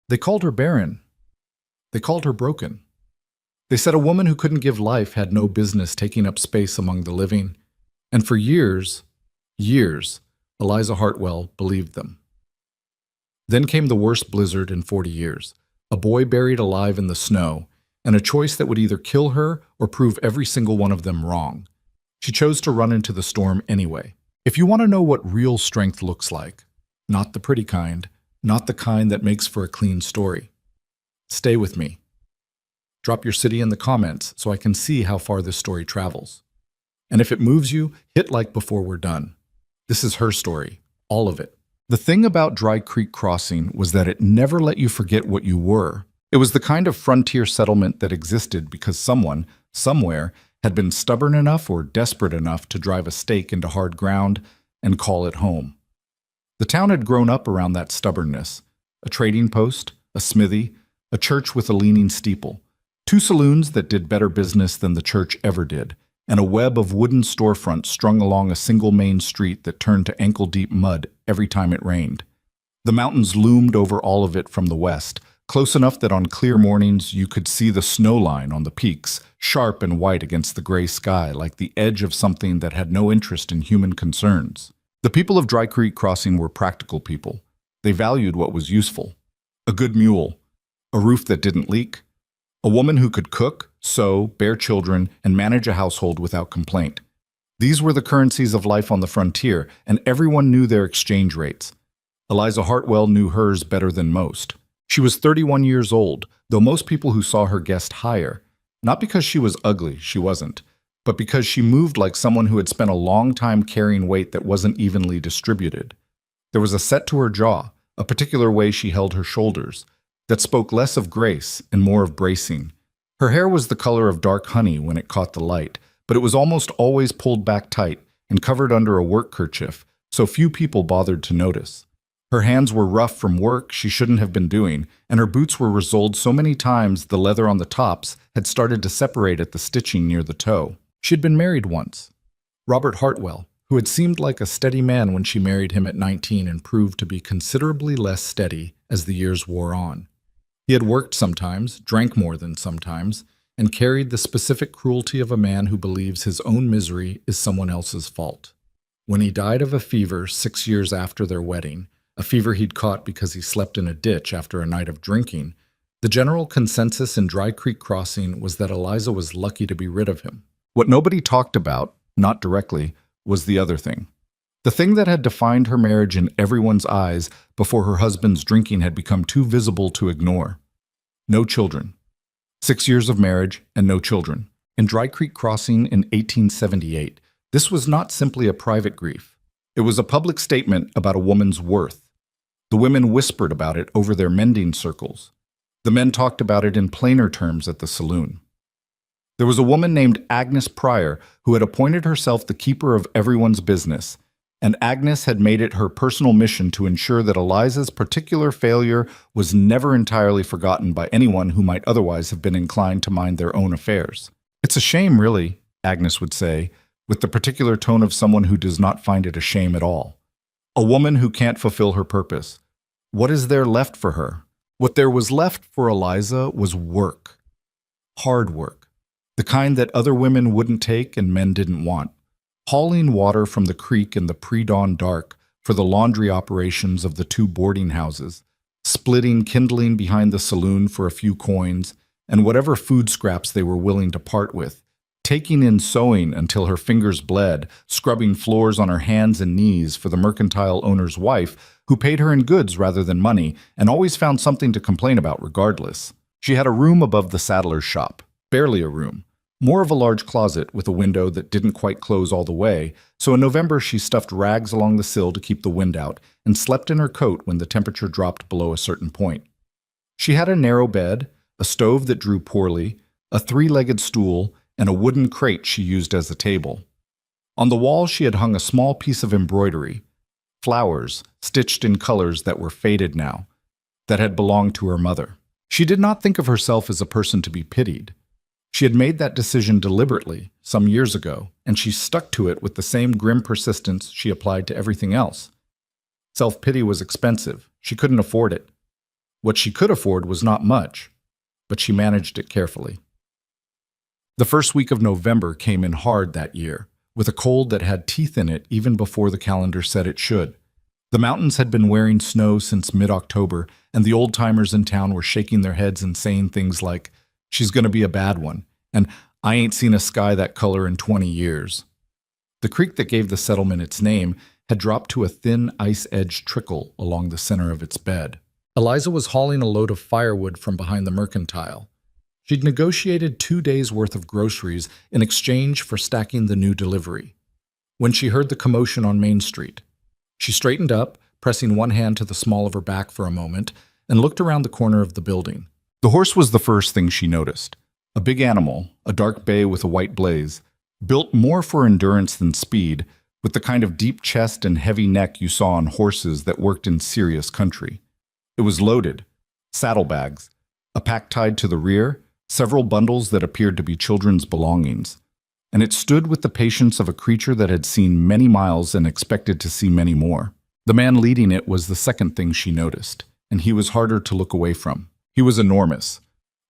They called her barren. They called her broken. They said a woman who couldn't give life had no business taking up space among the living. And for years, Eliza Hartwell believed them. Then came the worst blizzard in 40 years, a boy buried alive in the snow, and a choice that would either kill her or prove every single one of them wrong. She chose to run into the storm anyway. If you want to know what real strength looks like, not the pretty kind, not the kind that makes for a clean story, stay with me. Drop your city in the comments so I can see how far this story travels. And if it moves you, hit like before we're done. This is her story, all of it. The thing about Dry Creek Crossing was that it never let you forget what you were. It was the kind of frontier settlement that existed because someone, somewhere, had been stubborn enough or desperate enough to drive a stake into hard ground and call it home. The town had grown up around that stubbornness. A trading post, a smithy, a church with a leaning steeple, 2 saloons that did better business than the church ever did, and a web of wooden storefronts strung along a single main street that turned to ankle-deep mud every time it rained. The mountains loomed over all of it from the west, close enough that on clear mornings you could see the snow line on the peaks, sharp and white against the gray sky, like the edge of something that had no interest in human concerns. The people of Dry Creek Crossing were practical people. They valued what was useful. A good mule, a roof that didn't leak, a woman who could cook, sew, bear children, and manage a household without complaint. These were the currencies of life on the frontier, and everyone knew their exchange rates. Eliza Hartwell knew hers better than most. She was 31 years old, though most people who saw her guessed higher. Not because she was ugly, she wasn't, but because she moved like someone who had spent a long time carrying weight that wasn't evenly distributed. There was a set to her jaw, a particular way she held her shoulders, that spoke less of grace and more of bracing. Her hair was the color of dark honey when it caught the light, but it was almost always pulled back tight and covered under a work kerchief, so few people bothered to notice. Her hands were rough from work she shouldn't have been doing, and her boots were resoled so many times the leather on the tops had started to separate at the stitching near the toe. She had been married once. Robert Hartwell, who had seemed like a steady man when she married him at 19 and proved to be considerably less steady as the years wore on. He had worked sometimes, drank more than sometimes, and carried the specific cruelty of a man who believes his own misery is someone else's fault. When he died of a fever 6 years after their wedding, a fever he'd caught because he slept in a ditch after a night of drinking, the general consensus in Dry Creek Crossing was that Eliza was lucky to be rid of him. What nobody talked about, not directly, was the other thing. The thing that had defined her marriage in everyone's eyes before her husband's drinking had become too visible to ignore. No children. 6 years of marriage and no children. In Dry Creek Crossing in 1878, this was not simply a private grief. It was a public statement about a woman's worth. The women whispered about it over their mending circles. The men talked about it in plainer terms at the saloon. There was a woman named Agnes Pryor who had appointed herself the keeper of everyone's business, and Agnes had made it her personal mission to ensure that Eliza's particular failure was never entirely forgotten by anyone who might otherwise have been inclined to mind their own affairs. "It's a shame, really," Agnes would say, with the particular tone of someone who does not find it a shame at all. A woman who can't fulfill her purpose. What is there left for her? What there was left for Eliza was work. Hard work. The kind that other women wouldn't take and men didn't want. Hauling water from the creek in the pre-dawn dark for the laundry operations of the 2 boarding houses, splitting kindling behind the saloon for a few coins, and whatever food scraps they were willing to part with, taking in sewing until her fingers bled, scrubbing floors on her hands and knees for the mercantile owner's wife, who paid her in goods rather than money, and always found something to complain about regardless. She had a room above the saddler's shop, barely a room. More of a large closet with a window that didn't quite close all the way, so in November she stuffed rags along the sill to keep the wind out and slept in her coat when the temperature dropped below a certain point. She had a narrow bed, a stove that drew poorly, a 3-legged stool, and a wooden crate she used as a table. On the wall she had hung a small piece of embroidery, flowers stitched in colors that were faded now, that had belonged to her mother. She did not think of herself as a person to be pitied. She had made that decision deliberately, some years ago, and she stuck to it with the same grim persistence she applied to everything else. Self-pity was expensive. She couldn't afford it. What she could afford was not much, but she managed it carefully. The first week of November came in hard that year, with a cold that had teeth in it even before the calendar said it should. The mountains had been wearing snow since mid-October, and the old-timers in town were shaking their heads and saying things like, "She's gonna be a bad one," and "I ain't seen a sky that color in 20 years." The creek that gave the settlement its name had dropped to a thin, ice-edged trickle along the center of its bed. Eliza was hauling a load of firewood from behind the mercantile. She'd negotiated 2 days' worth of groceries in exchange for stacking the new delivery. When she heard the commotion on Main Street, she straightened up, pressing one hand to the small of her back for a moment, and looked around the corner of the building. The horse was the first thing she noticed. A big animal, a dark bay with a white blaze, built more for endurance than speed, with the kind of deep chest and heavy neck you saw on horses that worked in serious country. It was loaded, saddlebags, a pack tied to the rear, several bundles that appeared to be children's belongings, and it stood with the patience of a creature that had seen many miles and expected to see many more. The man leading it was the second thing she noticed, and he was harder to look away from. He was enormous,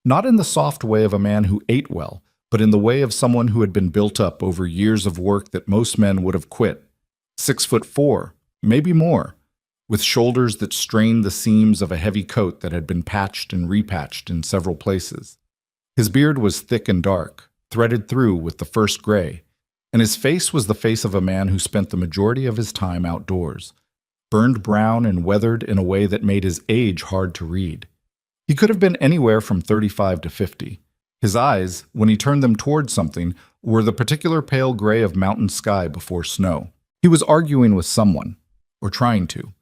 not in the soft way of a man who ate well, but in the way of someone who had been built up over years of work that most men would have quit. 6'4", maybe more, with shoulders that strained the seams of a heavy coat that had been patched and repatched in several places. His beard was thick and dark, threaded through with the first gray, and his face was the face of a man who spent the majority of his time outdoors, burned brown and weathered in a way that made his age hard to read. He could have been anywhere from 35 to 50. His eyes, when he turned them toward something, were the particular pale gray of mountain sky before snow. He was arguing with someone, or trying to.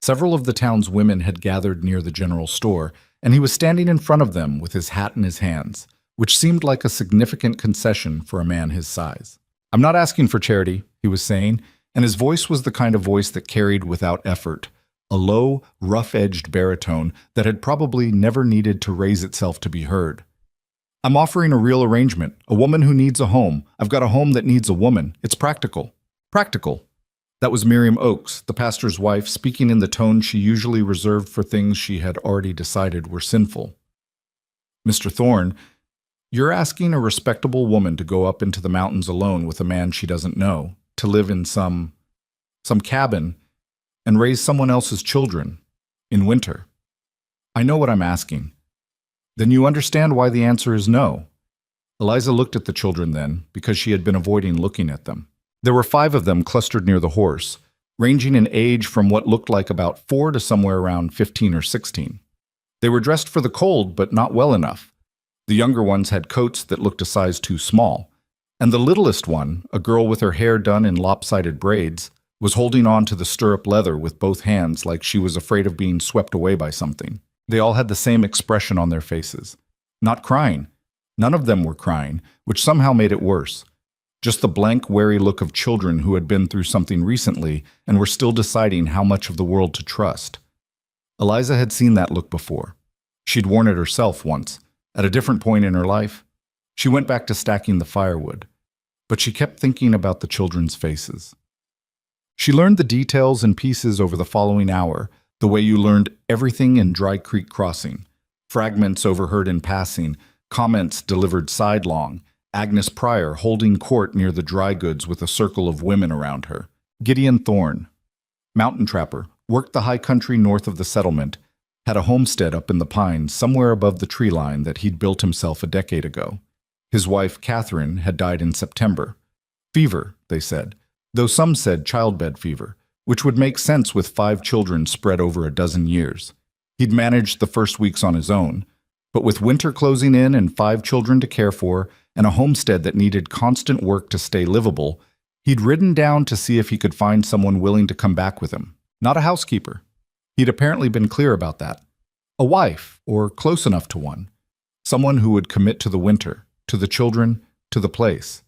Several of the town's women had gathered near the general store, and he was standing in front of them with his hat in his hands, which seemed like a significant concession for a man his size. "I'm not asking for charity," he was saying, and his voice was the kind of voice that carried without effort, a low, rough-edged baritone that had probably never needed to raise itself to be heard. "I'm offering a real arrangement, a woman who needs a home. I've got a home that needs a woman. It's practical." Practical. That was Miriam Oakes, the pastor's wife, speaking in the tone she usually reserved for things she had already decided were sinful. "Mr. Thorne, you're asking a respectable woman to go up into the mountains alone with a man she doesn't know, to live in some cabin, and raise someone else's children in winter. I know what I'm asking. Then you understand why the answer is no." Eliza looked at the children then, because she had been avoiding looking at them. There were 5 of them clustered near the horse, ranging in age from what looked like about 4 to somewhere around 15 or 16. They were dressed for the cold, but not well enough. The younger ones had coats that looked a size too small, and the littlest one, a girl with her hair done in lopsided braids, was holding on to the stirrup leather with both hands like she was afraid of being swept away by something. They all had the same expression on their faces. Not crying. None of them were crying, which somehow made it worse. Just the blank, wary look of children who had been through something recently and were still deciding how much of the world to trust. Eliza had seen that look before. She'd worn it herself once, at a different point in her life. She went back to stacking the firewood, but she kept thinking about the children's faces. She learned the details and pieces over the following hour, the way you learned everything in Dry Creek Crossing. Fragments overheard in passing, comments delivered sidelong, Agnes Pryor holding court near the dry goods with a circle of women around her. Gideon Thorne, mountain trapper, worked the high country north of the settlement, had a homestead up in the pines somewhere above the tree line that he'd built himself a decade ago. His wife, Catherine, had died in September. Fever, they said, though some said childbed fever, which would make sense with 5 children spread over a dozen years. He'd managed the first weeks on his own, but with winter closing in and 5 children to care for, and a homestead that needed constant work to stay livable, he'd ridden down to see if he could find someone willing to come back with him. Not a housekeeper. He'd apparently been clear about that. A wife, or close enough to one. Someone who would commit to the winter, to the children, to the place.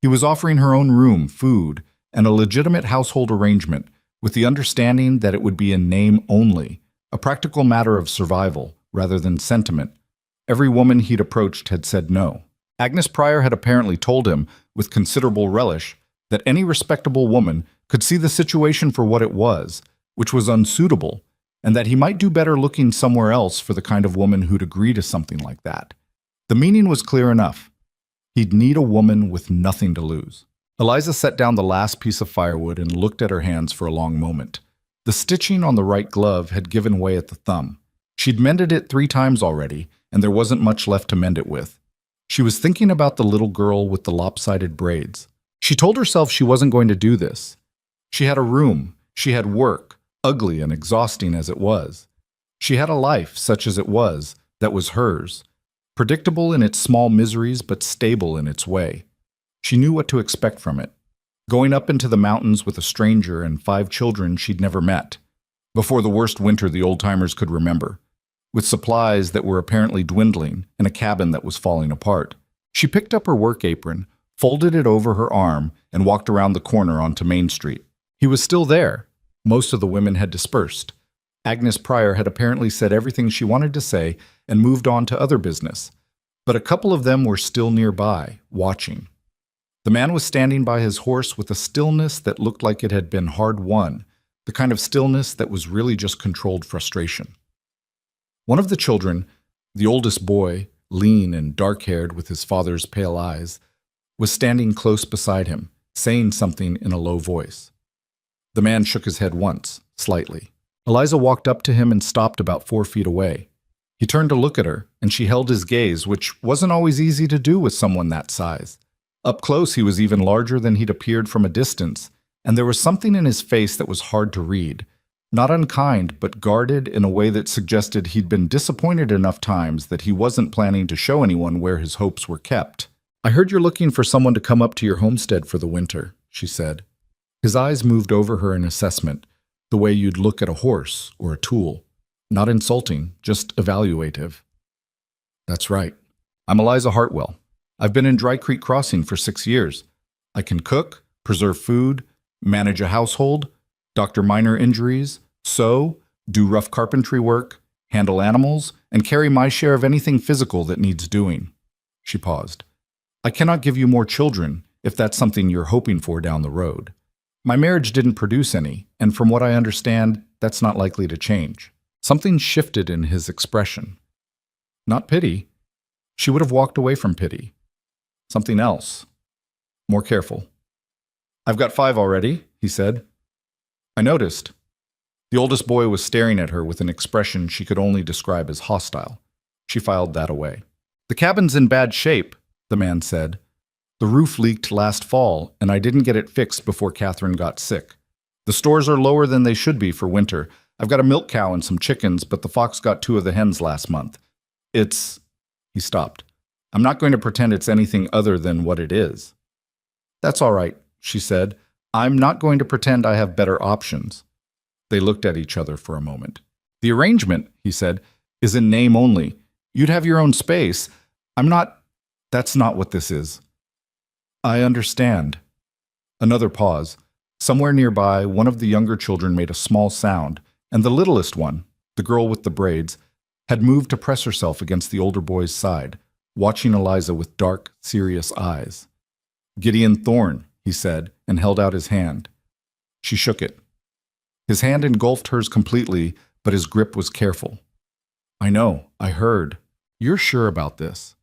He was offering her own room, food, and a legitimate household arrangement, with the understanding that it would be in name only, a practical matter of survival rather than sentiment. Every woman he'd approached had said no. Agnes Pryor had apparently told him, with considerable relish, that any respectable woman could see the situation for what it was, which was unsuitable, and that he might do better looking somewhere else for the kind of woman who'd agree to something like that. The meaning was clear enough. He'd need a woman with nothing to lose. Eliza set down the last piece of firewood and looked at her hands for a long moment. The stitching on the right glove had given way at the thumb. She'd mended it 3 times already, and there wasn't much left to mend it with. She was thinking about the little girl with the lopsided braids. She told herself she wasn't going to do this. She had a room, she had work, ugly and exhausting as it was. She had a life, such as it was, that was hers, predictable in its small miseries but stable in its way. She knew what to expect from it. Going up into the mountains with a stranger and 5 children she'd never met, before the worst winter the old-timers could remember, with supplies that were apparently dwindling and a cabin that was falling apart. She picked up her work apron, folded it over her arm, and walked around the corner onto Main Street. He was still there. Most of the women had dispersed. Agnes Pryor had apparently said everything she wanted to say and moved on to other business. But a couple of them were still nearby, watching. The man was standing by his horse with a stillness that looked like it had been hard-won, the kind of stillness that was really just controlled frustration. One of the children, the oldest boy, lean and dark-haired with his father's pale eyes, was standing close beside him, saying something in a low voice. The man shook his head once, slightly. Eliza walked up to him and stopped about 4 feet away. He turned to look at her, and she held his gaze, which wasn't always easy to do with someone that size. Up close, he was even larger than he'd appeared from a distance, and there was something in his face that was hard to read. Not unkind, but guarded in a way that suggested he'd been disappointed enough times that he wasn't planning to show anyone where his hopes were kept. "I heard you're looking for someone to come up to your homestead for the winter," she said. His eyes moved over her in assessment, the way you'd look at a horse or a tool. Not insulting, just evaluative. "That's right. I'm Eliza Hartwell. I've been in Dry Creek Crossing for 6 years. I can cook, preserve food, manage a household, doctor minor injuries, sew, do rough carpentry work, handle animals, and carry my share of anything physical that needs doing." She paused. "I cannot give you more children if that's something you're hoping for down the road. My marriage didn't produce any, and from what I understand, that's not likely to change." Something shifted in his expression. Not pity. She would have walked away from pity. Something else. More careful. "I've got 5 already," he said. "I noticed." The oldest boy was staring at her with an expression she could only describe as hostile. She filed that away. "The cabin's in bad shape," the man said. "The roof leaked last fall, and I didn't get it fixed before Catherine got sick. The stores are lower than they should be for winter. I've got a milk cow and some chickens, but the fox got 2 of the hens last month. It's—" He stopped. "I'm not going to pretend it's anything other than what it is." "That's all right," she said. "I'm not going to pretend I have better options." They looked at each other for a moment. "The arrangement," he said, "is in name only. You'd have your own space. That's not what this is." "I understand." Another pause. Somewhere nearby, one of the younger children made a small sound, and the littlest one, the girl with the braids, had moved to press herself against the older boy's side, watching Eliza with dark, serious eyes. "Gideon Thorne," he said, and held out his hand. She shook it. His hand engulfed hers completely, but his grip was careful. "I know, I heard. You're sure about this?"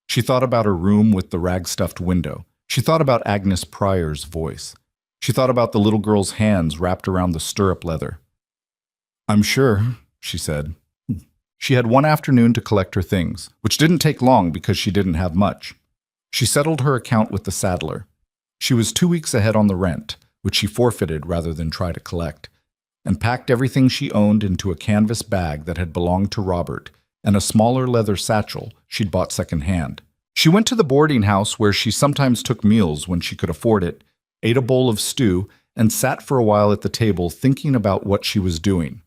She thought about her room with the rag-stuffed window. She thought about Agnes Pryor's voice. She thought about the little girl's hands wrapped around the stirrup leather. "I'm sure," she said. She had one afternoon to collect her things, which didn't take long because she didn't have much. She settled her account with the saddler. She was 2 weeks ahead on the rent, which she forfeited rather than try to collect, and packed everything she owned into a canvas bag that had belonged to Robert and a smaller leather satchel she'd bought secondhand. She went to the boarding house where she sometimes took meals when she could afford it, ate a bowl of stew, and sat for a while at the table thinking about what she was doing.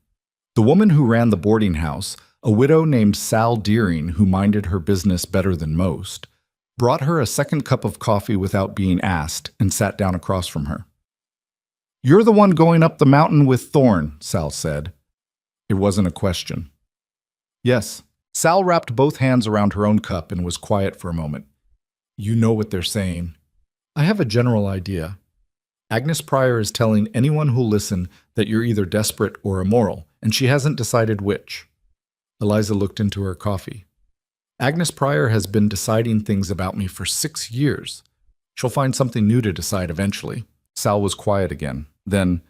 The woman who ran the boarding house, a widow named Sal Deering who minded her business better than most, brought her a second cup of coffee without being asked and sat down across from her. "You're the one going up the mountain with Thorne," Sal said. It wasn't a question. "Yes." Sal wrapped both hands around her own cup and was quiet for a moment. "You know what they're saying." "I have a general idea." Agnes Pryor is telling anyone who'll listen that you're either desperate or immoral, and she hasn't decided which. Eliza looked into her coffee. Agnes Pryor has been deciding things about me for 6 years. She'll find something new to decide eventually. Sal was quiet again. Then,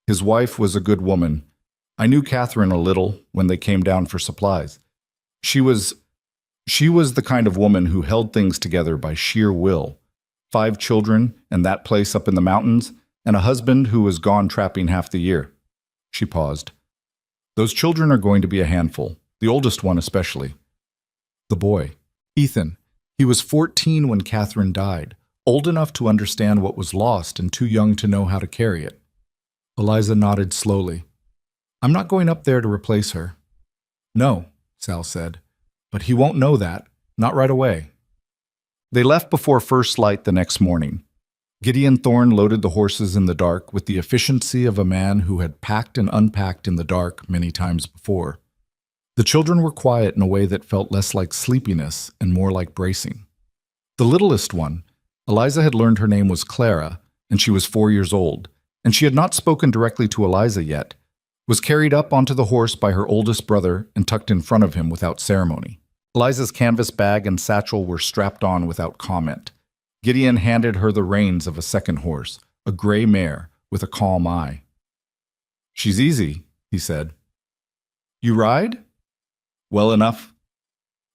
his wife was a good woman. I knew Catherine a little when they came down for supplies. She was the kind of woman who held things together by sheer will. 5 children and that place up in the mountains, and a husband who was gone trapping half the year. She paused. Those children are going to be a handful, the oldest one especially. The boy, Ethan, he was 14 when Catherine died, old enough to understand what was lost and too young to know how to carry it. Eliza nodded slowly. I'm not going up there to replace her. No, Sal said, but he won't know that, not right away. They left before first light the next morning. Gideon Thorne loaded the horses in the dark with the efficiency of a man who had packed and unpacked in the dark many times before. The children were quiet in a way that felt less like sleepiness and more like bracing. The littlest one, Eliza had learned her name was Clara, and she was 4 years old, and she had not spoken directly to Eliza yet, was carried up onto the horse by her oldest brother and tucked in front of him without ceremony. Eliza's canvas bag and satchel were strapped on without comment. Gideon handed her the reins of a second horse, a gray mare with a calm eye. She's easy, he said. You ride? Well enough.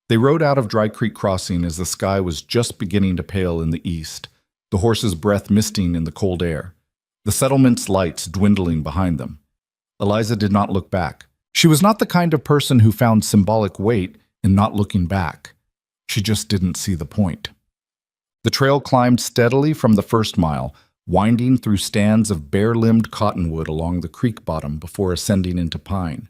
They rode out of Dry Creek Crossing as the sky was just beginning to pale in the east, the horse's breath misting in the cold air, the settlement's lights dwindling behind them. Eliza did not look back. She was not the kind of person who found symbolic weight in not looking back. She just didn't see the point. The trail climbed steadily from the first mile, winding through stands of bare-limbed cottonwood along the creek bottom before ascending into pine.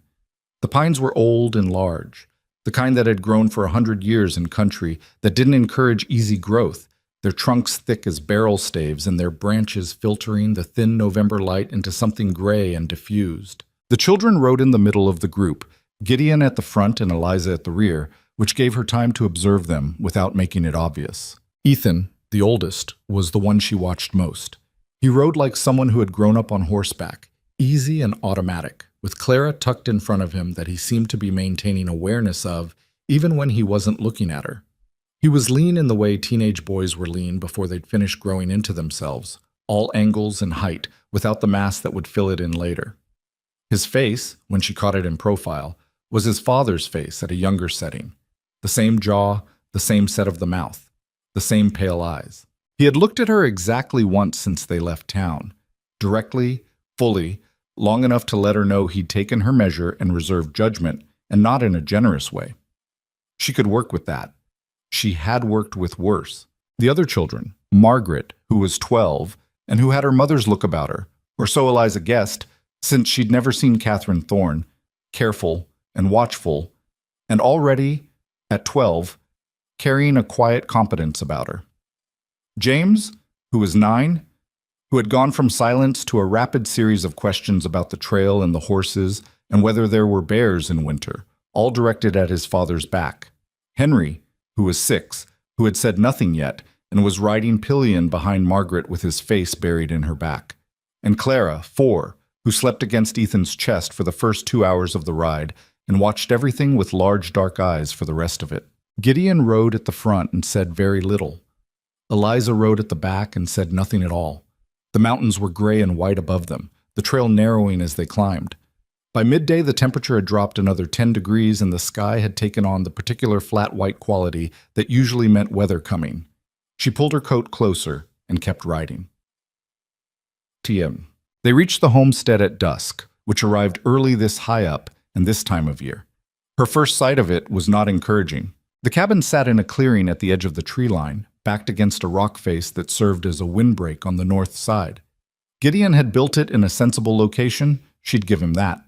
The pines were old and large, the kind that had grown for 100 years in country that didn't encourage easy growth, their trunks thick as barrel staves and their branches filtering the thin November light into something gray and diffused. The children rode in the middle of the group, Gideon at the front and Eliza at the rear, which gave her time to observe them without making it obvious. Ethan, the oldest, was the one she watched most. He rode like someone who had grown up on horseback, easy and automatic, with Clara tucked in front of him that he seemed to be maintaining awareness of even when he wasn't looking at her. He was lean in the way teenage boys were lean before they'd finished growing into themselves, all angles and height, without the mass that would fill it in later. His face, when she caught it in profile, was his father's face at a younger setting. The same jaw, the same set of the mouth, the same pale eyes. He had looked at her exactly once since they left town, directly, fully, long enough to let her know he'd taken her measure and reserved judgment, and not in a generous way. She could work with that. She had worked with worse. The other children, Margaret, who was 12, and who had her mother's look about her, or so Eliza guessed, since she'd never seen Catherine Thorne, careful and watchful, and already, at 12, carrying a quiet competence about her. James, who was 9, who had gone from silence to a rapid series of questions about the trail and the horses and whether there were bears in winter, all directed at his father's back. Henry, who was 6, who had said nothing yet and was riding pillion behind Margaret with his face buried in her back. And Clara, 4, who slept against Ethan's chest for the first 2 hours of the ride and watched everything with large dark eyes for the rest of it. Gideon rode at the front and said very little. Eliza rode at the back and said nothing at all. The mountains were gray and white above them, the trail narrowing as they climbed. By midday, the temperature had dropped another 10 degrees and the sky had taken on the particular flat white quality that usually meant weather coming. She pulled her coat closer and kept riding. They reached the homestead at dusk, which arrived early this high up and this time of year. Her first sight of it was not encouraging. The cabin sat in a clearing at the edge of the tree line, backed against a rock face that served as a windbreak on the north side. Gideon had built it in a sensible location, she'd give him that.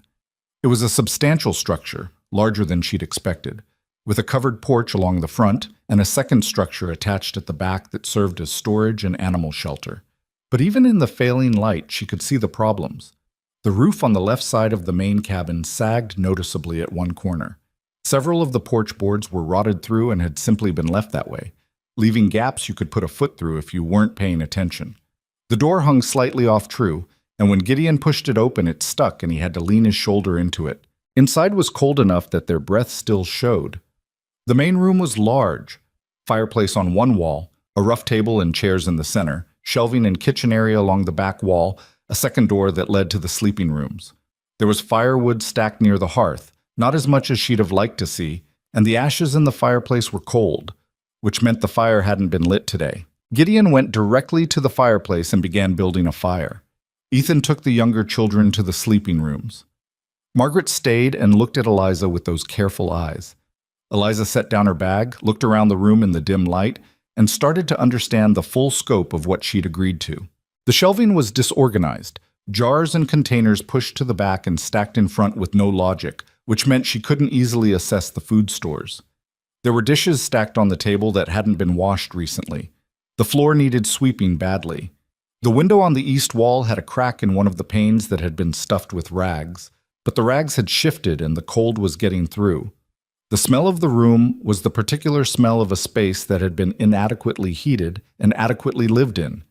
It was a substantial structure, larger than she'd expected, with a covered porch along the front and a second structure attached at the back that served as storage and animal shelter. But even in the failing light, she could see the problems. The roof on the left side of the main cabin sagged noticeably at one corner. Several of the porch boards were rotted through and had simply been left that way, leaving gaps you could put a foot through if you weren't paying attention. The door hung slightly off true, and when Gideon pushed it open, it stuck and he had to lean his shoulder into it. Inside was cold enough that their breath still showed. The main room was large. Fireplace on one wall, a rough table and chairs in the center, shelving and kitchen area along the back wall, a second door that led to the sleeping rooms. There was firewood stacked near the hearth, not as much as she'd have liked to see, and the ashes in the fireplace were cold, which meant the fire hadn't been lit today. Gideon went directly to the fireplace and began building a fire. Ethan took the younger children to the sleeping rooms. Margaret stayed and looked at Eliza with those careful eyes. Eliza set down her bag, looked around the room in the dim light, and started to understand the full scope of what she'd agreed to. The shelving was disorganized, jars and containers pushed to the back and stacked in front with no logic, which meant she couldn't easily assess the food stores. There were dishes stacked on the table that hadn't been washed recently. The floor needed sweeping badly. The window on the east wall had a crack in one of the panes that had been stuffed with rags, but the rags had shifted and the cold was getting through. The smell of the room was the particular smell of a space that had been inadequately heated and adequately lived in.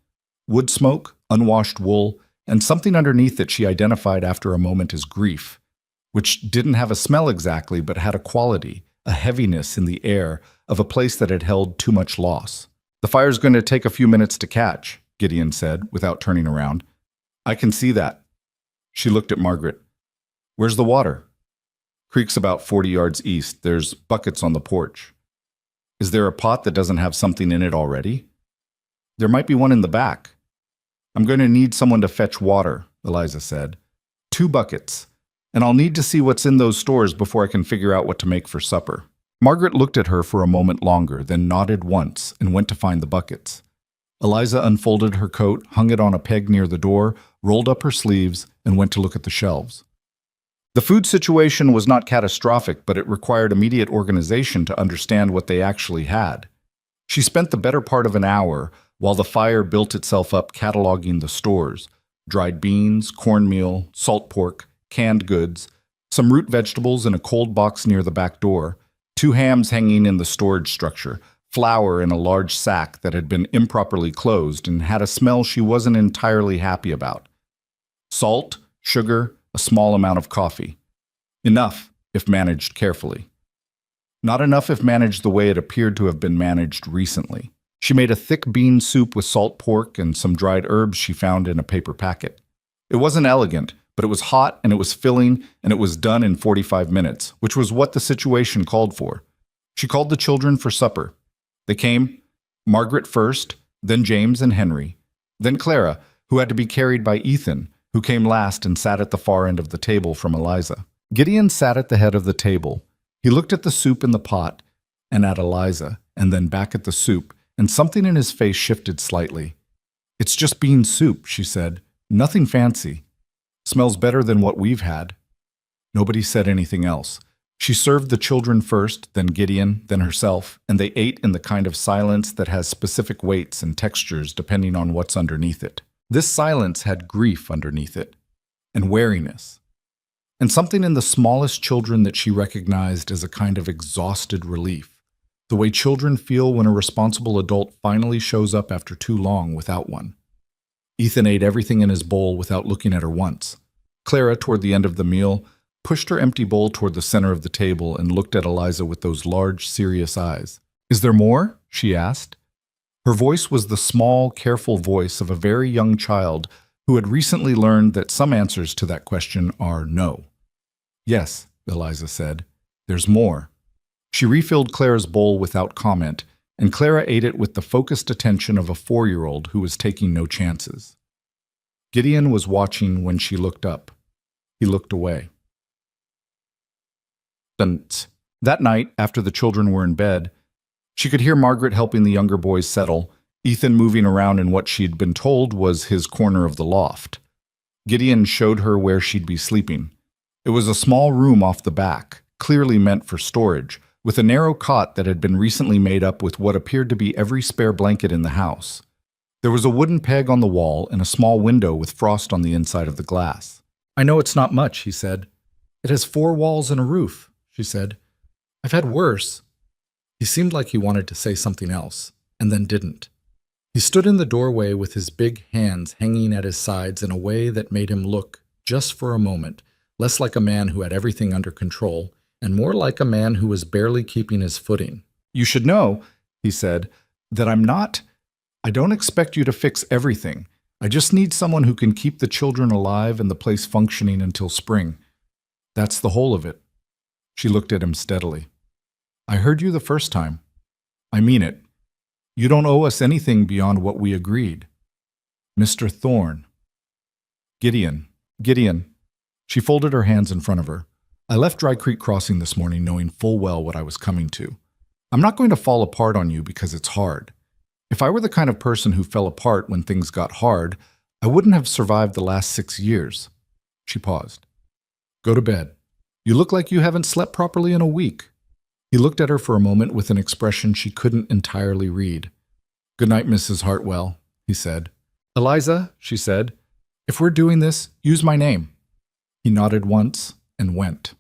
Wood smoke, unwashed wool, and something underneath it she identified after a moment as grief, which didn't have a smell exactly but had a quality, a heaviness in the air of a place that had held too much loss. "The fire's going to take a few minutes to catch," Gideon said, without turning around. "I can see that." She looked at Margaret. "Where's the water?" "Creek's about 40 yards east. There's buckets on the porch." "Is there a pot that doesn't have something in it already?" "There might be one in the back." "I'm going to need someone to fetch water," Eliza said. "2 buckets. And I'll need to see what's in those stores before I can figure out what to make for supper." Margaret looked at her for a moment longer, then nodded once and went to find the buckets. Eliza unfolded her coat, hung it on a peg near the door, rolled up her sleeves, and went to look at the shelves. The food situation was not catastrophic, but it required immediate organization to understand what they actually had. She spent the better part of an hour while the fire built itself up cataloging the stores: dried beans, cornmeal, salt pork, canned goods, some root vegetables in a cold box near the back door, 2 hams hanging in the storage structure, flour in a large sack that had been improperly closed and had a smell she wasn't entirely happy about, salt, sugar, a small amount of coffee. Enough, if managed carefully. Not enough if managed the way it appeared to have been managed recently. She made a thick bean soup with salt pork and some dried herbs she found in a paper packet. It wasn't elegant, but it was hot and it was filling, and it was done in 45 minutes, which was what the situation called for. She called the children for supper. They came, Margaret first, then James and Henry, then Clara, who had to be carried by Ethan, who came last and sat at the far end of the table from Eliza. Gideon sat at the head of the table. He looked at the soup in the pot and at Eliza, and then back at the soup, and something in his face shifted slightly. "It's just bean soup," she said. "Nothing fancy. Smells better than what we've had." Nobody said anything else. She served the children first, then Gideon, then herself, and they ate in the kind of silence that has specific weights and textures depending on what's underneath it. This silence had grief underneath it, and wariness, and something in the smallest children that she recognized as a kind of exhausted relief, the way children feel when a responsible adult finally shows up after too long without one. Ethan ate everything in his bowl without looking at her once. Clara, toward the end of the meal, pushed her empty bowl toward the center of the table and looked at Eliza with those large, serious eyes. "Is there more?" she asked. Her voice was the small, careful voice of a very young child who had recently learned that some answers to that question are no. "Yes," Eliza said. "There's more." She refilled Clara's bowl without comment, and Clara ate it with the focused attention of a 4-year-old who was taking no chances. Gideon was watching when she looked up. He looked away. That night, after the children were in bed, she could hear Margaret helping the younger boys settle, Ethan moving around in what she'd been told was his corner of the loft. Gideon showed her where she'd be sleeping. It was a small room off the back, clearly meant for storage, with a narrow cot that had been recently made up with what appeared to be every spare blanket in the house. There was a wooden peg on the wall and a small window with frost on the inside of the glass. "I know it's not much," he said. "It has 4 walls and a roof," she said. "I've had worse." He seemed like he wanted to say something else, and then didn't. He stood in the doorway with his big hands hanging at his sides in a way that made him look, just for a moment, less like a man who had everything under control and more like a man who was barely keeping his footing. "You should know," he said, "that I don't expect you to fix everything. I just need someone who can keep the children alive and the place functioning until spring. That's the whole of it." She looked at him steadily. "I heard you the first time. I mean it. You don't owe us anything beyond what we agreed." "Mr. Thorne." Gideon. She folded her hands in front of her. "I left Dry Creek Crossing this morning knowing full well what I was coming to. I'm not going to fall apart on you because it's hard. If I were the kind of person who fell apart when things got hard, I wouldn't have survived the last 6 years." She paused. "Go to bed. You look like you haven't slept properly in a week." He looked at her for a moment with an expression she couldn't entirely read. "Good night, Mrs. Hartwell," he said. "Eliza," she said, "if we're doing this, use my name." He nodded once and went.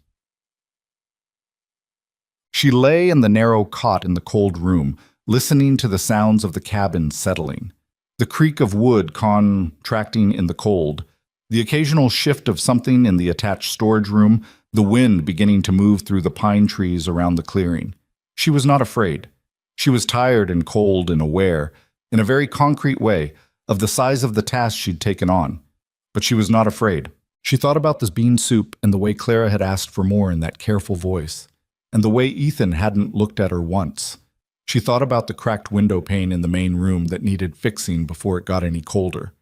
She lay in the narrow cot in the cold room, listening to the sounds of the cabin settling. The creak of wood contracting in the cold, the occasional shift of something in the attached storage room, the wind beginning to move through the pine trees around the clearing. She was not afraid. She was tired and cold and aware, in a very concrete way, of the size of the task she'd taken on. But she was not afraid. She thought about the bean soup and the way Clara had asked for more in that careful voice, and the way Ethan hadn't looked at her once. She thought about the cracked window pane in the main room that needed fixing before it got any colder.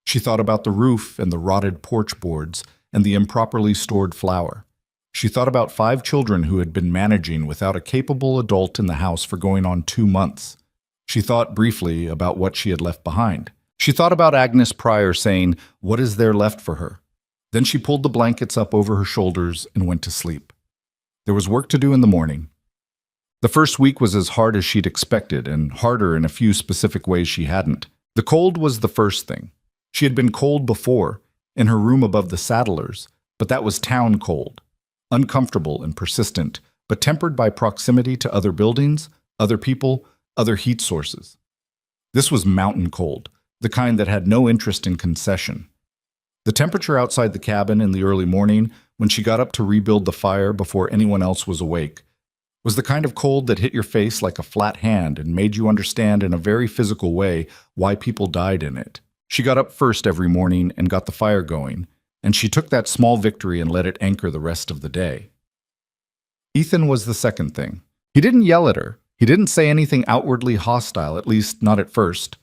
She thought about the roof and the rotted porch boards and the improperly stored flour. She thought about 5 children who had been managing without a capable adult in the house for going on 2 months. She thought briefly about what she had left behind. She thought about Agnes Pryor saying, "What is there left for her?" Then she pulled the blankets up over her shoulders and went to sleep. There was work to do in the morning. The first week was as hard as she'd expected, and harder in a few specific ways she hadn't. The cold was the first thing. She had been cold before, in her room above the Saddlers, but that was town cold. Uncomfortable and persistent, but tempered by proximity to other buildings, other people, other heat sources. This was mountain cold, the kind that had no interest in concession. The temperature outside the cabin in the early morning, when she got up to rebuild the fire before anyone else was awake, was the kind of cold that hit your face like a flat hand and made you understand in a very physical way why people died in it. She got up first every morning and got the fire going, and she took that small victory and let it anchor the rest of the day. Ethan was the second thing. He didn't yell at her. He didn't say anything outwardly hostile, at least not at first.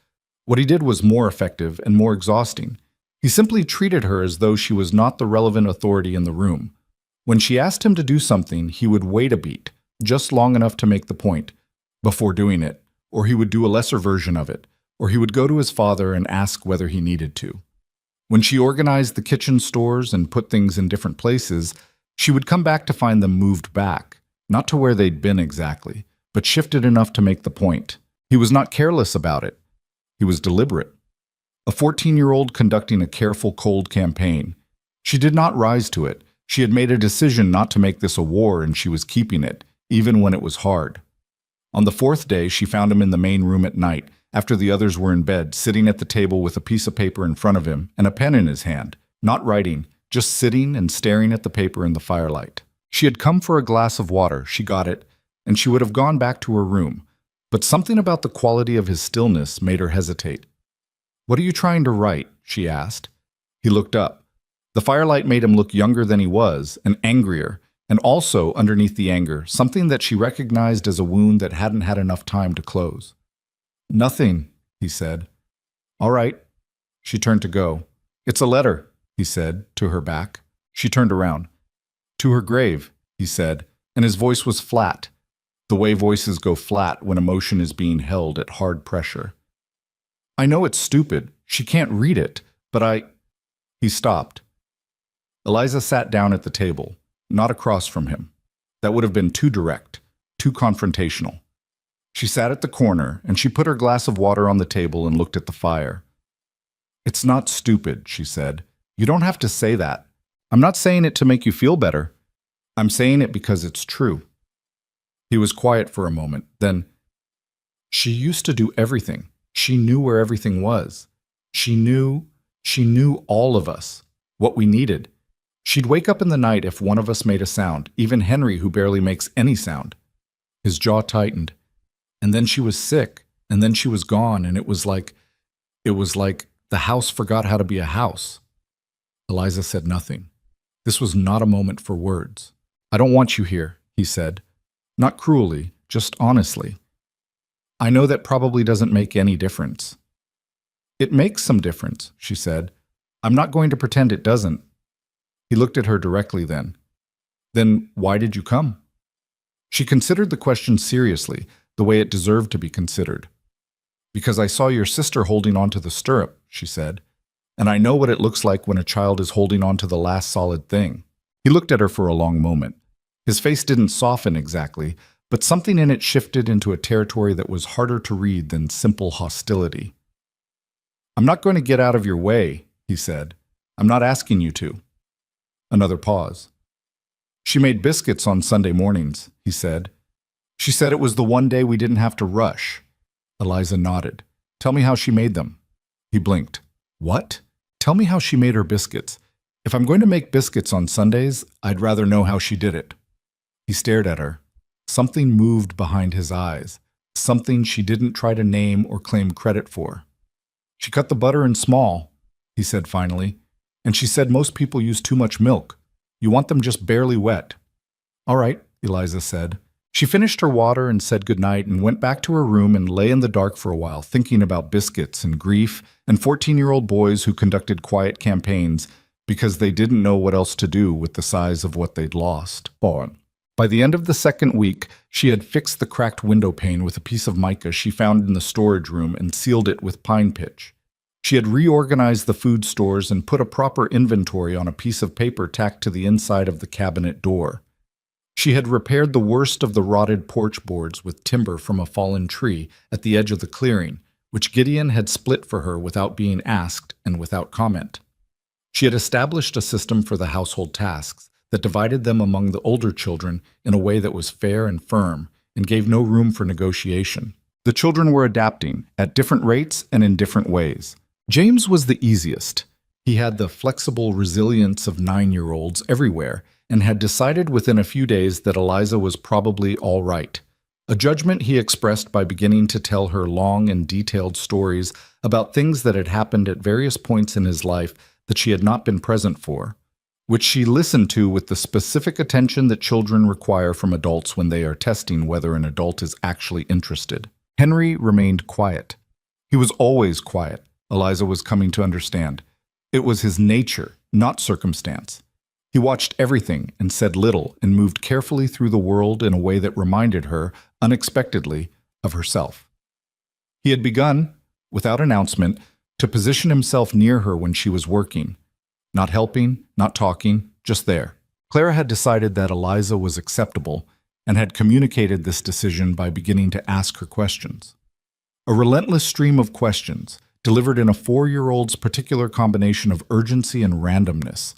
What he did was more effective and more exhausting. He simply treated her as though she was not the relevant authority in the room. When she asked him to do something, he would wait a beat, just long enough to make the point, before doing it, or he would do a lesser version of it, or he would go to his father and ask whether he needed to. When she organized the kitchen stores and put things in different places, she would come back to find them moved back, not to where they'd been exactly, but shifted enough to make the point. He was not careless about it. He was deliberate. A 14-year-old conducting a careful, cold campaign. She did not rise to it. She had made a decision not to make this a war, and she was keeping it, even when it was hard. On the 4th day, she found him in the main room at night, after the others were in bed, sitting at the table with a piece of paper in front of him and a pen in his hand, not writing, just sitting and staring at the paper in the firelight. She had come for a glass of water, she got it, and she would have gone back to her room, but something about the quality of his stillness made her hesitate. "What are you trying to write?" she asked. He looked up. The firelight made him look younger than he was, and angrier, and also, underneath the anger, something that she recognized as a wound that hadn't had enough time to close. "Nothing," he said. "All right." She turned to go. "It's a letter," he said, to her back. She turned around. "To her grave," he said, and his voice was flat, the way voices go flat when emotion is being held at hard pressure. "I know it's stupid. She can't read it, but He stopped. Eliza sat down at the table, not across from him. That would have been too direct, too confrontational. She sat at the corner, and she put her glass of water on the table and looked at the fire. "It's not stupid," she said. "You don't have to say that. I'm not saying it to make you feel better. I'm saying it because it's true." He was quiet for a moment. Then, "She used to do everything. She knew where everything was. She knew all of us, what we needed. She'd wake up in the night if one of us made a sound, even Henry, who barely makes any sound. His jaw tightened. And then she was sick, and then she was gone, and it was like the house forgot how to be a house. Eliza said nothing. This was not a moment for words. I don't want you here, he said. Not cruelly, just honestly. I know that probably doesn't make any difference. It makes some difference, she said. I'm not going to pretend it doesn't. He looked at her directly then. Then why did you come? She considered the question seriously, the way it deserved to be considered. Because I saw your sister holding onto the stirrup, she said, and I know what it looks like when a child is holding on to the last solid thing. He looked at her for a long moment. His face didn't soften exactly, but something in it shifted into a territory that was harder to read than simple hostility. I'm not going to get out of your way, he said. I'm not asking you to. Another pause. She made biscuits on Sunday mornings, he said. She said it was the one day we didn't have to rush. Eliza nodded. Tell me how she made them. He blinked. What? Tell me how she made her biscuits. If I'm going to make biscuits on Sundays, I'd rather know how she did it. He stared at her. Something moved behind his eyes, something she didn't try to name or claim credit for. She cut the butter in small, he said finally, and she said most people use too much milk. You want them just barely wet. All right, Eliza said. She finished her water and said goodnight and went back to her room and lay in the dark for a while, thinking about biscuits and grief and 14-year-old boys who conducted quiet campaigns because they didn't know what else to do with the size of what they'd lost. By the end of the second week, she had fixed the cracked window pane with a piece of mica she found in the storage room and sealed it with pine pitch. She had reorganized the food stores and put a proper inventory on a piece of paper tacked to the inside of the cabinet door. She had repaired the worst of the rotted porch boards with timber from a fallen tree at the edge of the clearing, which Gideon had split for her without being asked and without comment. She had established a system for the household tasks that divided them among the older children in a way that was fair and firm and gave no room for negotiation. The children were adapting at different rates and in different ways. James was the easiest. He had the flexible resilience of 9-year-olds everywhere and had decided within a few days that Eliza was probably all right. A judgment he expressed by beginning to tell her long and detailed stories about things that had happened at various points in his life that she had not been present for, which she listened to with the specific attention that children require from adults when they are testing whether an adult is actually interested. Henry remained quiet. He was always quiet, Eliza was coming to understand. It was his nature, not circumstance. He watched everything and said little and moved carefully through the world in a way that reminded her, unexpectedly, of herself. He had begun, without announcement, to position himself near her when she was working. Not helping, not talking, just there. Clara had decided that Eliza was acceptable and had communicated this decision by beginning to ask her questions. A relentless stream of questions, delivered in a 4-year-old's particular combination of urgency and randomness.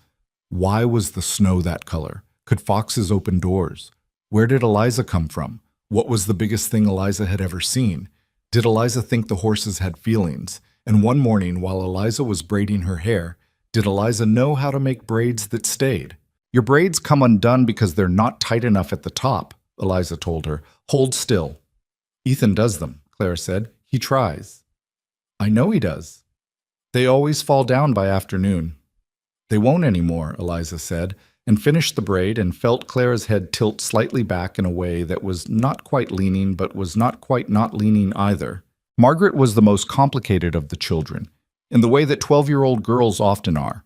Why was the snow that color? Could foxes open doors? Where did Eliza come from? What was the biggest thing Eliza had ever seen? Did Eliza think the horses had feelings? And one morning, while Eliza was braiding her hair, did Eliza know how to make braids that stayed? Your braids come undone because they're not tight enough at the top, Eliza told her. Hold still. Ethan does them, Clara said. He tries. I know he does. They always fall down by afternoon. They won't anymore, Eliza said, and finished the braid and felt Clara's head tilt slightly back in a way that was not quite leaning but was not quite not leaning either. Margaret was the most complicated of the children, in the way that 12-year-old girls often are.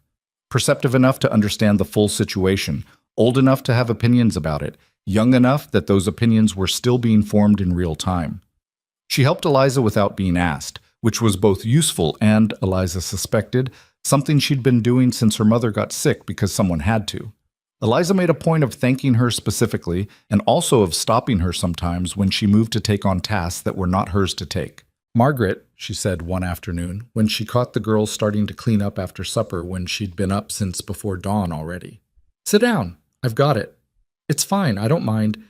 Perceptive enough to understand the full situation, old enough to have opinions about it, young enough that those opinions were still being formed in real time. She helped Eliza without being asked, which was both useful and, Eliza suspected, something she'd been doing since her mother got sick because someone had to. Eliza made a point of thanking her specifically and also of stopping her sometimes when she moved to take on tasks that were not hers to take. Margaret, she said one afternoon, when she caught the girls starting to clean up after supper when she'd been up since before dawn already. Sit down. I've got it. It's fine. I don't mind.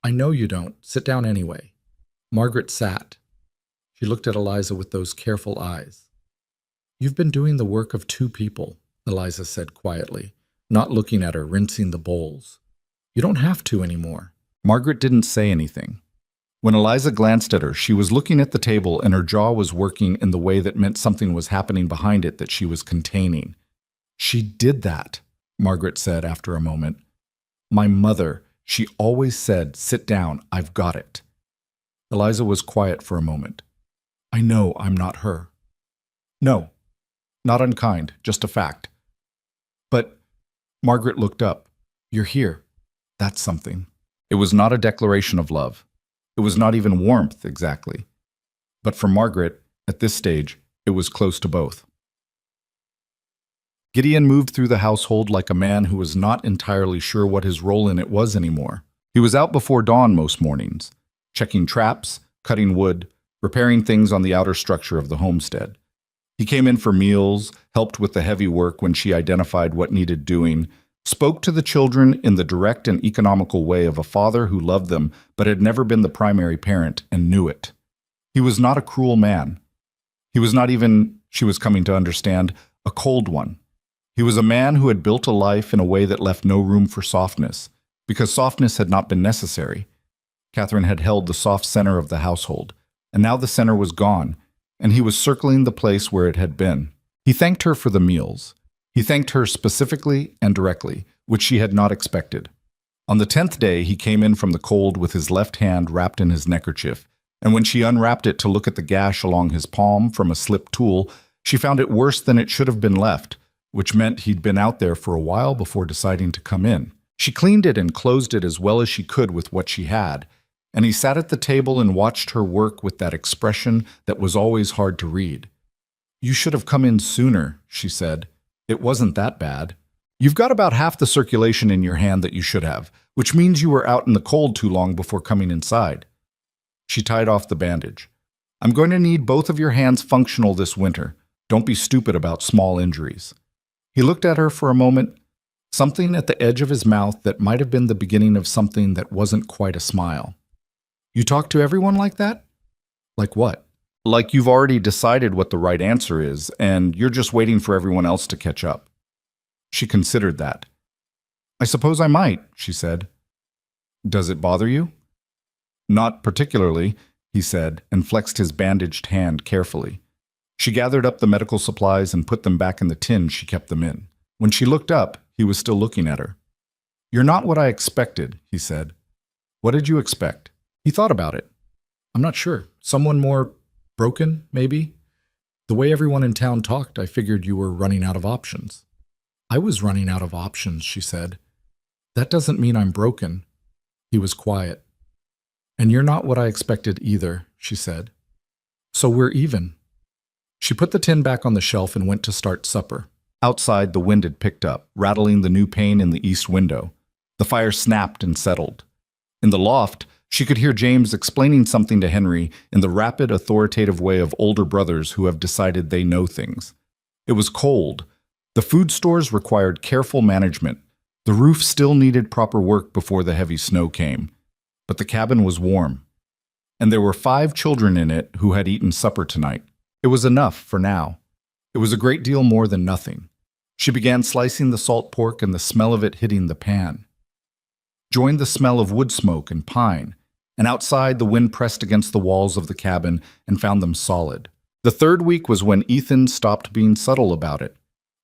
I know you don't. Sit down anyway. Margaret sat. She looked at Eliza with those careful eyes. You've been doing the work of two people, Eliza said quietly, not looking at her, rinsing the bowls. You don't have to anymore. Margaret didn't say anything. When Eliza glanced at her, she was looking at the table and her jaw was working in the way that meant something was happening behind it that she was containing. She did that, Margaret said after a moment. My mother, she always said, sit down, I've got it. Eliza was quiet for a moment. I know I'm not her. No, not unkind, just a fact. But Margaret looked up. You're here. That's something. It was not a declaration of love. It was not even warmth, exactly. But for Margaret, at this stage, it was close to both. Gideon moved through the household like a man who was not entirely sure what his role in it was anymore. He was out before dawn most mornings, checking traps, cutting wood, repairing things on the outer structure of the homestead. He came in for meals, helped with the heavy work when she identified what needed doing, spoke to the children in the direct and economical way of a father who loved them but had never been the primary parent and knew it. He was not a cruel man. He was not even, she was coming to understand, a cold one. He was a man who had built a life in a way that left no room for softness, because softness had not been necessary. Catherine had held the soft center of the household, and now the center was gone, and he was circling the place where it had been. He thanked her for the meals. He thanked her specifically and directly, which she had not expected. On the 10th day, he came in from the cold with his left hand wrapped in his neckerchief, and when she unwrapped it to look at the gash along his palm from a slipped tool, she found it worse than it should have been left, which meant he'd been out there for a while before deciding to come in. She cleaned it and closed it as well as she could with what she had, and he sat at the table and watched her work with that expression that was always hard to read. You should have come in sooner, she said. It wasn't that bad. You've got about half the circulation in your hand that you should have, which means you were out in the cold too long before coming inside. She tied off the bandage. I'm going to need both of your hands functional this winter. Don't be stupid about small injuries. He looked at her for a moment, something at the edge of his mouth that might have been the beginning of something that wasn't quite a smile. You talk to everyone like that? Like what? Like you've already decided what the right answer is, and you're just waiting for everyone else to catch up. She considered that. I suppose I might, she said. Does it bother you? Not particularly, he said, and flexed his bandaged hand carefully. She gathered up the medical supplies and put them back in the tin she kept them in. When she looked up, he was still looking at her. You're not what I expected, he said. What did you expect? He thought about it. I'm not sure. Someone more broken, maybe? The way everyone in town talked, I figured you were running out of options. I was running out of options, she said. That doesn't mean I'm broken. He was quiet. And you're not what I expected either, she said. So we're even. She put the tin back on the shelf and went to start supper. Outside, the wind had picked up, rattling the new pane in the east window. The fire snapped and settled. In the loft, she could hear James explaining something to Henry in the rapid, authoritative way of older brothers who have decided they know things. It was cold. The food stores required careful management. The roof still needed proper work before the heavy snow came. But the cabin was warm. And there were 5 children in it who had eaten supper tonight. It was enough for now. It was a great deal more than nothing. She began slicing the salt pork, and the smell of it hitting the pan joined the smell of wood smoke and pine, and outside the wind pressed against the walls of the cabin and found them solid. The 3rd week was when Ethan stopped being subtle about it.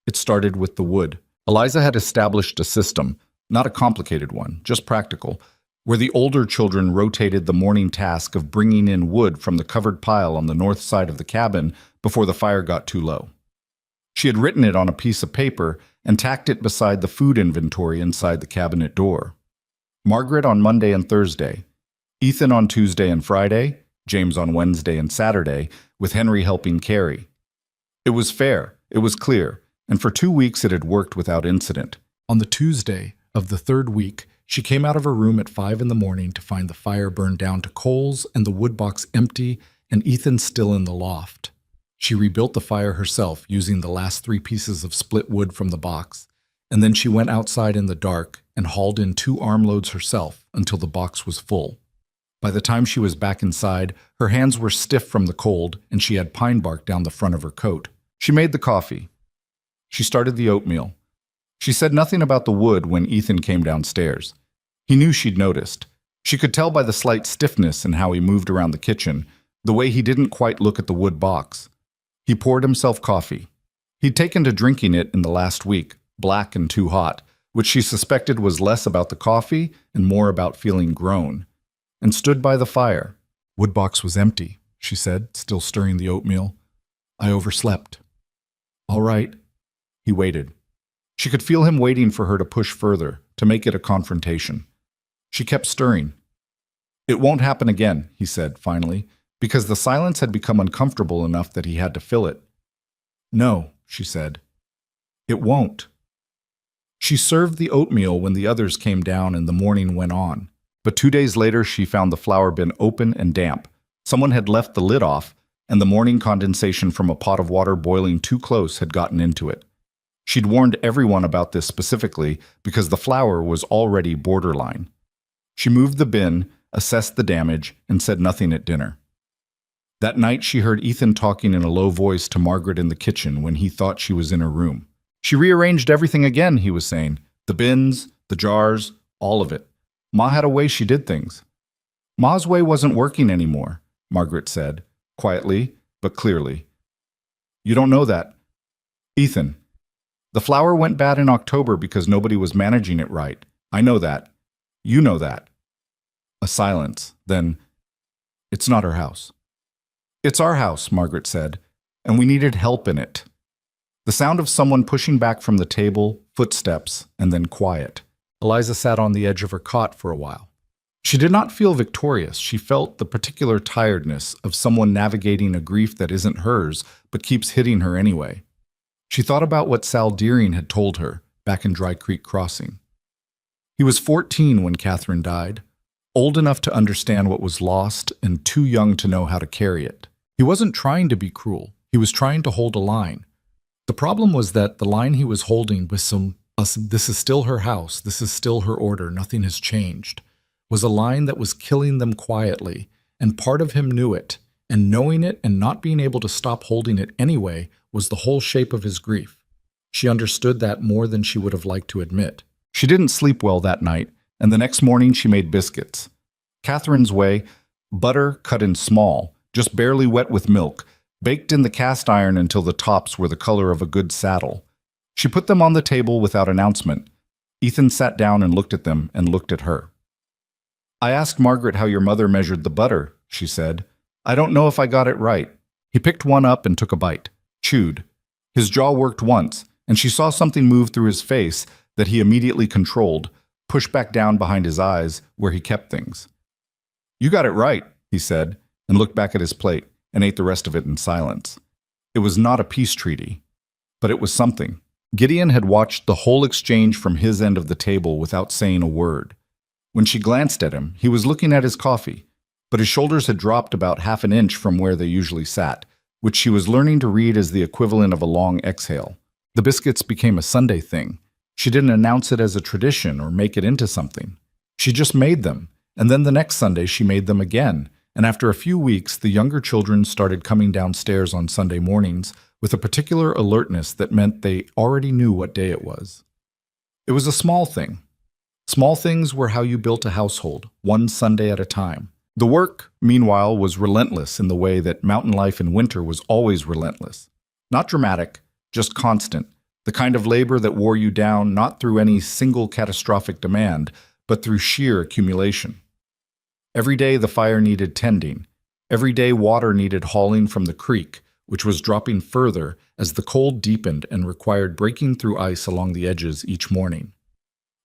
It started with the wood. Eliza had established a system, not a complicated one, just practical, where the older children rotated the morning task of bringing in wood from the covered pile on the north side of the cabin before the fire got too low. She had written it on a piece of paper and tacked it beside the food inventory inside the cabinet door. Margaret on Monday and Thursday, Ethan on Tuesday and Friday, James on Wednesday and Saturday, with Henry helping carry. It was fair, it was clear, and for 2 weeks it had worked without incident. On the Tuesday of the 3rd week, she came out of her room at 5 in the morning to find the fire burned down to coals and the wood box empty and Ethan still in the loft. She rebuilt the fire herself using the last 3 pieces of split wood from the box, and then she went outside in the dark and hauled in 2 armloads herself until the box was full. By the time she was back inside, her hands were stiff from the cold and she had pine bark down the front of her coat. She made the coffee. She started the oatmeal. She said nothing about the wood when Ethan came downstairs. He knew she'd noticed. She could tell by the slight stiffness in how he moved around the kitchen, the way he didn't quite look at the wood box. He poured himself coffee. He'd taken to drinking it in the last week, black and too hot, which she suspected was less about the coffee and more about feeling grown, and stood by the fire. Woodbox was empty, she said, still stirring the oatmeal. I overslept. All right. He waited. She could feel him waiting for her to push further, to make it a confrontation. She kept stirring. It won't happen again, he said, finally, because the silence had become uncomfortable enough that he had to fill it. No, she said. It won't. She served the oatmeal when the others came down and the morning went on. But 2 days later, she found the flour bin open and damp. Someone had left the lid off, and the morning condensation from a pot of water boiling too close had gotten into it. She'd warned everyone about this specifically because the flour was already borderline. She moved the bin, assessed the damage, and said nothing at dinner. That night, she heard Ethan talking in a low voice to Margaret in the kitchen when he thought she was in her room. She rearranged everything again, he was saying. The bins, the jars, all of it. Ma had a way she did things. Ma's way wasn't working anymore, Margaret said, quietly but clearly. You don't know that. Ethan, the flour went bad in October because nobody was managing it right. I know that. You know that. A silence. Then, it's not her house. It's our house, Margaret said, and we needed help in it. The sound of someone pushing back from the table, footsteps, and then quiet. Eliza sat on the edge of her cot for a while. She did not feel victorious. She felt the particular tiredness of someone navigating a grief that isn't hers, but keeps hitting her anyway. She thought about what Sal Deering had told her back in Dry Creek Crossing. He was 14 when Catherine died, old enough to understand what was lost and too young to know how to carry it. He wasn't trying to be cruel. He was trying to hold a line. The problem was that the line he was holding was this is still her house, this is still her order, nothing has changed, was a line that was killing them quietly, and part of him knew it, and knowing it and not being able to stop holding it anyway was the whole shape of his grief. She understood that more than she would have liked to admit. She didn't sleep well that night, and the next morning she made biscuits. Catherine's way, butter cut in small, just barely wet with milk, baked in the cast iron until the tops were the color of a good saddle. She put them on the table without announcement. Ethan sat down and looked at them and looked at her. I asked Margaret how your mother measured the butter, she said. I don't know if I got it right. He picked one up and took a bite, chewed. His jaw worked once, and she saw something move through his face that he immediately controlled, pushed back down behind his eyes where he kept things. You got it right, he said, and looked back at his plate and ate the rest of it in silence. It was not a peace treaty, but it was something. Gideon had watched the whole exchange from his end of the table without saying a word. When she glanced at him, he was looking at his coffee, but his shoulders had dropped about half an inch from where they usually sat, which she was learning to read as the equivalent of a long exhale. The biscuits became a Sunday thing. She didn't announce it as a tradition or make it into something. She just made them, and then the next Sunday she made them again, and after a few weeks the younger children started coming downstairs on Sunday mornings with a particular alertness that meant they already knew what day it was. It was a small thing. Small things were how you built a household, one Sunday at a time. The work, meanwhile, was relentless in the way that mountain life in winter was always relentless. Not dramatic, just constant, the kind of labor that wore you down not through any single catastrophic demand, but through sheer accumulation. Every day the fire needed tending. Every day water needed hauling from the creek, which was dropping further as the cold deepened and required breaking through ice along the edges each morning.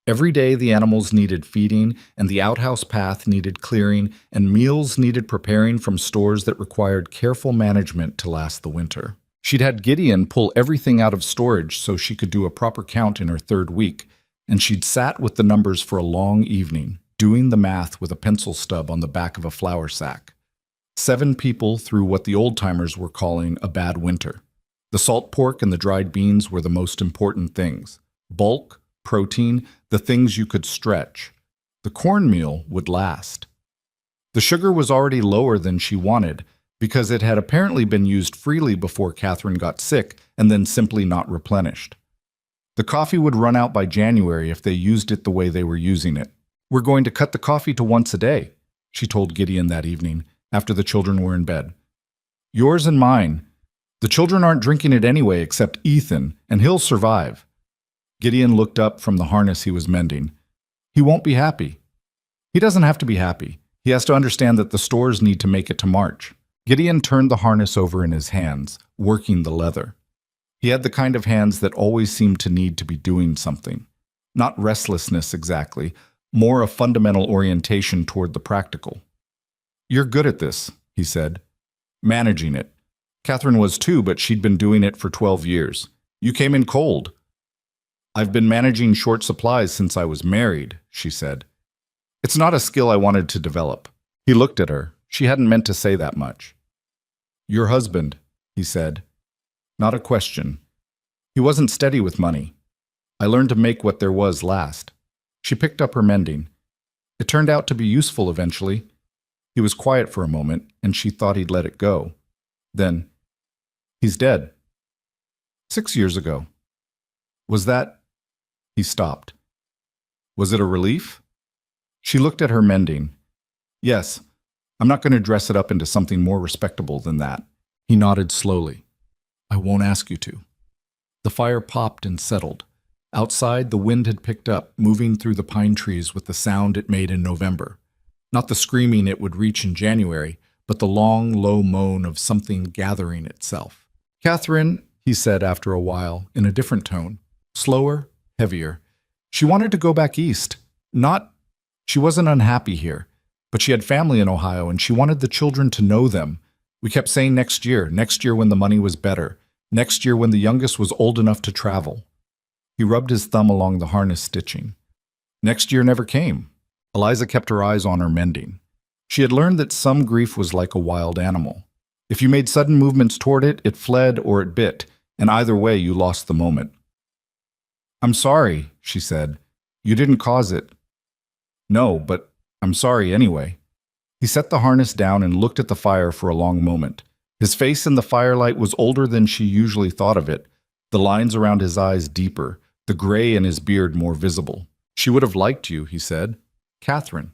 Every day the animals needed feeding, and the outhouse path needed clearing, and meals needed preparing from stores that required careful management to last the winter. She'd had Gideon pull everything out of storage so she could do a proper count in her third week, and she'd sat with the numbers for a long evening, doing the math with a pencil stub on the back of a flour sack. 7 people through what the old-timers were calling a bad winter. The salt pork and the dried beans were the most important things. Bulk, protein, the things you could stretch. The cornmeal would last. The sugar was already lower than she wanted, because it had apparently been used freely before Catherine got sick and then simply not replenished. The coffee would run out by January if they used it the way they were using it. "We're going to cut the coffee to once a day," she told Gideon that evening, after the children were in bed. "Yours and mine. The children aren't drinking it anyway except Ethan, and he'll survive." Gideon looked up from the harness he was mending. "He won't be happy." "He doesn't have to be happy. He has to understand that the stores need to make it to March." Gideon turned the harness over in his hands, working the leather. He had the kind of hands that always seemed to need to be doing something. Not restlessness exactly, more a fundamental orientation toward the practical. "You're good at this," he said. "Managing it. Catherine was too, but she'd been doing it for 12 years. You came in cold." "I've been managing short supplies since I was married," she said. "It's not a skill I wanted to develop." He looked at her. She hadn't meant to say that much. "Your husband," he said. Not a question. "He wasn't steady with money. I learned to make what there was last." She picked up her mending. It turned out to be useful eventually. He was quiet for a moment, and she thought he'd let it go. Then, "He's dead." 6 years ago. "Was that—" He stopped. "Was it a relief?" She looked at her mending. "Yes. I'm not going to dress it up into something more respectable than that." He nodded slowly. "I won't ask you to." The fire popped and settled. Outside, the wind had picked up, moving through the pine trees with the sound it made in November. Not the screaming it would reach in January, but the long, low moan of something gathering itself. "Catherine," he said after a while, in a different tone, slower, heavier. She wanted to go back east. She wasn't unhappy here, but she had family in Ohio and she wanted the children to know them. We kept saying next year when the money was better, next year when the youngest was old enough to travel. He rubbed his thumb along the harness stitching. Next year never came. Eliza kept her eyes on her mending. She had learned that some grief was like a wild animal. If you made sudden movements toward it, it fled or it bit, and either way you lost the moment. "I'm sorry," she said. "You didn't cause it." "No, but I'm sorry anyway." He set the harness down and looked at the fire for a long moment. His face in the firelight was older than she usually thought of it, the lines around his eyes deeper, the gray in his beard more visible. "She would have liked you," he said. "Catherine."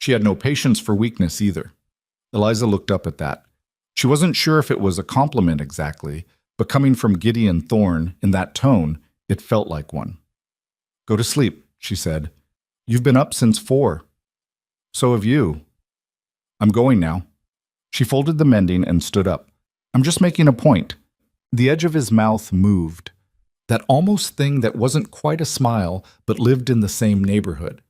She had no patience for weakness either. Eliza looked up at that. She wasn't sure if it was a compliment exactly, but coming from Gideon Thorne, in that tone, it felt like one. "Go to sleep," she said. "You've been up since 4. So have you." "I'm going now." She folded the mending and stood up. "I'm just making a point." The edge of his mouth moved. That almost thing that wasn't quite a smile, but lived in the same neighborhood.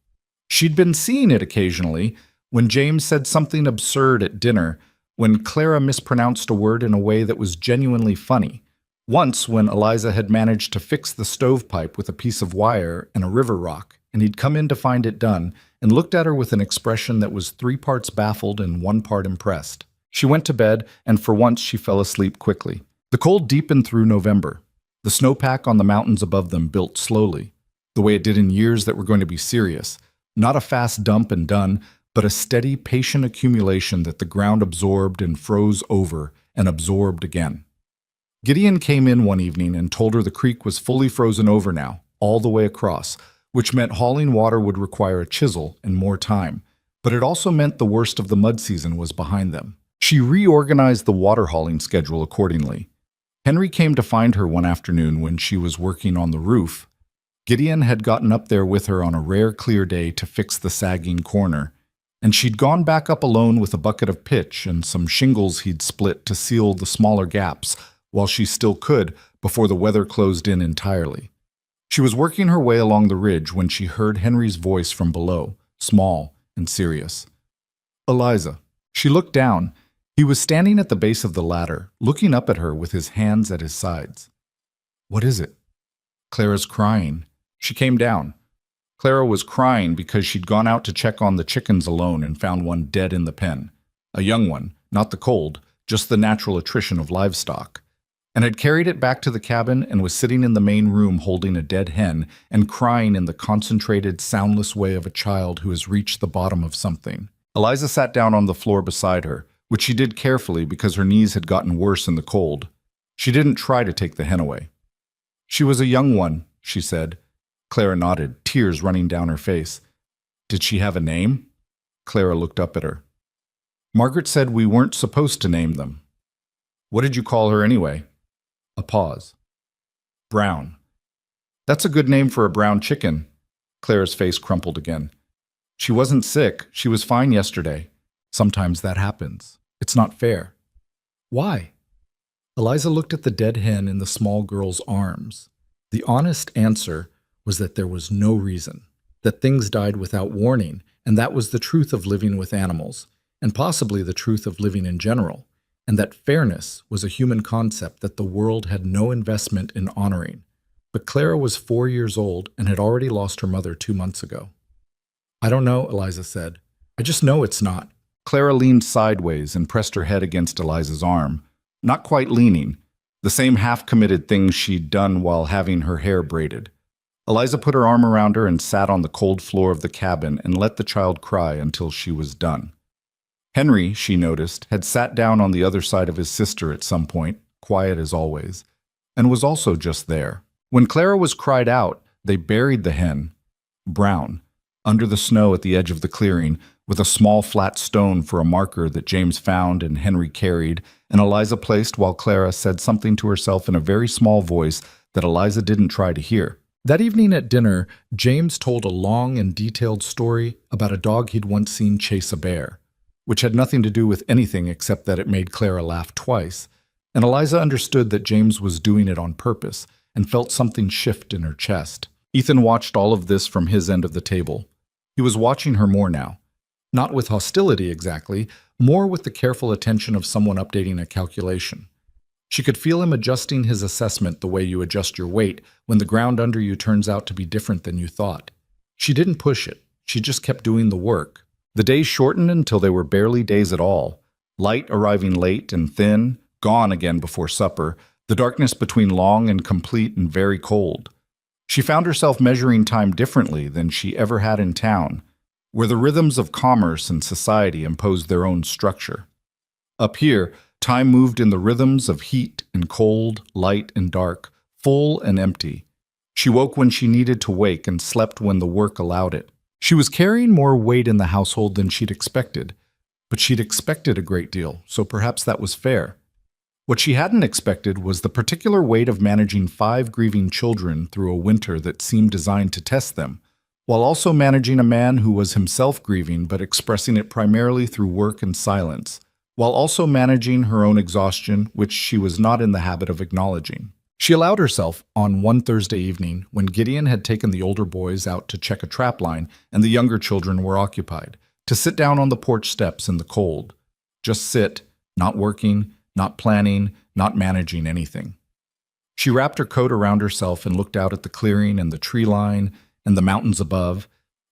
She'd been seeing it occasionally, when James said something absurd at dinner, when Clara mispronounced a word in a way that was genuinely funny. Once, when Eliza had managed to fix the stovepipe with a piece of wire and a river rock, and he'd come in to find it done, and looked at her with an expression that was 3 parts baffled and 1 part impressed. She went to bed, and for once she fell asleep quickly. The cold deepened through November. The snowpack on the mountains above them built slowly, the way it did in years that were going to be serious. Not a fast dump and done, but a steady, patient accumulation that the ground absorbed and froze over and absorbed again. Gideon came in one evening and told her the creek was fully frozen over now, all the way across, which meant hauling water would require a chisel and more time, but it also meant the worst of the mud season was behind them. She reorganized the water hauling schedule accordingly. Henry came to find her one afternoon when she was working on the roof. Gideon had gotten up there with her on a rare clear day to fix the sagging corner, and she'd gone back up alone with a bucket of pitch and some shingles he'd split to seal the smaller gaps while she still could before the weather closed in entirely. She was working her way along the ridge when she heard Henry's voice from below, small and serious. "Eliza." She looked down. He was standing at the base of the ladder, looking up at her with his hands at his sides. "What is it?" "Clara's crying." She came down. Clara was crying because she'd gone out to check on the chickens alone and found one dead in the pen. A young one, not the cold, just the natural attrition of livestock. And had carried it back to the cabin and was sitting in the main room holding a dead hen and crying in the concentrated, soundless way of a child who has reached the bottom of something. Eliza sat down on the floor beside her, which she did carefully because her knees had gotten worse in the cold. She didn't try to take the hen away. "She was a young one," she said. Clara nodded, tears running down her face. "Did she have a name?" Clara looked up at her. "Margaret said we weren't supposed to name them." "What did you call her anyway?" A pause. "Brown." "That's a good name for a brown chicken." Clara's face crumpled again. "She wasn't sick. She was fine yesterday." "Sometimes that happens. It's not fair." "Why?" Eliza looked at the dead hen in the small girl's arms. The honest answer was that there was no reason, that things died without warning, and that was the truth of living with animals, and possibly the truth of living in general, and that fairness was a human concept that the world had no investment in honoring. But Clara was 4 years old and had already lost her mother 2 months ago. "I don't know," Eliza said. "I just know it's not." Clara leaned sideways and pressed her head against Eliza's arm, not quite leaning, the same half-committed thing she'd done while having her hair braided. Eliza put her arm around her and sat on the cold floor of the cabin and let the child cry until she was done. Henry, she noticed, had sat down on the other side of his sister at some point, quiet as always, and was also just there. When Clara was cried out, they buried the hen, Brown, under the snow at the edge of the clearing, with a small flat stone for a marker that James found and Henry carried, and Eliza placed while Clara said something to herself in a very small voice that Eliza didn't try to hear. That evening at dinner, James told a long and detailed story about a dog he'd once seen chase a bear, which had nothing to do with anything except that it made Clara laugh twice, and Eliza understood that James was doing it on purpose and felt something shift in her chest. Ethan watched all of this from his end of the table. He was watching her more now. Not with hostility exactly, more with the careful attention of someone updating a calculation. She could feel him adjusting his assessment the way you adjust your weight when the ground under you turns out to be different than you thought. She didn't push it. She just kept doing the work. The days shortened until they were barely days at all. Light arriving late and thin, gone again before supper, the darkness between long and complete and very cold. She found herself measuring time differently than she ever had in town, where the rhythms of commerce and society imposed their own structure. Up here, time moved in the rhythms of heat and cold, light and dark, full and empty. She woke when she needed to wake and slept when the work allowed it. She was carrying more weight in the household than she'd expected, but she'd expected a great deal, so perhaps that was fair. What she hadn't expected was the particular weight of managing 5 grieving children through a winter that seemed designed to test them, while also managing a man who was himself grieving but expressing it primarily through work and silence, while also managing her own exhaustion, which she was not in the habit of acknowledging. She allowed herself, on one Thursday evening, when Gideon had taken the older boys out to check a trap line and the younger children were occupied, to sit down on the porch steps in the cold. Just sit, not working, not planning, not managing anything. She wrapped her coat around herself and looked out at the clearing and the tree line and the mountains above,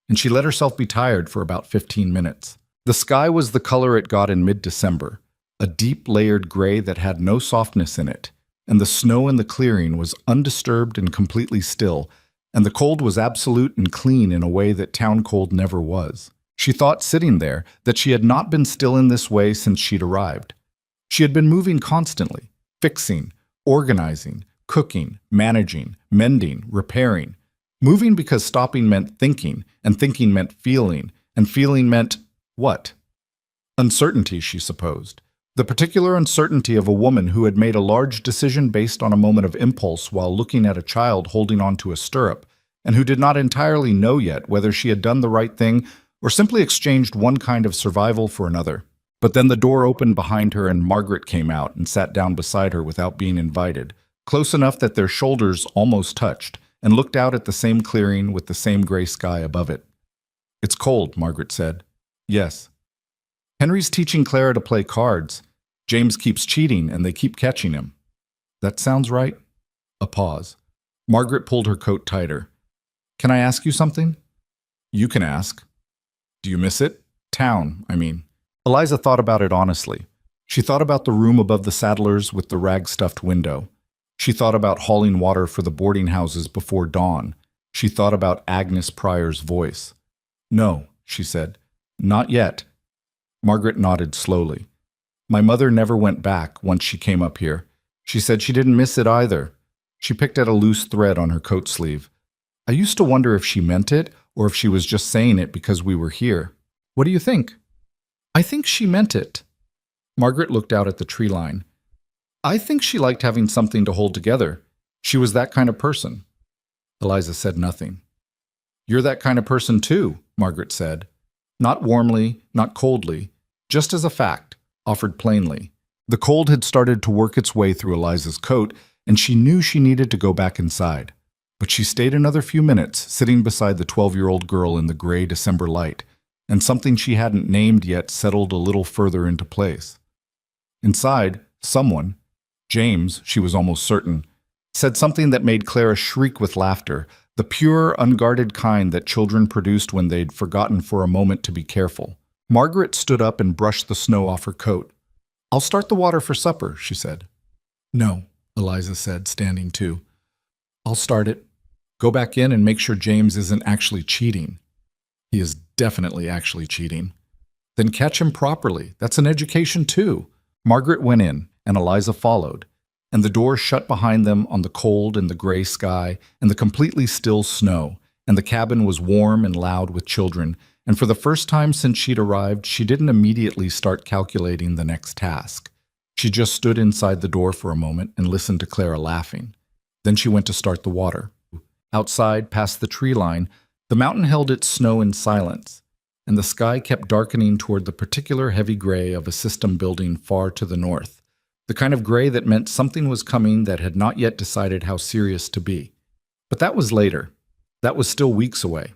and she let herself be tired for about 15 minutes. The sky was the color it got in mid-December, a deep layered gray that had no softness in it, and the snow in the clearing was undisturbed and completely still, and the cold was absolute and clean in a way that town cold never was. She thought, sitting there, that she had not been still in this way since she'd arrived. She had been moving constantly, fixing, organizing, cooking, managing, mending, repairing. Moving because stopping meant thinking, and thinking meant feeling, and feeling meant what? Uncertainty, she supposed. The particular uncertainty of a woman who had made a large decision based on a moment of impulse while looking at a child holding onto a stirrup, and who did not entirely know yet whether she had done the right thing or simply exchanged one kind of survival for another. But then the door opened behind her and Margaret came out and sat down beside her without being invited, close enough that their shoulders almost touched, and looked out at the same clearing with the same gray sky above it. "It's cold," Margaret said. "Yes." "Henry's teaching Clara to play cards. James keeps cheating and they keep catching him." "That sounds right." A pause. Margaret pulled her coat tighter. "Can I ask you something?" "You can ask." "Do you miss it? Town, I mean." Eliza thought about it honestly. She thought about the room above the Saddlers with the rag-stuffed window. She thought about hauling water for the boarding houses before dawn. She thought about Agnes Pryor's voice. "No," she said. "Not yet. Margaret nodded slowly. My mother never went back once she came up here. She said she didn't miss it either. She picked at a loose thread on her coat sleeve. I used to wonder if she meant it or if she was just saying it because we were here. What do you think? I think she meant it. Margaret looked out at the tree line. I think she liked having something to hold together. She was that kind of person. Eliza said nothing. You're that kind of person too, Margaret said. Not warmly, not coldly, just as a fact, offered plainly. The cold had started to work its way through Eliza's coat, and she knew she needed to go back inside. But she stayed another few minutes, sitting beside the 12-year-old girl in the gray December light, and something she hadn't named yet settled a little further into place. Inside, someone, James, she was almost certain, said something that made Clara shriek with laughter, the pure, unguarded kind that children produced when they'd forgotten for a moment to be careful. Margaret stood up and brushed the snow off her coat. I'll start the water for supper, she said. No, Eliza said, standing too. I'll start it. Go back in and make sure James isn't actually cheating. He is definitely actually cheating. Then catch him properly. That's an education too. Margaret went in, and Eliza followed, and the door shut behind them on the cold and the gray sky and the completely still snow, and the cabin was warm and loud with children, and for the first time since she'd arrived, she didn't immediately start calculating the next task. She just stood inside the door for a moment and listened to Clara laughing. Then she went to start the water. Outside, past the tree line, the mountain held its snow in silence, and the sky kept darkening toward the particular heavy gray of a system building far to the north, the kind of gray that meant something was coming that had not yet decided how serious to be. But that was later. That was still weeks away.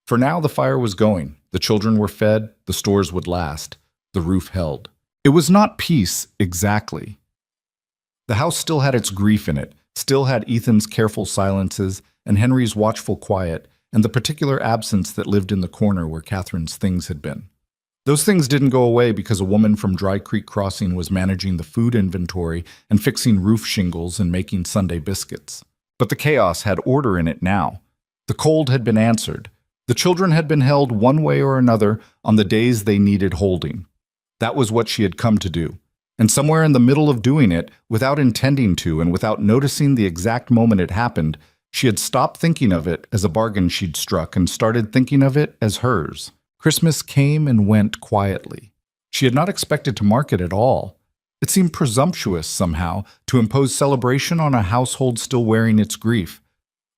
For now, the fire was going. The children were fed. The stores would last. The roof held. It was not peace, exactly. The house still had its grief in it, still had Ethan's careful silences and Henry's watchful quiet, and the particular absence that lived in the corner where Catherine's things had been. Those things didn't go away because a woman from Dry Creek Crossing was managing the food inventory and fixing roof shingles and making Sunday biscuits. But the chaos had order in it now. The cold had been answered. The children had been held one way or another on the days they needed holding. That was what she had come to do. And somewhere in the middle of doing it, without intending to and without noticing the exact moment it happened, she had stopped thinking of it as a bargain she'd struck and started thinking of it as hers. Christmas came and went quietly. She had not expected to mark it at all. It seemed presumptuous, somehow, to impose celebration on a household still wearing its grief.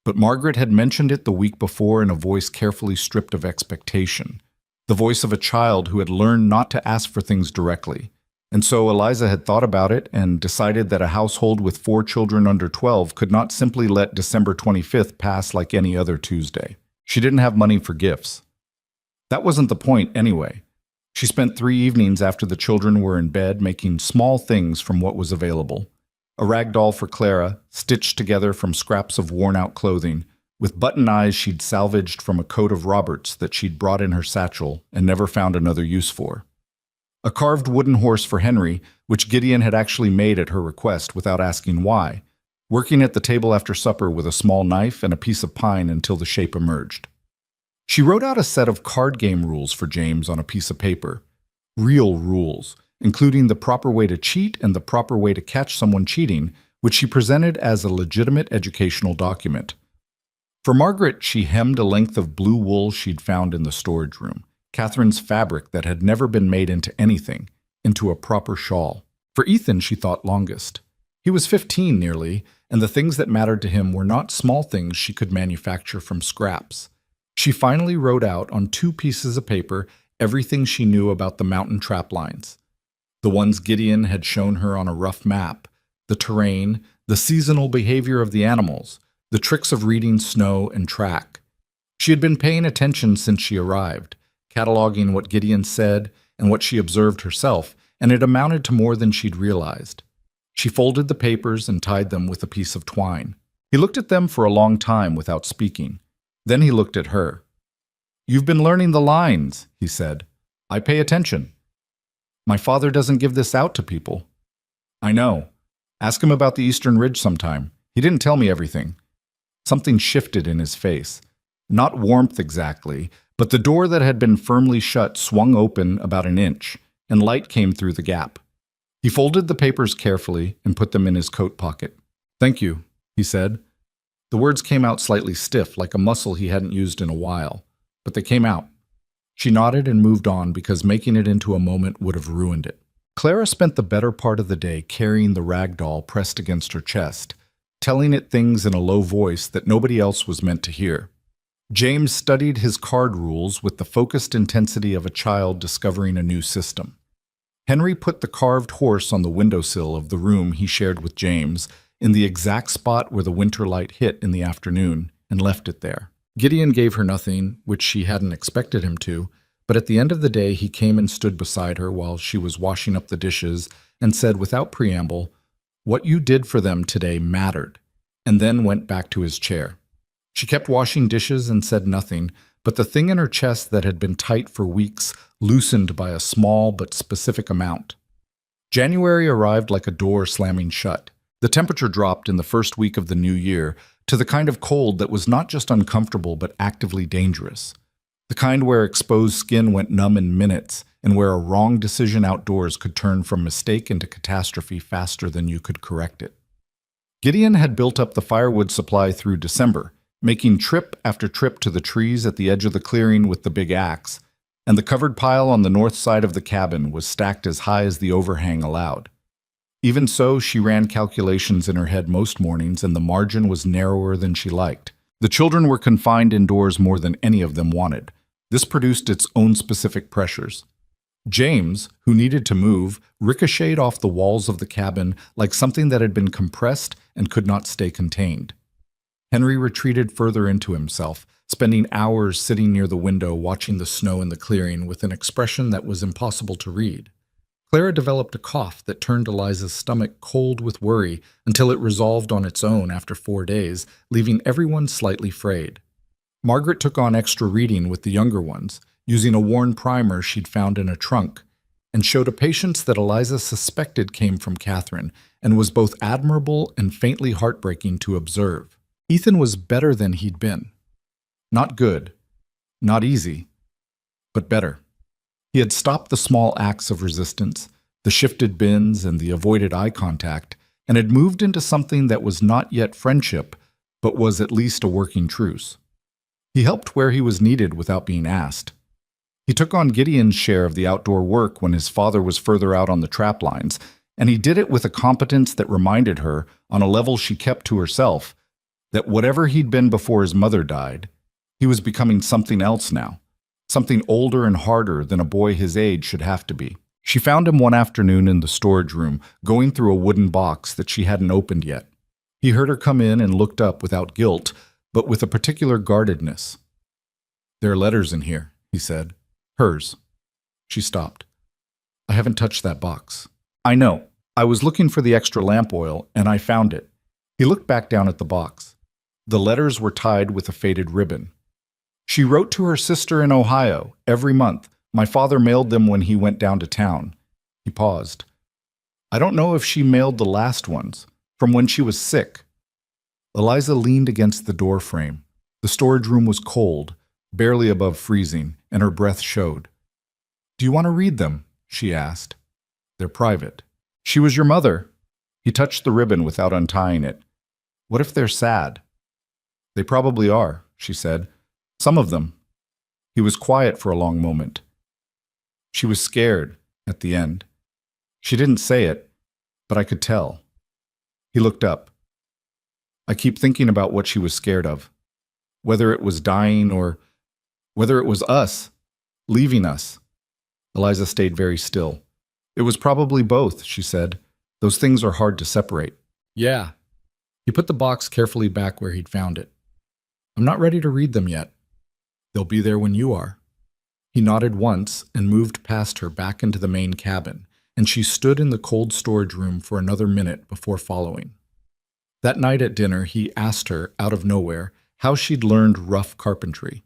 But Margaret had mentioned it the week before in a voice carefully stripped of expectation, the voice of a child who had learned not to ask for things directly. And so Eliza had thought about it and decided that a household with 4 children under 12 could not simply let December 25th pass like any other Tuesday. She didn't have money for gifts. That wasn't the point anyway. She spent 3 evenings after the children were in bed making small things from what was available. A rag doll for Clara, stitched together from scraps of worn-out clothing, with button eyes she'd salvaged from a coat of Robert's that she'd brought in her satchel and never found another use for. A carved wooden horse for Henry, which Gideon had actually made at her request without asking why, working at the table after supper with a small knife and a piece of pine until the shape emerged. She wrote out a set of card game rules for James on a piece of paper. Real rules, including the proper way to cheat and the proper way to catch someone cheating, which she presented as a legitimate educational document. For Margaret, she hemmed a length of blue wool she'd found in the storage room, Catherine's fabric that had never been made into anything, into a proper shawl. For Ethan, she thought longest. He was 15 nearly, and the things that mattered to him were not small things she could manufacture from scraps. She finally wrote out on 2 pieces of paper everything she knew about the mountain trap lines. The ones Gideon had shown her on a rough map, the terrain, the seasonal behavior of the animals, the tricks of reading snow and track. She had been paying attention since she arrived, cataloging what Gideon said and what she observed herself, and it amounted to more than she'd realized. She folded the papers and tied them with a piece of twine. He looked at them for a long time without speaking. Then he looked at her. "You've been learning the lines," he said. "I pay attention. My father doesn't give this out to people." "I know. Ask him about the Eastern Ridge sometime. He didn't tell me everything." Something shifted in his face. Not warmth exactly, but the door that had been firmly shut swung open about an inch, and light came through the gap. He folded the papers carefully and put them in his coat pocket. "Thank you," he said. The words came out slightly stiff, like a muscle he hadn't used in a while, but they came out. She nodded and moved on because making it into a moment would have ruined it. Clara spent the better part of the day carrying the rag doll pressed against her chest, telling it things in a low voice that nobody else was meant to hear. James studied his card rules with the focused intensity of a child discovering a new system. Henry put the carved horse on the windowsill of the room he shared with James, in the exact spot where the winter light hit in the afternoon, and left it there. Gideon gave her nothing, which she hadn't expected him to, but at the end of the day he came and stood beside her while she was washing up the dishes and said without preamble, "What you did for them today mattered," and then went back to his chair. She kept washing dishes and said nothing, but the thing in her chest that had been tight for weeks loosened by a small but specific amount. January arrived like a door slamming shut. The temperature dropped in the first week of the new year to the kind of cold that was not just uncomfortable but actively dangerous. The kind where exposed skin went numb in minutes and where a wrong decision outdoors could turn from mistake into catastrophe faster than you could correct it. Gideon had built up the firewood supply through December, making trip after trip to the trees at the edge of the clearing with the big axe, and the covered pile on the north side of the cabin was stacked as high as the overhang allowed. Even so, she ran calculations in her head most mornings, and the margin was narrower than she liked. The children were confined indoors more than any of them wanted. This produced its own specific pressures. James, who needed to move, ricocheted off the walls of the cabin like something that had been compressed and could not stay contained. Henry retreated further into himself, spending hours sitting near the window watching the snow in the clearing with an expression that was impossible to read. Clara developed a cough that turned Eliza's stomach cold with worry until it resolved on its own after 4 days, leaving everyone slightly frayed. Margaret took on extra reading with the younger ones, using a worn primer she'd found in a trunk, and showed a patience that Eliza suspected came from Catherine and was both admirable and faintly heartbreaking to observe. Ethan was better than he'd been. Not good, not easy, but better. He had stopped the small acts of resistance, the shifted bins and the avoided eye contact, and had moved into something that was not yet friendship, but was at least a working truce. He helped where he was needed without being asked. He took on Gideon's share of the outdoor work when his father was further out on the trap lines, and he did it with a competence that reminded her, on a level she kept to herself, that whatever he'd been before his mother died, he was becoming something else now. Something older and harder than a boy his age should have to be. She found him one afternoon in the storage room, going through a wooden box that she hadn't opened yet. He heard her come in and looked up without guilt, but with a particular guardedness. "There are letters in here," he said. "Hers." She stopped. "I haven't touched that box." "I know. I was looking for the extra lamp oil, and I found it." He looked back down at the box. The letters were tied with a faded ribbon. "She wrote to her sister in Ohio every month. My father mailed them when he went down to town." He paused. "I don't know if she mailed the last ones, from when she was sick." Eliza leaned against the door frame. The storage room was cold, barely above freezing, and her breath showed. "Do you want to read them?" she asked. "They're private." "She was your mother." He touched the ribbon without untying it. "What if they're sad?" "They probably are," she said. "Some of them." He was quiet for a long moment. "She was scared," at the end. "She didn't say it, but I could tell." He looked up. "I keep thinking about what she was scared of. Whether it was dying or whether it was us, leaving us." Eliza stayed very still. "It was probably both," she said. "Those things are hard to separate." "Yeah." He put the box carefully back where he'd found it. "I'm not ready to read them yet. They'll be there when you are." He nodded once and moved past her back into the main cabin, and she stood in the cold storage room for another minute before following. That night at dinner, he asked her, out of nowhere, how she'd learned rough carpentry.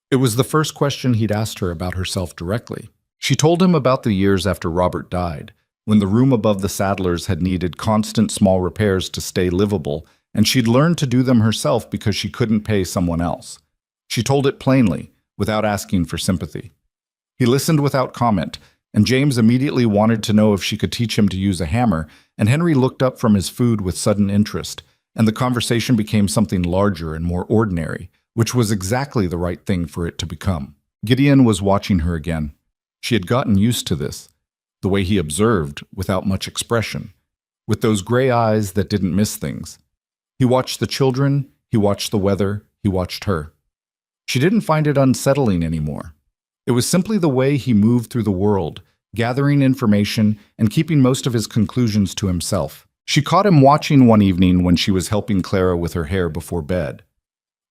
It was the first question he'd asked her about herself directly. She told him about the years after Robert died, when the room above the Sadlers had needed constant small repairs to stay livable, and she'd learned to do them herself because she couldn't pay someone else. She told it plainly, without asking for sympathy. He listened without comment, and James immediately wanted to know if she could teach him to use a hammer, and Henry looked up from his food with sudden interest, and the conversation became something larger and more ordinary, which was exactly the right thing for it to become. Gideon was watching her again. She had gotten used to this, the way he observed without much expression, with those gray eyes that didn't miss things. He watched the children, he watched the weather, he watched her. She didn't find it unsettling anymore. It was simply the way he moved through the world, gathering information and keeping most of his conclusions to himself. She caught him watching one evening when she was helping Clara with her hair before bed.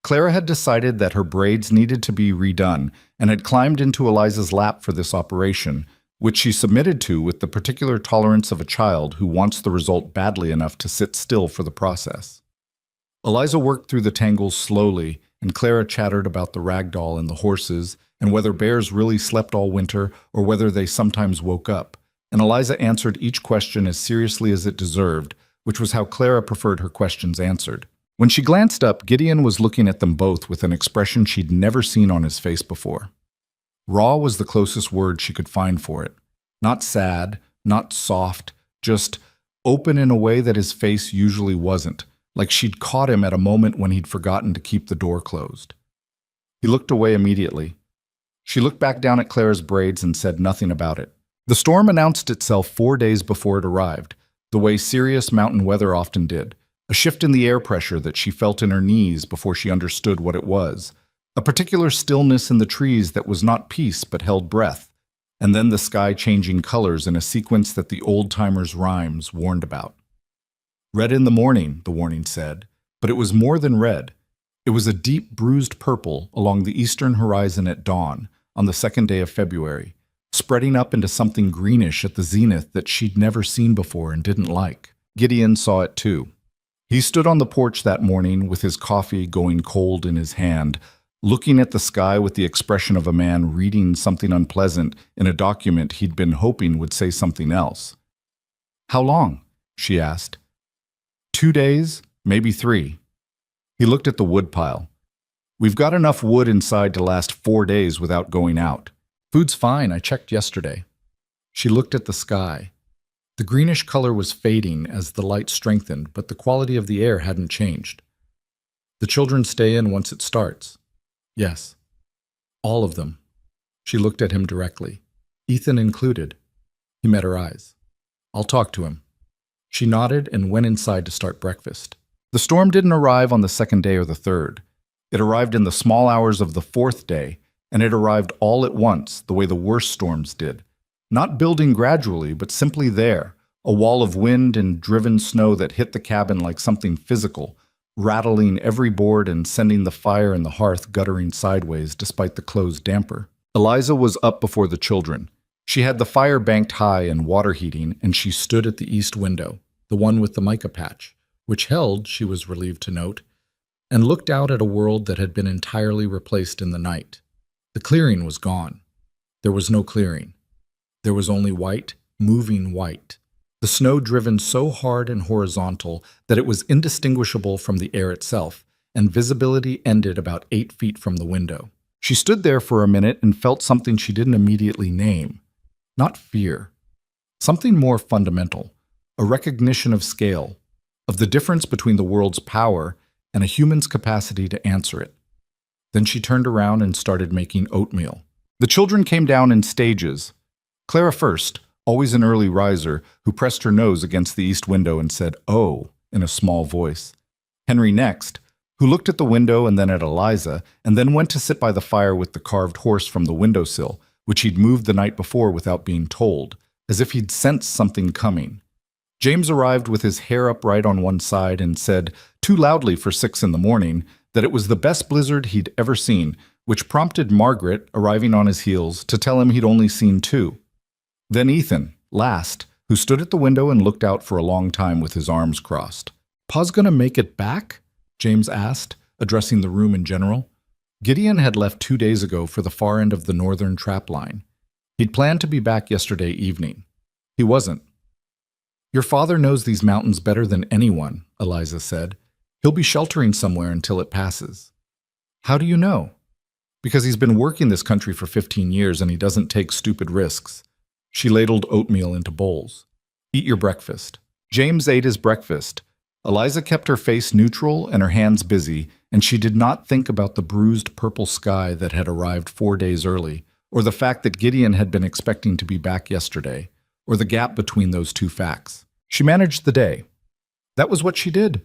Clara had decided that her braids needed to be redone and had climbed into Eliza's lap for this operation, which she submitted to with the particular tolerance of a child who wants the result badly enough to sit still for the process. Eliza worked through the tangles slowly, and Clara chattered about the rag doll and the horses, and whether bears really slept all winter or whether they sometimes woke up, and Eliza answered each question as seriously as it deserved, which was how Clara preferred her questions answered. When she glanced up, Gideon was looking at them both with an expression she'd never seen on his face before. Raw was the closest word she could find for it. Not sad, not soft, just open in a way that his face usually wasn't, like she'd caught him at a moment when he'd forgotten to keep the door closed. He looked away immediately. She looked back down at Clara's braids and said nothing about it. The storm announced itself 4 days before it arrived, the way serious mountain weather often did. A shift in the air pressure that she felt in her knees before she understood what it was. A particular stillness in the trees that was not peace but held breath. And then the sky changing colors in a sequence that the old-timers' rhymes warned about. Red in the morning, the warning said, but it was more than red. It was a deep bruised purple along the eastern horizon at dawn, on the 2nd day of February, spreading up into something greenish at the zenith that she'd never seen before and didn't like. Gideon saw it too. He stood on the porch that morning with his coffee going cold in his hand, looking at the sky with the expression of a man reading something unpleasant in a document he'd been hoping would say something else. "How long?" she asked. 2 days, maybe 3. He looked at the woodpile. "We've got enough wood inside to last 4 days without going out. Food's fine, I checked yesterday." She looked at the sky. The greenish color was fading as the light strengthened, but the quality of the air hadn't changed. "The children stay in once it starts." "Yes." "All of them." She looked at him directly. "Ethan included." He met her eyes. "I'll talk to him." She nodded and went inside to start breakfast. The storm didn't arrive on the 2nd day or the 3rd. It arrived in the small hours of the 4th day, and it arrived all at once, the way the worst storms did. Not building gradually, but simply there, a wall of wind and driven snow that hit the cabin like something physical, rattling every board and sending the fire in the hearth guttering sideways despite the closed damper. Eliza was up before the children. She had the fire banked high and water heating, and she stood at the east window, the one with the mica patch, which held, she was relieved to note, and looked out at a world that had been entirely replaced in the night. The clearing was gone. There was no clearing. There was only white, moving white. The snow driven so hard and horizontal that it was indistinguishable from the air itself, and visibility ended about 8 feet from the window. She stood there for a minute and felt something she didn't immediately name. Not fear. Something more fundamental. A recognition of scale, of the difference between the world's power and a human's capacity to answer it. Then she turned around and started making oatmeal. The children came down in stages. Clara first, always an early riser, who pressed her nose against the east window and said, "Oh," in a small voice. Henry next, who looked at the window and then at Eliza, and then went to sit by the fire with the carved horse from the windowsill, which he'd moved the night before without being told, as if he'd sensed something coming. James arrived with his hair upright on one side and said, too loudly for 6 in the morning, that it was the best blizzard he'd ever seen, which prompted Margaret, arriving on his heels, to tell him he'd only seen 2. Then Ethan, last, who stood at the window and looked out for a long time with his arms crossed. "Pa's gonna make it back?" James asked, addressing the room in general. Gideon had left 2 days ago for the far end of the northern trap line. He'd planned to be back yesterday evening. He wasn't. "Your father knows these mountains better than anyone," Eliza said. "He'll be sheltering somewhere until it passes." "How do you know?" "Because he's been working this country for 15 years and he doesn't take stupid risks. She ladled oatmeal into bowls. Eat your breakfast. James ate his breakfast. Eliza kept her face neutral and her hands busy, and she did not think about the bruised purple sky that had arrived 4 days early, or the fact that Gideon had been expecting to be back yesterday, or the gap between those two facts. She managed the day. That was what she did.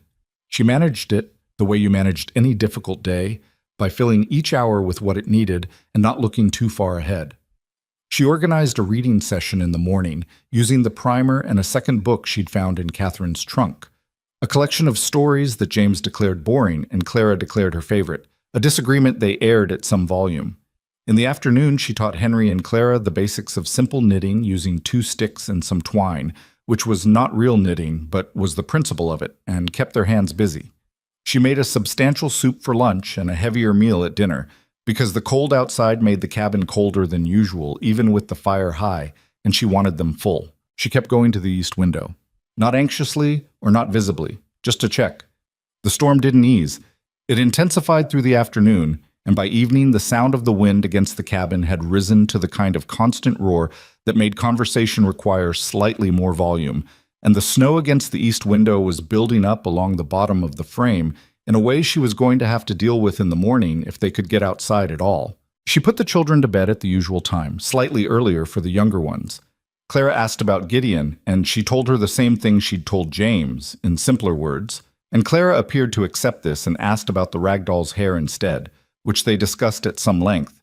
She managed it the way you managed any difficult day, by filling each hour with what it needed and not looking too far ahead. She organized a reading session in the morning, using the primer and a second book she'd found in Catherine's trunk. A collection of stories that James declared boring and Clara declared her favorite, a disagreement they aired at some volume. In the afternoon, she taught Henry and Clara the basics of simple knitting using 2 sticks and some twine, which was not real knitting, but was the principle of it, and kept their hands busy. She made a substantial soup for lunch and a heavier meal at dinner, because the cold outside made the cabin colder than usual, even with the fire high, and she wanted them full. She kept going to the east window. Not anxiously or not visibly, just to check. The storm didn't ease. It intensified through the afternoon, and by evening the sound of the wind against the cabin had risen to the kind of constant roar that made conversation require slightly more volume, and the snow against the east window was building up along the bottom of the frame in a way she was going to have to deal with in the morning if they could get outside at all. She put the children to bed at the usual time, slightly earlier for the younger ones. Clara asked about Gideon, and she told her the same thing she'd told James, in simpler words, and Clara appeared to accept this and asked about the ragdoll's hair instead, which they discussed at some length.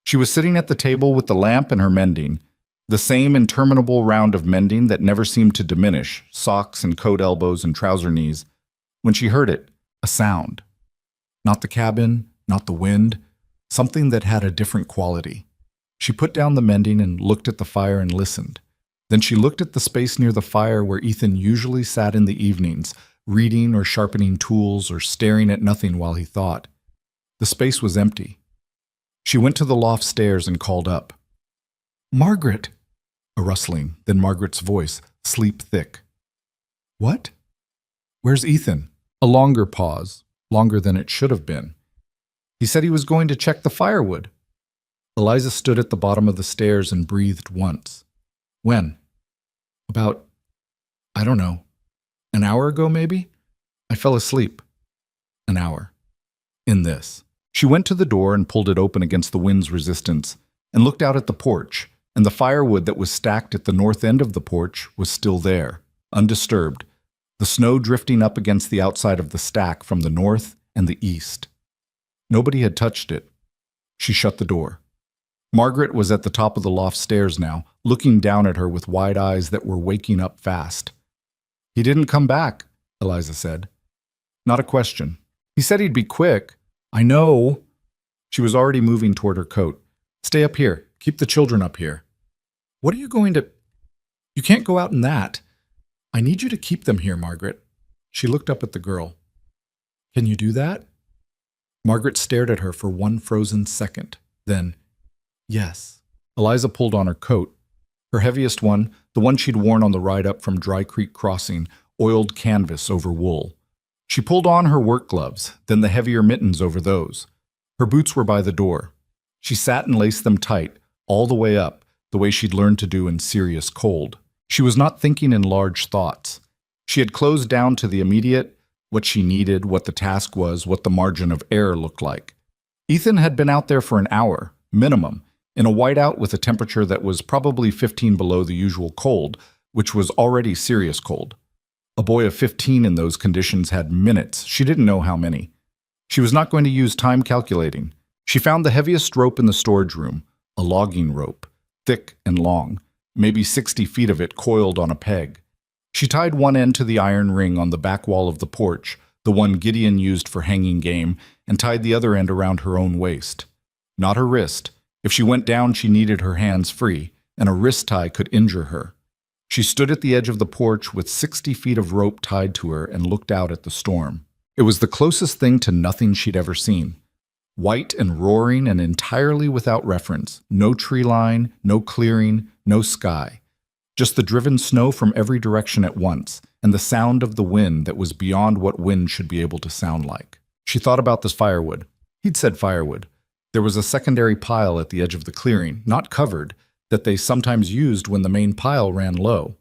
She was sitting at the table with the lamp and her mending, the same interminable round of mending that never seemed to diminish, socks and coat elbows and trouser knees, when she heard it, a sound. Not the cabin, not the wind, something that had a different quality. She put down the mending and looked at the fire and listened. Then she looked at the space near the fire where Ethan usually sat in the evenings, reading or sharpening tools or staring at nothing while he thought. The space was empty. She went to the loft stairs and called up. "Margaret!" A rustling, then Margaret's voice, sleep thick. "What? Where's Ethan?" A longer pause, longer than it should have been. "He said he was going to check the firewood." Eliza stood at the bottom of the stairs and breathed once. "When?" "About, I don't know, an hour ago maybe? I fell asleep." "An hour. In this." She went to the door and pulled it open against the wind's resistance, and looked out at the porch, and the firewood that was stacked at the north end of the porch was still there, undisturbed, the snow drifting up against the outside of the stack from the north and the east. Nobody had touched it. She shut the door. Margaret was at the top of the loft stairs now, looking down at her with wide eyes that were waking up fast. "He didn't come back," Eliza said. "Not a question. He said he'd be quick." "I know." She was already moving toward her coat. "Stay up here. Keep the children up here." "What are you going to—" "You can't go out in that. I need you to keep them here, Margaret." She looked up at the girl. "Can you do that?" Margaret stared at her for one frozen second. Then, "Yes." Eliza pulled on her coat. Her heaviest one, the one she'd worn on the ride up from Dry Creek Crossing, oiled canvas over wool. She pulled on her work gloves, then the heavier mittens over those. Her boots were by the door. She sat and laced them tight, all the way up, the way she'd learned to do in serious cold. She was not thinking in large thoughts. She had closed down to the immediate, what she needed, what the task was, what the margin of error looked like. Ethan had been out there for an hour, minimum, in a whiteout with a temperature that was probably 15 below the usual cold, which was already serious cold. A boy of 15 in those conditions had minutes. She didn't know how many. She was not going to use time calculating. She found the heaviest rope in the storage room, a logging rope, thick and long, maybe 60 feet of it coiled on a peg. She tied one end to the iron ring on the back wall of the porch, the one Gideon used for hanging game, and tied the other end around her own waist. Not her wrist. If she went down, she needed her hands free, and a wrist tie could injure her. She stood at the edge of the porch with 60 feet of rope tied to her and looked out at the storm. It was the closest thing to nothing she'd ever seen. White and roaring and entirely without reference. No tree line, no clearing, no sky. Just the driven snow from every direction at once, and the sound of the wind that was beyond what wind should be able to sound like. She thought about this firewood. He'd said firewood. There was a secondary pile at the edge of the clearing, not covered, that they sometimes used when the main pile ran low.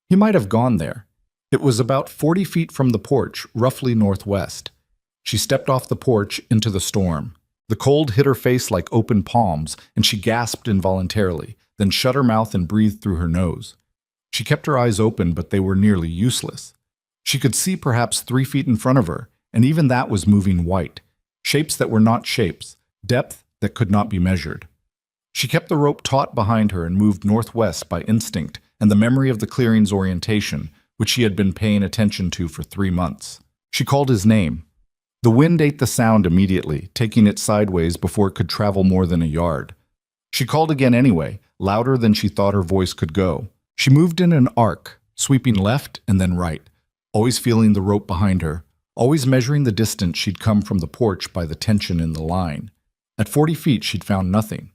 He might have gone there. It was about 40 feet from the porch, roughly northwest. She stepped off the porch into the storm. The cold hit her face like open palms, and she gasped involuntarily, then shut her mouth and breathed through her nose. She kept her eyes open, but they were nearly useless. She could see perhaps 3 feet in front of her, and even that was moving white. Shapes that were not shapes, depth that could not be measured. She kept the rope taut behind her and moved northwest by instinct and the memory of the clearing's orientation, which she had been paying attention to for 3 months. She called his name. The wind ate the sound immediately, taking it sideways before it could travel more than a yard. She called again anyway, louder than she thought her voice could go. She moved in an arc, sweeping left and then right, always feeling the rope behind her, always measuring the distance she'd come from the porch by the tension in the line. At 40 feet, she'd found nothing.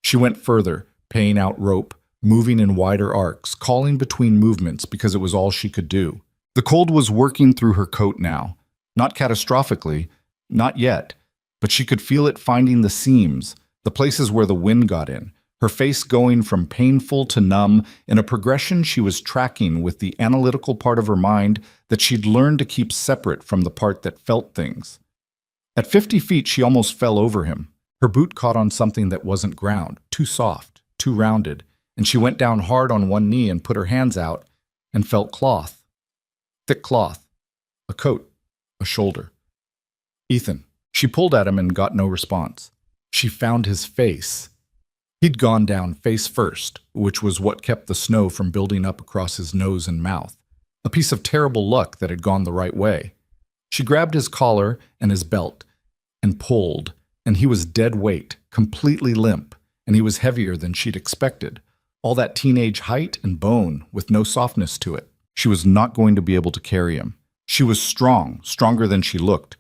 She went further, paying out rope, moving in wider arcs, calling between movements because it was all she could do. The cold was working through her coat now. Not catastrophically, not yet, but she could feel it finding the seams, the places where the wind got in, her face going from painful to numb in a progression she was tracking with the analytical part of her mind that she'd learned to keep separate from the part that felt things. At 50 feet, she almost fell over him. Her boot caught on something that wasn't ground, too soft, too rounded, and she went down hard on one knee and put her hands out and felt cloth. Thick cloth. A coat. A shoulder. Ethan. She pulled at him and got no response. She found his face. He'd gone down face first, which was what kept the snow from building up across his nose and mouth. A piece of terrible luck that had gone the right way. She grabbed his collar and his belt and pulled, and he was dead weight, completely limp, and he was heavier than she'd expected. All that teenage height and bone with no softness to it. She was not going to be able to carry him. She was strong, stronger than she looked,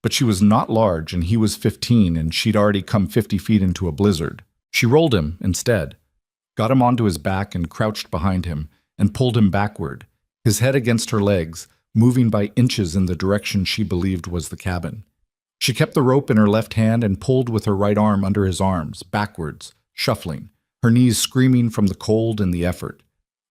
but she was not large, and he was 15, and she'd already come 50 feet into a blizzard. She rolled him instead, got him onto his back and crouched behind him, and pulled him backward, his head against her legs, moving by inches in the direction she believed was the cabin. She kept the rope in her left hand and pulled with her right arm under his arms, backwards, shuffling, her knees screaming from the cold and the effort.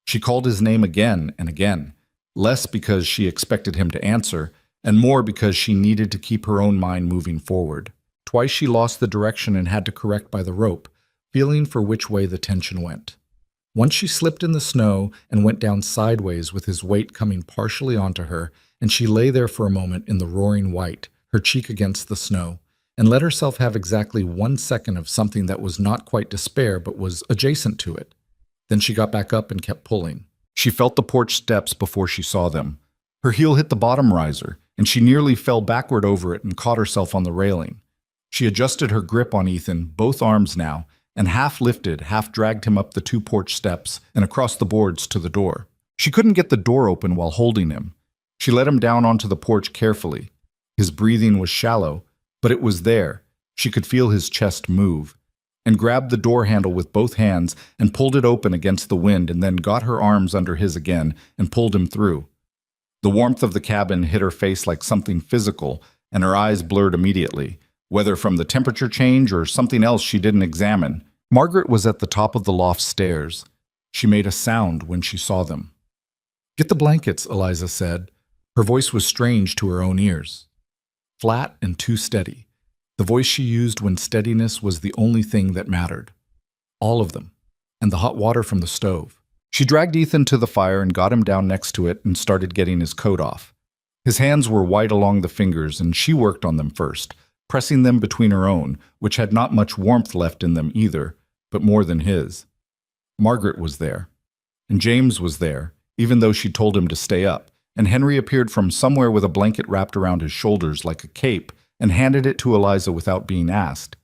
She called his name again and again, less because she expected him to answer, and more because she needed to keep her own mind moving forward. Twice she lost the direction and had to correct by the rope, feeling for which way the tension went. Once she slipped in the snow and went down sideways with his weight coming partially onto her, and she lay there for a moment in the roaring white, her cheek against the snow, and let herself have exactly 1 second of something that was not quite despair but was adjacent to it. Then she got back up and kept pulling. She felt the porch steps before she saw them. Her heel hit the bottom riser, and she nearly fell backward over it and caught herself on the railing. She adjusted her grip on Ethan, both arms now, and half lifted, half dragged him up the 2 porch steps and across the boards to the door. She couldn't get the door open while holding him. She let him down onto the porch carefully. His breathing was shallow, but it was there. She could feel his chest move, and grabbed the door handle with both hands and pulled it open against the wind, and then got her arms under his again and pulled him through. The warmth of the cabin hit her face like something physical, and her eyes blurred immediately, whether from the temperature change or something else she didn't examine. Margaret was at the top of the loft stairs. She made a sound when she saw them. "Get the blankets," Eliza said. Her voice was strange to her own ears. Flat and too steady. The voice she used when steadiness was the only thing that mattered. All of them. And the hot water from the stove. She dragged Ethan to the fire and got him down next to it and started getting his coat off. His hands were white along the fingers, and she worked on them first, pressing them between her own, which had not much warmth left in them either, but more than his. Margaret was there. And James was there, even though she told him to stay up, and Henry appeared from somewhere with a blanket wrapped around his shoulders like a cape and handed it to Eliza without being asked.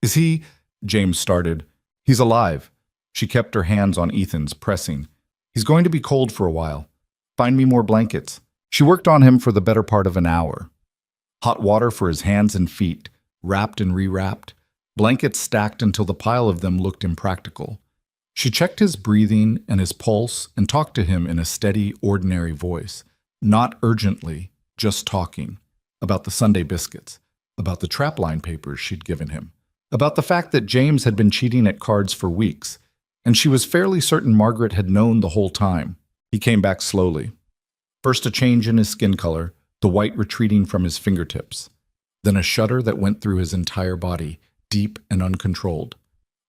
"Is he—" James started. "He's alive." She kept her hands on Ethan's, pressing. "He's going to be cold for a while. Find me more blankets." She worked on him for the better part of an hour. Hot water for his hands and feet, wrapped and rewrapped, blankets stacked until the pile of them looked impractical. She checked his breathing and his pulse and talked to him in a steady, ordinary voice, not urgently, just talking, about the Sunday biscuits, about the trapline papers she'd given him, about the fact that James had been cheating at cards for weeks. and she was fairly certain Margaret had known the whole time. He came back slowly. First a change in his skin color, the white retreating from his fingertips. Then a shudder that went through his entire body, deep and uncontrolled.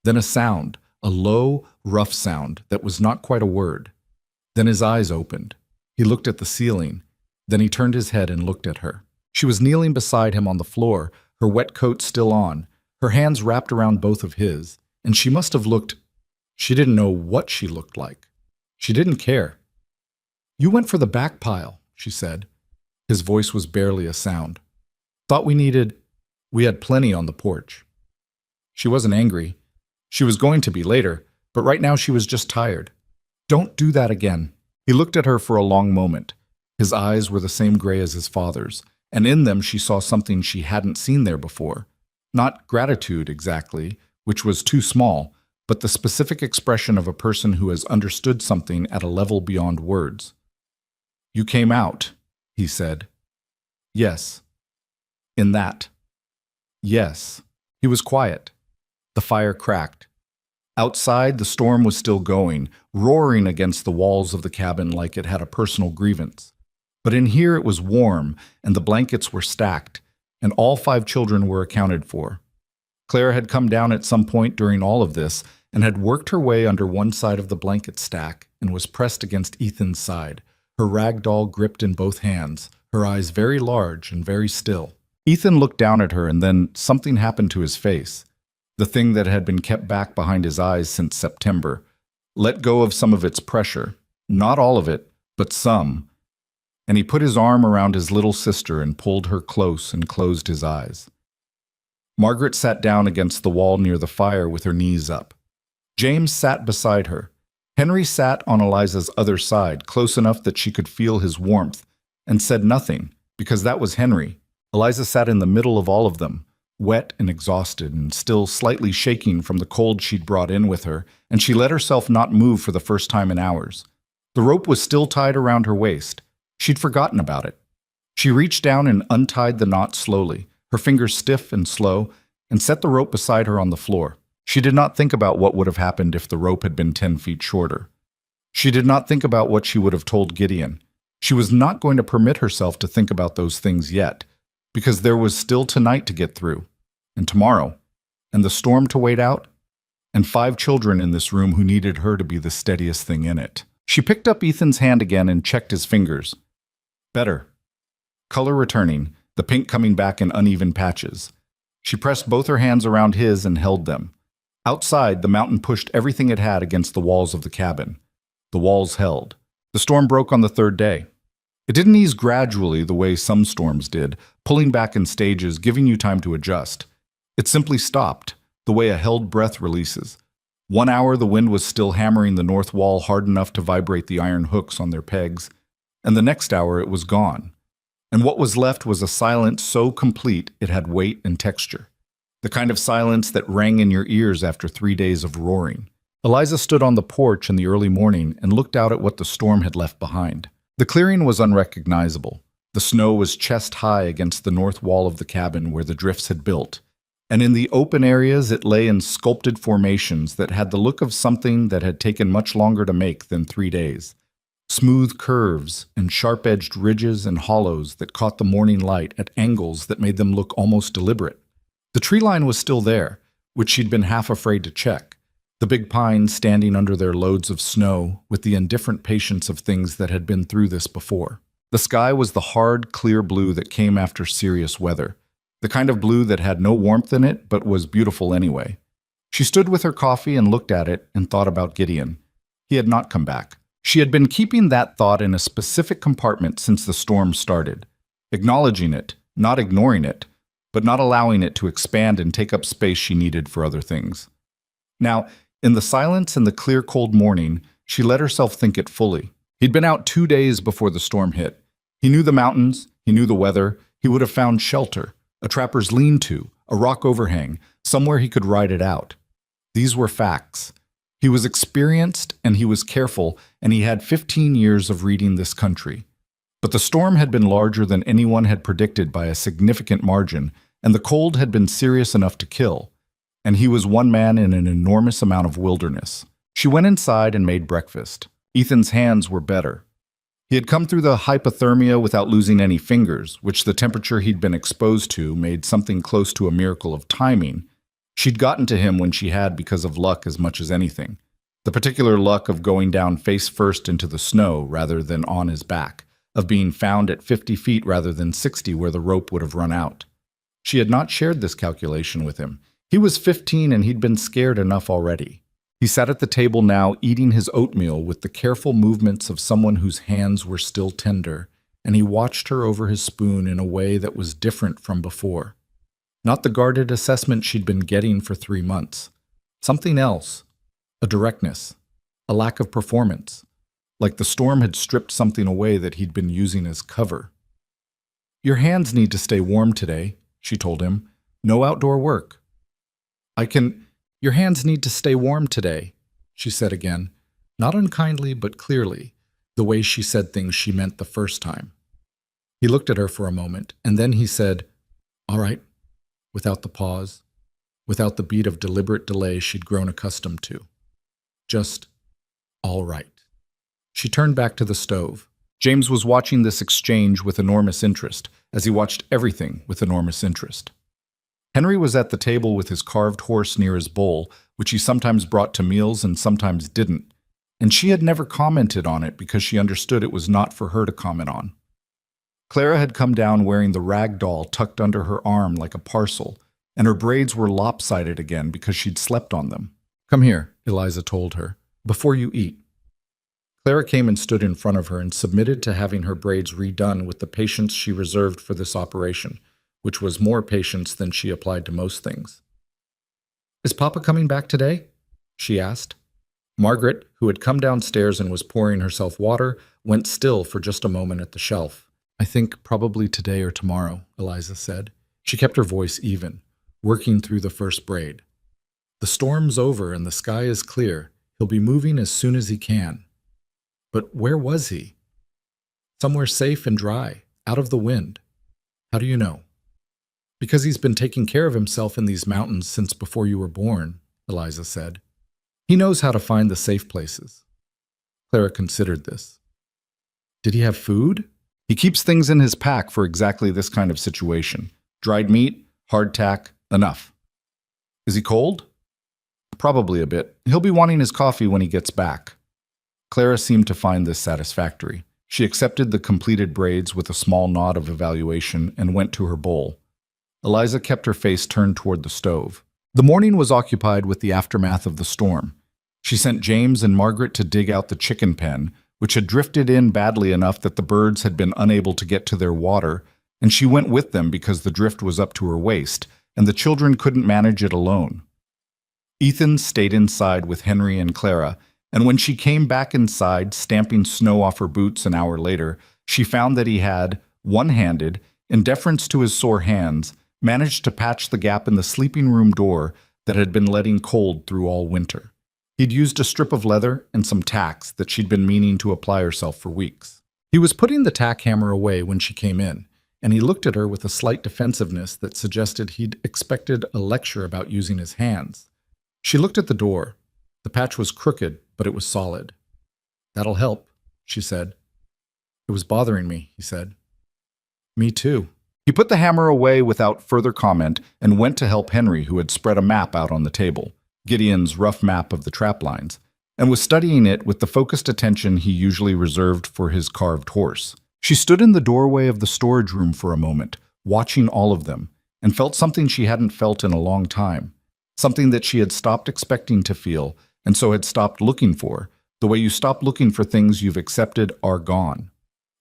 Then a sound, a low, rough sound that was not quite a word. Then his eyes opened. He looked at the ceiling. Then he turned his head and looked at her. She was kneeling beside him on the floor, her wet coat still on, her hands wrapped around both of his, and she must have looked— she didn't know what she looked like. She didn't care. "You went for the back pile," she said. His voice was barely a sound. "Thought we had plenty on the porch." She wasn't angry. She was going to be later, but right now she was just tired. "Don't do that again." He looked at her for a long moment. His eyes were the same gray as his father's, and in them she saw something she hadn't seen there before. Not gratitude exactly, which was too small, but the specific expression of a person who has understood something at a level beyond words. "You came out," he said. "Yes." "In that." "Yes." He was quiet. The fire cracked. Outside, the storm was still going, roaring against the walls of the cabin like it had a personal grievance. But in here it was warm, and the blankets were stacked, and all 5 children were accounted for. Clara had come down at some point during all of this and had worked her way under one side of the blanket stack and was pressed against Ethan's side, her rag doll gripped in both hands, her eyes very large and very still. Ethan looked down at her, and then something happened to his face. The thing that had been kept back behind his eyes since September let go of some of its pressure, not all of it, but some, and he put his arm around his little sister and pulled her close and closed his eyes. Margaret sat down against the wall near the fire with her knees up. James sat beside her. Henry sat on Eliza's other side, close enough that she could feel his warmth, and said nothing, because that was Henry. Eliza sat in the middle of all of them, wet and exhausted and still slightly shaking from the cold she'd brought in with her, and she let herself not move for the first time in hours. The rope was still tied around her waist. She'd forgotten about it. She reached down and untied the knot slowly, her fingers stiff and slow, and set the rope beside her on the floor. She did not think about what would have happened if the rope had been 10 feet shorter. She did not think about what she would have told Gideon. She was not going to permit herself to think about those things yet, because there was still tonight to get through, and tomorrow, and the storm to wait out, and 5 children in this room who needed her to be the steadiest thing in it. She picked up Ethan's hand again and checked his fingers. Better. Color returning, the pink coming back in uneven patches. She pressed both her hands around his and held them. Outside, the mountain pushed everything it had against the walls of the cabin. The walls held. The storm broke on the 3rd day. It didn't ease gradually the way some storms did, pulling back in stages, giving you time to adjust. It simply stopped, the way a held breath releases. 1 hour the wind was still hammering the north wall hard enough to vibrate the iron hooks on their pegs, and the next hour it was gone. And what was left was a silence so complete it had weight and texture. The kind of silence that rang in your ears after 3 days of roaring. Eliza stood on the porch in the early morning and looked out at what the storm had left behind. The clearing was unrecognizable. The snow was chest-high against the north wall of the cabin where the drifts had built, and in the open areas it lay in sculpted formations that had the look of something that had taken much longer to make than 3 days. Smooth curves and sharp-edged ridges and hollows that caught the morning light at angles that made them look almost deliberate. The tree line was still there, which she'd been half afraid to check. The big pines standing under their loads of snow with the indifferent patience of things that had been through this before. The sky was the hard, clear blue that came after serious weather, the kind of blue that had no warmth in it but was beautiful anyway. She stood with her coffee and looked at it and thought about Gideon. He had not come back. She had been keeping that thought in a specific compartment since the storm started, acknowledging it, not ignoring it, but not allowing it to expand and take up space she needed for other things. Now, in the silence and the clear, cold morning, she let herself think it fully. He'd been out 2 days before the storm hit. He knew the mountains, he knew the weather, he would have found shelter, a trapper's lean-to, a rock overhang, somewhere he could ride it out. These were facts. He was experienced and he was careful, and he had 15 years of reading this country. But the storm had been larger than anyone had predicted by a significant margin, and the cold had been serious enough to kill. And he was one man in an enormous amount of wilderness. She went inside and made breakfast. Ethan's hands were better. He had come through the hypothermia without losing any fingers, which the temperature he'd been exposed to made something close to a miracle of timing. She'd gotten to him when she had because of luck as much as anything. The particular luck of going down face first into the snow rather than on his back, of being found at 50 feet rather than 60 where the rope would have run out. She had not shared this calculation with him. He was 15 and he'd been scared enough already. He sat at the table now, eating his oatmeal with the careful movements of someone whose hands were still tender, and he watched her over his spoon in a way that was different from before. Not the guarded assessment she'd been getting for 3 months. Something else. A directness. A lack of performance. Like the storm had stripped something away that he'd been using as cover. "Your hands need to stay warm today," she told him. "No outdoor work." Your hands need to stay warm today," she said again, not unkindly but clearly, the way she said things she meant the first time. He looked at her for a moment, and then he said, "All right," without the pause, without the beat of deliberate delay she'd grown accustomed to. Just, "all right." She turned back to the stove. James was watching this exchange with enormous interest, as he watched everything with enormous interest. Henry was at the table with his carved horse near his bowl, which he sometimes brought to meals and sometimes didn't, and she had never commented on it because she understood it was not for her to comment on. Clara had come down wearing the rag doll tucked under her arm like a parcel, and her braids were lopsided again because she'd slept on them. "Come here," Eliza told her, "before you eat." Clara came and stood in front of her and submitted to having her braids redone with the patience she reserved for this operation, which was more patience than she applied to most things. "Is Papa coming back today?" she asked. Margaret, who had come downstairs and was pouring herself water, went still for just a moment at the shelf. "I think probably today or tomorrow," Eliza said. She kept her voice even, working through the first braid. "The storm's over and the sky is clear. He'll be moving as soon as he can." But where was he? Somewhere safe and dry, out of the wind. How do you know? "Because he's been taking care of himself in these mountains since before you were born," Eliza said. "He knows how to find the safe places." Clara considered this. "Did he have food?" "He keeps things in his pack for exactly this kind of situation. Dried meat, hardtack, enough." "Is he cold?" "Probably a bit. He'll be wanting his coffee when he gets back." Clara seemed to find this satisfactory. She accepted the completed braids with a small nod of evaluation and went to her bowl. Eliza kept her face turned toward the stove. The morning was occupied with the aftermath of the storm. She sent James and Margaret to dig out the chicken pen, which had drifted in badly enough that the birds had been unable to get to their water, and she went with them because the drift was up to her waist, and the children couldn't manage it alone. Ethan stayed inside with Henry and Clara, and when she came back inside, stamping snow off her boots an hour later, she found that he had, one-handed, in deference to his sore hands, managed to patch the gap in the sleeping room door that had been letting cold through all winter. He'd used a strip of leather and some tacks that she'd been meaning to apply herself for weeks. He was putting the tack hammer away when she came in, and he looked at her with a slight defensiveness that suggested he'd expected a lecture about using his hands. She looked at the door. The patch was crooked, but it was solid. "That'll help," she said. "It was bothering me," he said. "Me too." He put the hammer away without further comment and went to help Henry, who had spread a map out on the table, Gideon's rough map of the trap lines, and was studying it with the focused attention he usually reserved for his carved horse. She stood in the doorway of the storage room for a moment, watching all of them, and felt something she hadn't felt in a long time, something that she had stopped expecting to feel and so had stopped looking for, the way you stop looking for things you've accepted are gone.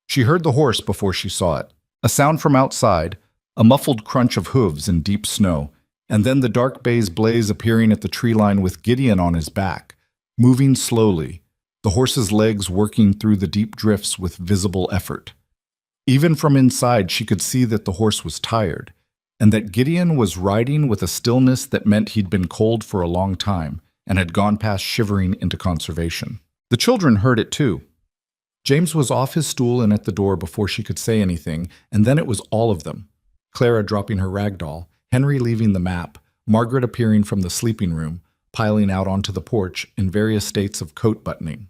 She heard the horse before she saw it. A sound from outside, a muffled crunch of hooves in deep snow, and then the dark bay's blaze appearing at the tree line with Gideon on his back, moving slowly, the horse's legs working through the deep drifts with visible effort. Even from inside, she could see that the horse was tired, and that Gideon was riding with a stillness that meant he'd been cold for a long time and had gone past shivering into conservation. The children heard it too. James was off his stool and at the door before she could say anything, and then it was all of them. Clara dropping her rag doll, Henry leaving the map, Margaret appearing from the sleeping room, piling out onto the porch in various states of coat buttoning.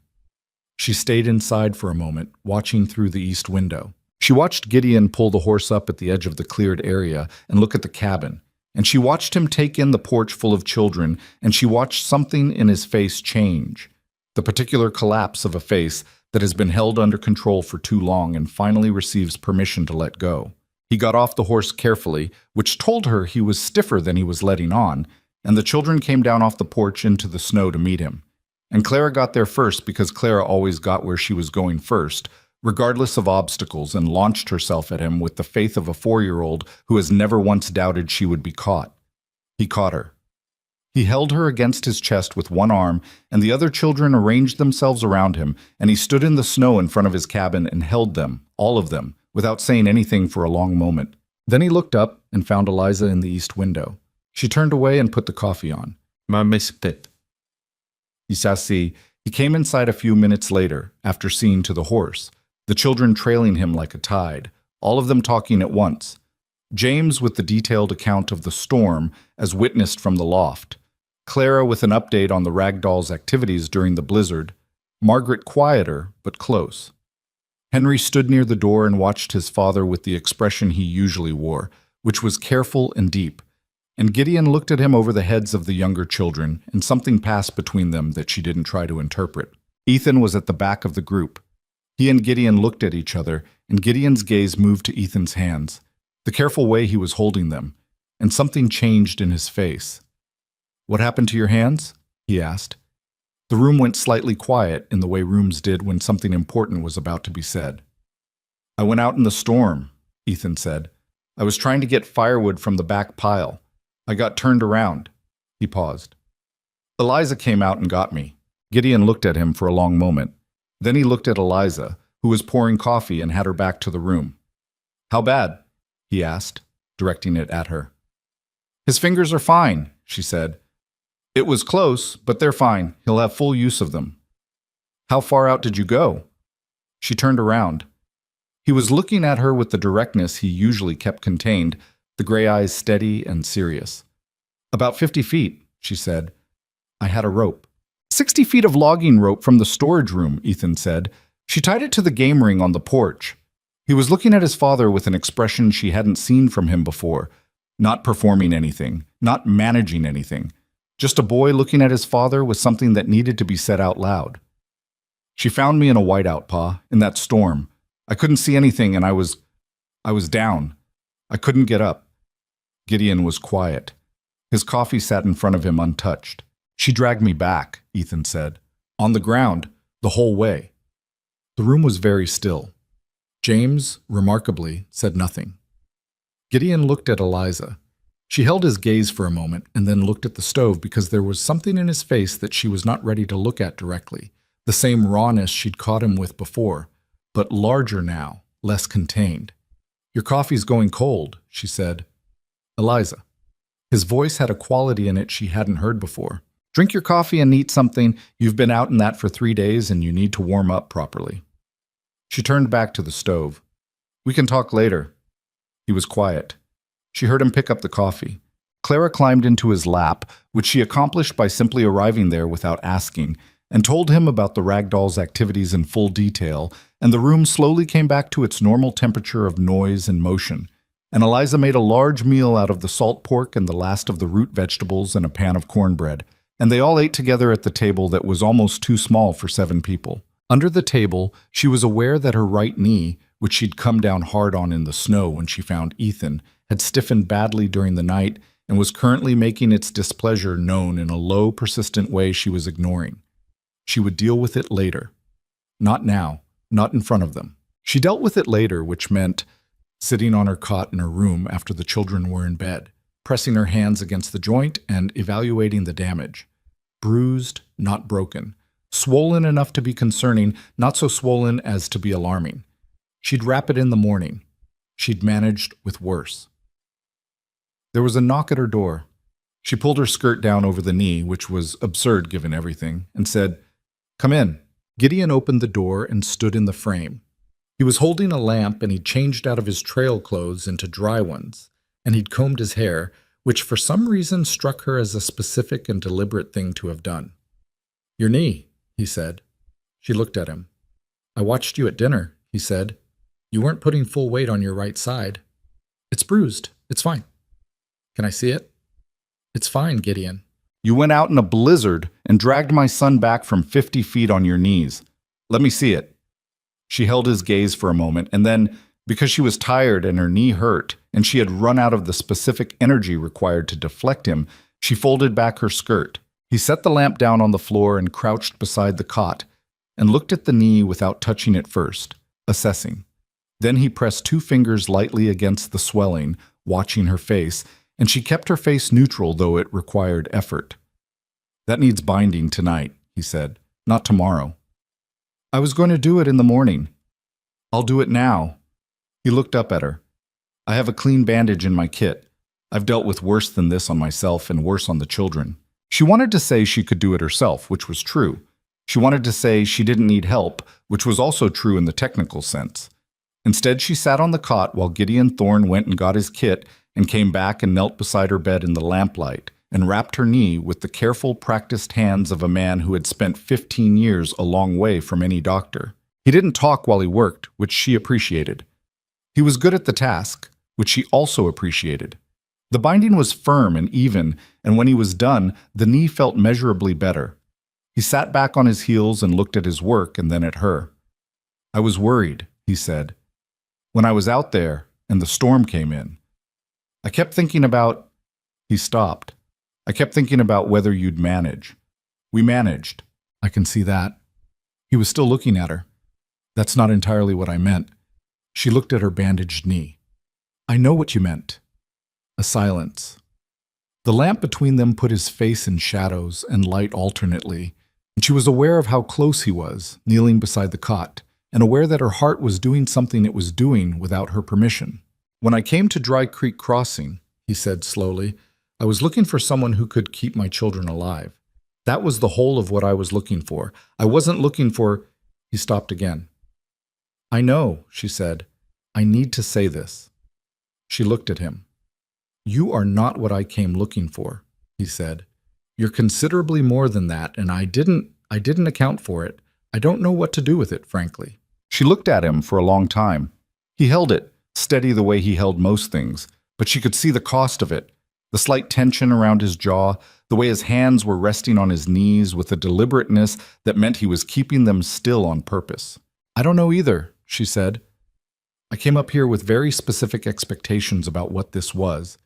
She stayed inside for a moment, watching through the east window. She watched Gideon pull the horse up at the edge of the cleared area and look at the cabin, and she watched him take in the porch full of children, and she watched something in his face change. The particular collapse of a face that has been held under control for too long and finally receives permission to let go. He got off the horse carefully, which told her he was stiffer than he was letting on, and the children came down off the porch into the snow to meet him. And Clara got there first because Clara always got where she was going first, regardless of obstacles, and launched herself at him with the faith of a 4-year-old who has never once doubted she would be caught. He caught her. He held her against his chest with one arm, and the other children arranged themselves around him, and he stood in the snow in front of his cabin and held them, all of them, without saying anything for a long moment. Then he looked up and found Eliza in the east window. She turned away and put the coffee on. He came inside a few minutes later, after seeing to the horse, the children trailing him like a tide, all of them talking at once. James with the detailed account of the storm as witnessed from the loft. Clara with an update on the ragdoll's activities during the blizzard. Margaret quieter, but close. Henry stood near the door and watched his father with the expression he usually wore, which was careful and deep. And Gideon looked at him over the heads of the younger children, and something passed between them that she didn't try to interpret. Ethan was at the back of the group. He and Gideon looked at each other, and Gideon's gaze moved to Ethan's hands, the careful way he was holding them, and something changed in his face. "What happened to your hands?" he asked. The room went slightly quiet in the way rooms did when something important was about to be said. "I went out in the storm," Ethan said. "I was trying to get firewood from the back pile. I got turned around." He paused. "Eliza came out and got me." Gideon looked at him for a long moment. Then he looked at Eliza, who was pouring coffee and had her back to the room. "How bad?" he asked, directing it at her. "His fingers are fine," she said. "It was close, but they're fine. He'll have full use of them." "How far out did you go?" She turned around. He was looking at her with the directness he usually kept contained, the gray eyes steady and serious. "About 50 feet, she said. "I had a rope." 60 feet of logging rope from the storage room, Ethan said. She tied it to the game ring on the porch. He was looking at his father with an expression she hadn't seen from him before, not performing anything, not managing anything. Just a boy looking at his father with something that needed to be said out loud. "She found me in a whiteout, Pa, in that storm. I couldn't see anything and I was down. I couldn't get up." Gideon was quiet. His coffee sat in front of him untouched. "She dragged me back," Ethan said. "On the ground, the whole way." The room was very still. James, remarkably, said nothing. Gideon looked at Eliza. She held his gaze for a moment and then looked at the stove because there was something in his face that she was not ready to look at directly, the same rawness she'd caught him with before, but larger now, less contained. "Your coffee's going cold," she said. "Eliza." His voice had a quality in it she hadn't heard before. "Drink your coffee and eat something. You've been out in that for 3 days and you need to warm up properly." She turned back to the stove. "We can talk later." He was quiet. She heard him pick up the coffee. Clara climbed into his lap, which she accomplished by simply arriving there without asking, and told him about the ragdoll's activities in full detail, and the room slowly came back to its normal temperature of noise and motion. And Eliza made a large meal out of the salt pork and the last of the root vegetables and a pan of cornbread, and they all ate together at the table that was almost too small for 7 people. Under the table, she was aware that her right knee, which she'd come down hard on in the snow when she found Ethan, had stiffened badly during the night and was currently making its displeasure known in a low, persistent way she was ignoring. She would deal with it later. Not now, not in front of them. She dealt with it later, which meant sitting on her cot in her room after the children were in bed, pressing her hands against the joint and evaluating the damage. Bruised, not broken. Swollen enough to be concerning, not so swollen as to be alarming. She'd wrap it in the morning. She'd managed with worse. There was a knock at her door. She pulled her skirt down over the knee, which was absurd given everything, and said, "Come in." Gideon opened the door and stood in the frame. He was holding a lamp and he'd changed out of his trail clothes into dry ones, and he'd combed his hair, which for some reason struck her as a specific and deliberate thing to have done. "Your knee," he said. She looked at him. "I watched you at dinner," he said. "You weren't putting full weight on your right side." "It's bruised. It's fine." "Can I see it?" "It's fine, Gideon." "You went out in a blizzard and dragged my son back from 50 feet on your knees. Let me see it." She held his gaze for a moment, and then, because she was tired and her knee hurt, and she had run out of the specific energy required to deflect him, she folded back her skirt. He set the lamp down on the floor and crouched beside the cot, and looked at the knee without touching it first, assessing. Then he pressed 2 fingers lightly against the swelling, watching her face, and she kept her face neutral, though it required effort. "That needs binding tonight," he said, "not tomorrow." "I was going to do it in the morning." "I'll do it now." He looked up at her. "I have a clean bandage in my kit. I've dealt with worse than this on myself and worse on the children." She wanted to say she could do it herself, which was true. She wanted to say she didn't need help, which was also true in the technical sense. Instead, she sat on the cot while Gideon Thorne went and got his kit and came back and knelt beside her bed in the lamplight and wrapped her knee with the careful, practiced hands of a man who had spent 15 years a long way from any doctor. He didn't talk while he worked, which she appreciated. He was good at the task, which she also appreciated. The binding was firm and even, and when he was done, the knee felt measurably better. He sat back on his heels and looked at his work and then at her. "I was worried," he said. "When I was out there and the storm came in. I kept thinking about—" He stopped. "I kept thinking about whether you'd manage." "We managed." "I can see that." He was still looking at her. "That's not entirely what I meant." She looked at her bandaged knee. "I know what you meant." A silence. The lamp between them put his face in shadows and light alternately, and she was aware of how close he was, kneeling beside the cot, and aware that her heart was doing something it was doing without her permission. "When I came to Dry Creek Crossing," he said slowly, "I was looking for someone who could keep my children alive. That was the whole of what I was looking for. I wasn't looking for—" He stopped again. "I know," she said. "I need to say this." She looked at him. "You are not what I came looking for," he said. "You're considerably more than that, and I didn't account for it. I don't know what to do with it, frankly." She looked at him for a long time. He held it, steady the way he held most things, but she could see the cost of it, the slight tension around his jaw, the way his hands were resting on his knees with a deliberateness that meant he was keeping them still on purpose. "I don't know either," she said. "I came up here with very specific expectations about what this was,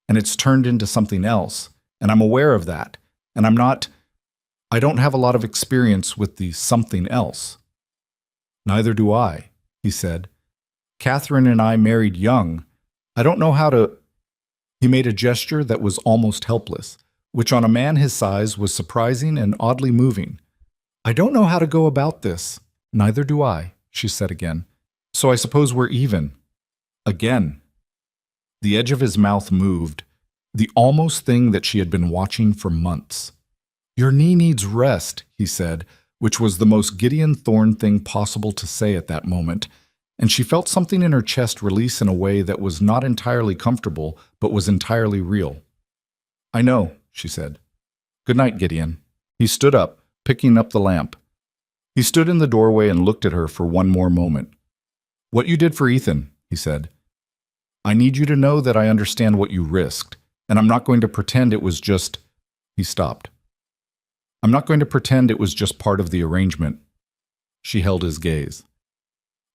and it's turned into something else, and I'm aware of that, and I don't have a lot of experience with the something else." "Neither do I," he said. "Catherine and I married young. I don't know how to—" He made a gesture that was almost helpless, which on a man his size was surprising and oddly moving. "I don't know how to go about this." "Neither do I," she said again. "So I suppose we're even." Again. The edge of his mouth moved, the almost thing that she had been watching for months. "Your knee needs rest," he said, which was the most Gideon Thorne thing possible to say at that moment, and she felt something in her chest release in a way that was not entirely comfortable, but was entirely real. "I know," she said. "Good night, Gideon." He stood up, picking up the lamp. He stood in the doorway and looked at her for one more moment. "What you did for Ethan," he said. "I need you to know that I understand what you risked, and I'm not going to pretend it was just—" He stopped. "I'm not going to pretend it was just part of the arrangement." She held his gaze.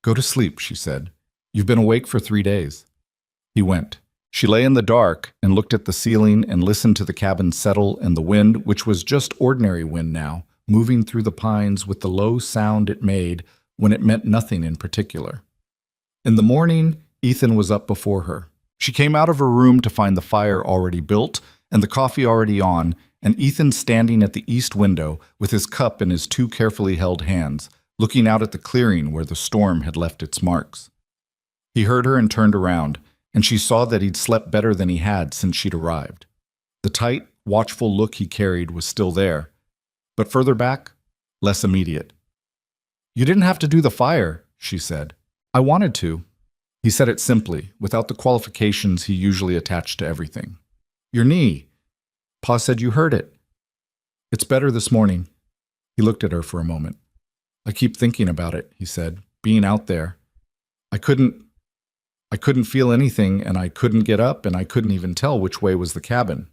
"Go to sleep," she said. "You've been awake for 3 days." He went. She lay in the dark and looked at the ceiling and listened to the cabin settle and the wind, which was just ordinary wind now, moving through the pines with the low sound it made when it meant nothing in particular. In the morning, Ethan was up before her. She came out of her room to find the fire already built and the coffee already on, and Ethan standing at the east window with his cup in his 2 carefully held hands, looking out at the clearing where the storm had left its marks. He heard her and turned around, and she saw that he'd slept better than he had since she'd arrived. The tight, watchful look he carried was still there, but further back, less immediate. "You didn't have to do the fire," she said. "I wanted to." He said it simply, without the qualifications he usually attached to everything. Your knee. Pa said you hurt it. It's better this morning. He looked at her for a moment. I keep thinking about it, he said, being out there. I couldn't feel anything, and I couldn't get up, and I couldn't even tell which way was the cabin.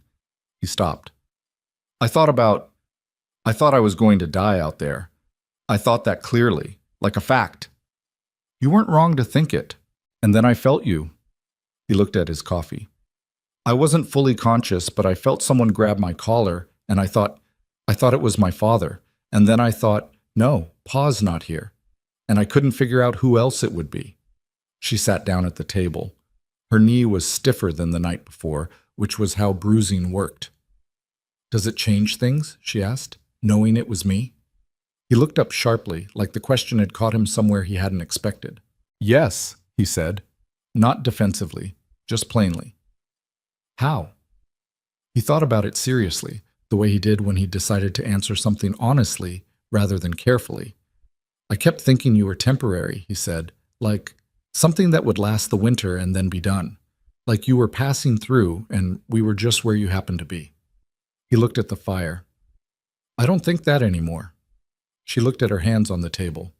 He stopped. I thought I was going to die out there. I thought that clearly, like a fact. You weren't wrong to think it. And then I felt you. He looked at his coffee. I wasn't fully conscious, but I felt someone grab my collar, and I thought it was my father. And then I thought, no, Pa's not here. And I couldn't figure out who else it would be. She sat down at the table. Her knee was stiffer than the night before, which was how bruising worked. Does it change things? She asked, knowing it was me. He looked up sharply, like the question had caught him somewhere he hadn't expected. Yes, he said, not defensively, just plainly. How? He thought about it seriously, the way he did when he decided to answer something honestly rather than carefully. I kept thinking you were temporary, he said, like something that would last the winter and then be done. Like you were passing through and we were just where you happened to be. He looked at the fire. I don't think that anymore. She looked at her hands on the table.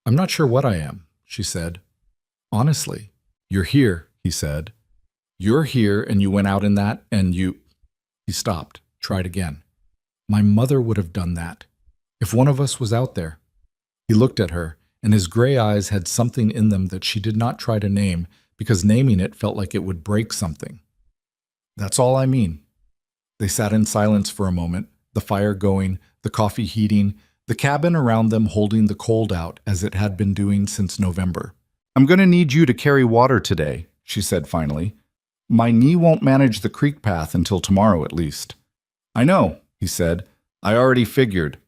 I'm not sure what I am, she said. Honestly, you're here, he said. You're here and you went out in that and you... He stopped, tried again. My mother would have done that. If one of us was out there. He looked at her, and his gray eyes had something in them that she did not try to name, because naming it felt like it would break something. That's all I mean. They sat in silence for a moment, the fire going, the coffee heating, the cabin around them holding the cold out as it had been doing since November. I'm going to need you to carry water today, she said finally. My knee won't manage the creek path until tomorrow at least. I know, he said. I already figured.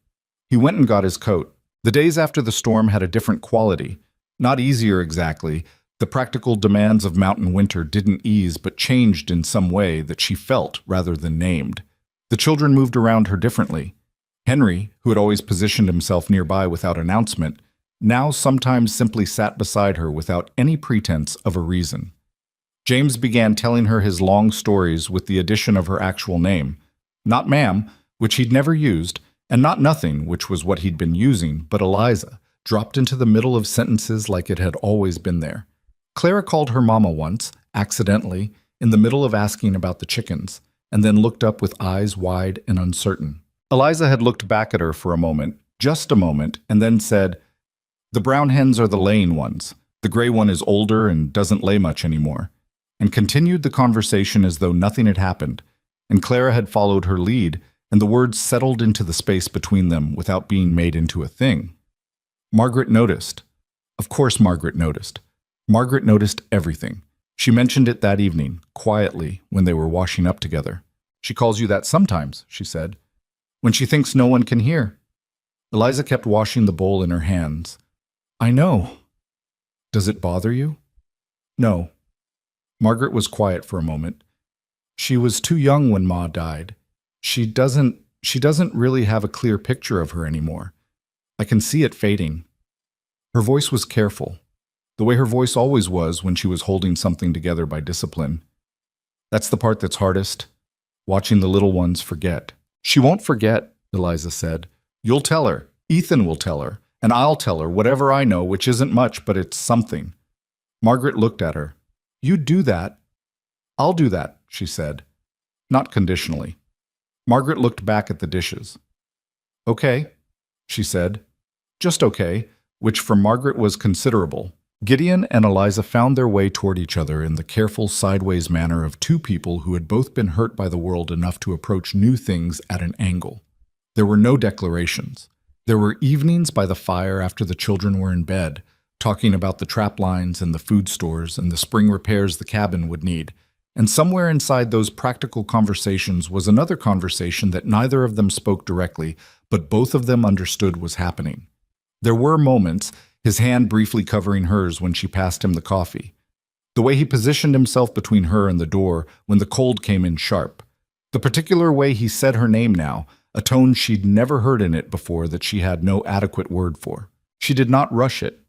He went and got his coat. The days after the storm had a different quality. Not easier exactly. The practical demands of mountain winter didn't ease but changed in some way that she felt rather than named. The children moved around her differently. Henry, who had always positioned himself nearby without announcement, now sometimes simply sat beside her without any pretense of a reason. James began telling her his long stories with the addition of her actual name. Not ma'am, which he'd never used, and not nothing, which was what he'd been using, but Eliza, dropped into the middle of sentences like it had always been there. Clara called her mama once, accidentally, in the middle of asking about the chickens, and then looked up with eyes wide and uncertain. Eliza had looked back at her for a moment, just a moment, and then said, The brown hens are the laying ones. The gray one is older and doesn't lay much anymore, and continued the conversation as though nothing had happened, and Clara had followed her lead, and the words settled into the space between them without being made into a thing. Margaret noticed. Of course Margaret noticed. Margaret noticed everything. She mentioned it that evening, quietly, when they were washing up together. She calls you that sometimes, she said, when she thinks no one can hear. Eliza kept washing the bowl in her hands. I know. Does it bother you? No. Margaret was quiet for a moment. She was too young when Ma died. She doesn't really have a clear picture of her anymore. I can see it fading. Her voice was careful, the way her voice always was when she was holding something together by discipline. That's the part that's hardest, watching the little ones forget. She won't forget, Eliza said. You'll tell her, Ethan will tell her, and I'll tell her whatever I know, which isn't much, but it's something. Margaret looked at her. You do that. I'll do that, she said, not conditionally. Margaret looked back at the dishes. Okay, she said. Just okay, which for Margaret was considerable. Gideon and Eliza found their way toward each other in the careful sideways manner of two people who had both been hurt by the world enough to approach new things at an angle. There were no declarations. There were evenings by the fire after the children were in bed, talking about the trap lines and the food stores and the spring repairs the cabin would need. And somewhere inside those practical conversations was another conversation that neither of them spoke directly, but both of them understood was happening. There were moments, his hand briefly covering hers when she passed him the coffee. The way he positioned himself between her and the door when the cold came in sharp. The particular way he said her name now, a tone she'd never heard in it before that she had no adequate word for. She did not rush it.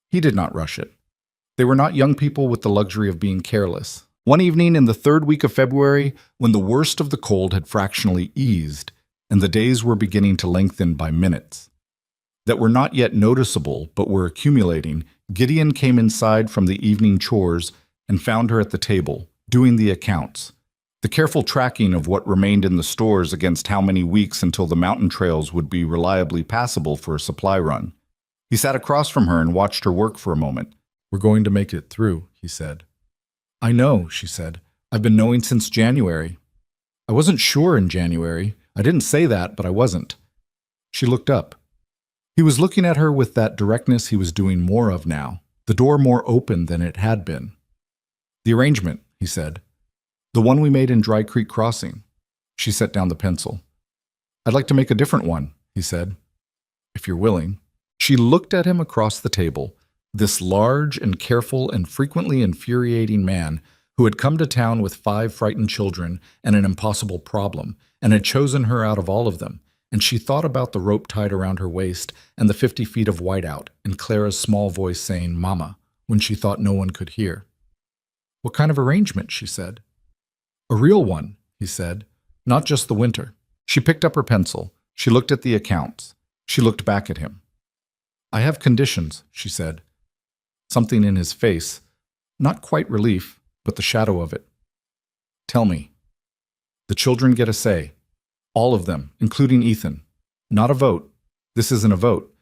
He did not rush it. They were not young people with the luxury of being careless. One evening in the third week of February, when the worst of the cold had fractionally eased, and the days were beginning to lengthen by minutes, that were not yet noticeable but were accumulating, Gideon came inside from the evening chores and found her at the table, doing the accounts, the careful tracking of what remained in the stores against how many weeks until the mountain trails would be reliably passable for a supply run. He sat across from her and watched her work for a moment. "We're going to make it through," he said. "I know," she said. "I've been knowing since January." "I wasn't sure in January. I didn't say that, but I wasn't." She looked up. He was looking at her with that directness he was doing more of now, the door more open than it had been. "The arrangement," he said. "The one we made in Dry Creek Crossing." She set down the pencil. "I'd like to make a different one," he said, "if you're willing." She looked at him across the table, this large and careful and frequently infuriating man who had come to town with 5 frightened children and an impossible problem, and had chosen her out of all of them, and she thought about the rope tied around her waist and the 50 feet of whiteout, and Clara's small voice saying, "Mama," when she thought no one could hear. "What kind of arrangement?" she said. "A real one," he said, "not just the winter." She picked up her pencil. She looked at the accounts. She looked back at him. "I have conditions," she said. Something in his face, not quite relief, but the shadow of it. "Tell me." "The children get a say. All of them, including Ethan. Not a vote. This isn't a vote.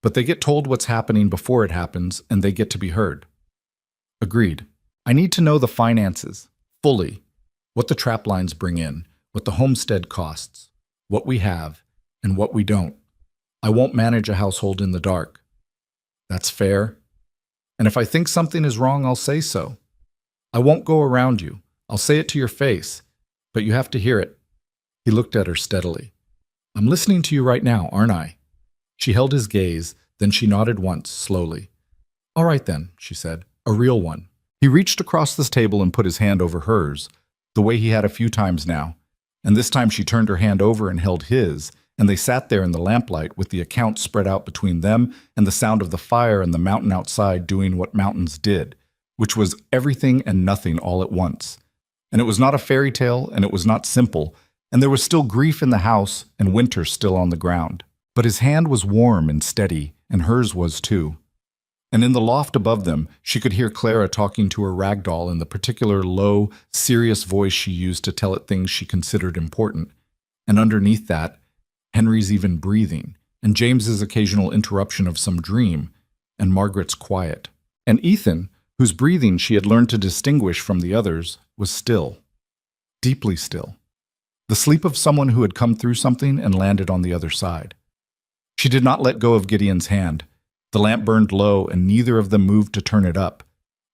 But they get told what's happening before it happens, and they get to be heard." "Agreed. I need to know the finances, fully. What the trap lines bring in, what the homestead costs, what we have, and what we don't. I won't manage a household in the dark." "That's fair. And if I think something is wrong, I'll say so. I won't go around you. I'll say it to your face. But you have to hear it." He looked at her steadily. "I'm listening to you right now, aren't I?" She held his gaze, then she nodded once, slowly. "All right then," she said, "a real one." He reached across this table and put his hand over hers, the way he had a few times now, and this time she turned her hand over and held his, and they sat there in the lamplight with the accounts spread out between them and the sound of the fire and the mountain outside doing what mountains did, which was everything and nothing all at once. And it was not a fairy tale, and it was not simple, and there was still grief in the house and winter still on the ground. But his hand was warm and steady, and hers was too. And in the loft above them, she could hear Clara talking to her rag doll in the particular low, serious voice she used to tell it things she considered important. And underneath that, Henry's even breathing, and James's occasional interruption of some dream, and Margaret's quiet. And Ethan, whose breathing she had learned to distinguish from the others, was still. Deeply still. The sleep of someone who had come through something and landed on the other side. She did not let go of Gideon's hand. The lamp burned low, and neither of them moved to turn it up.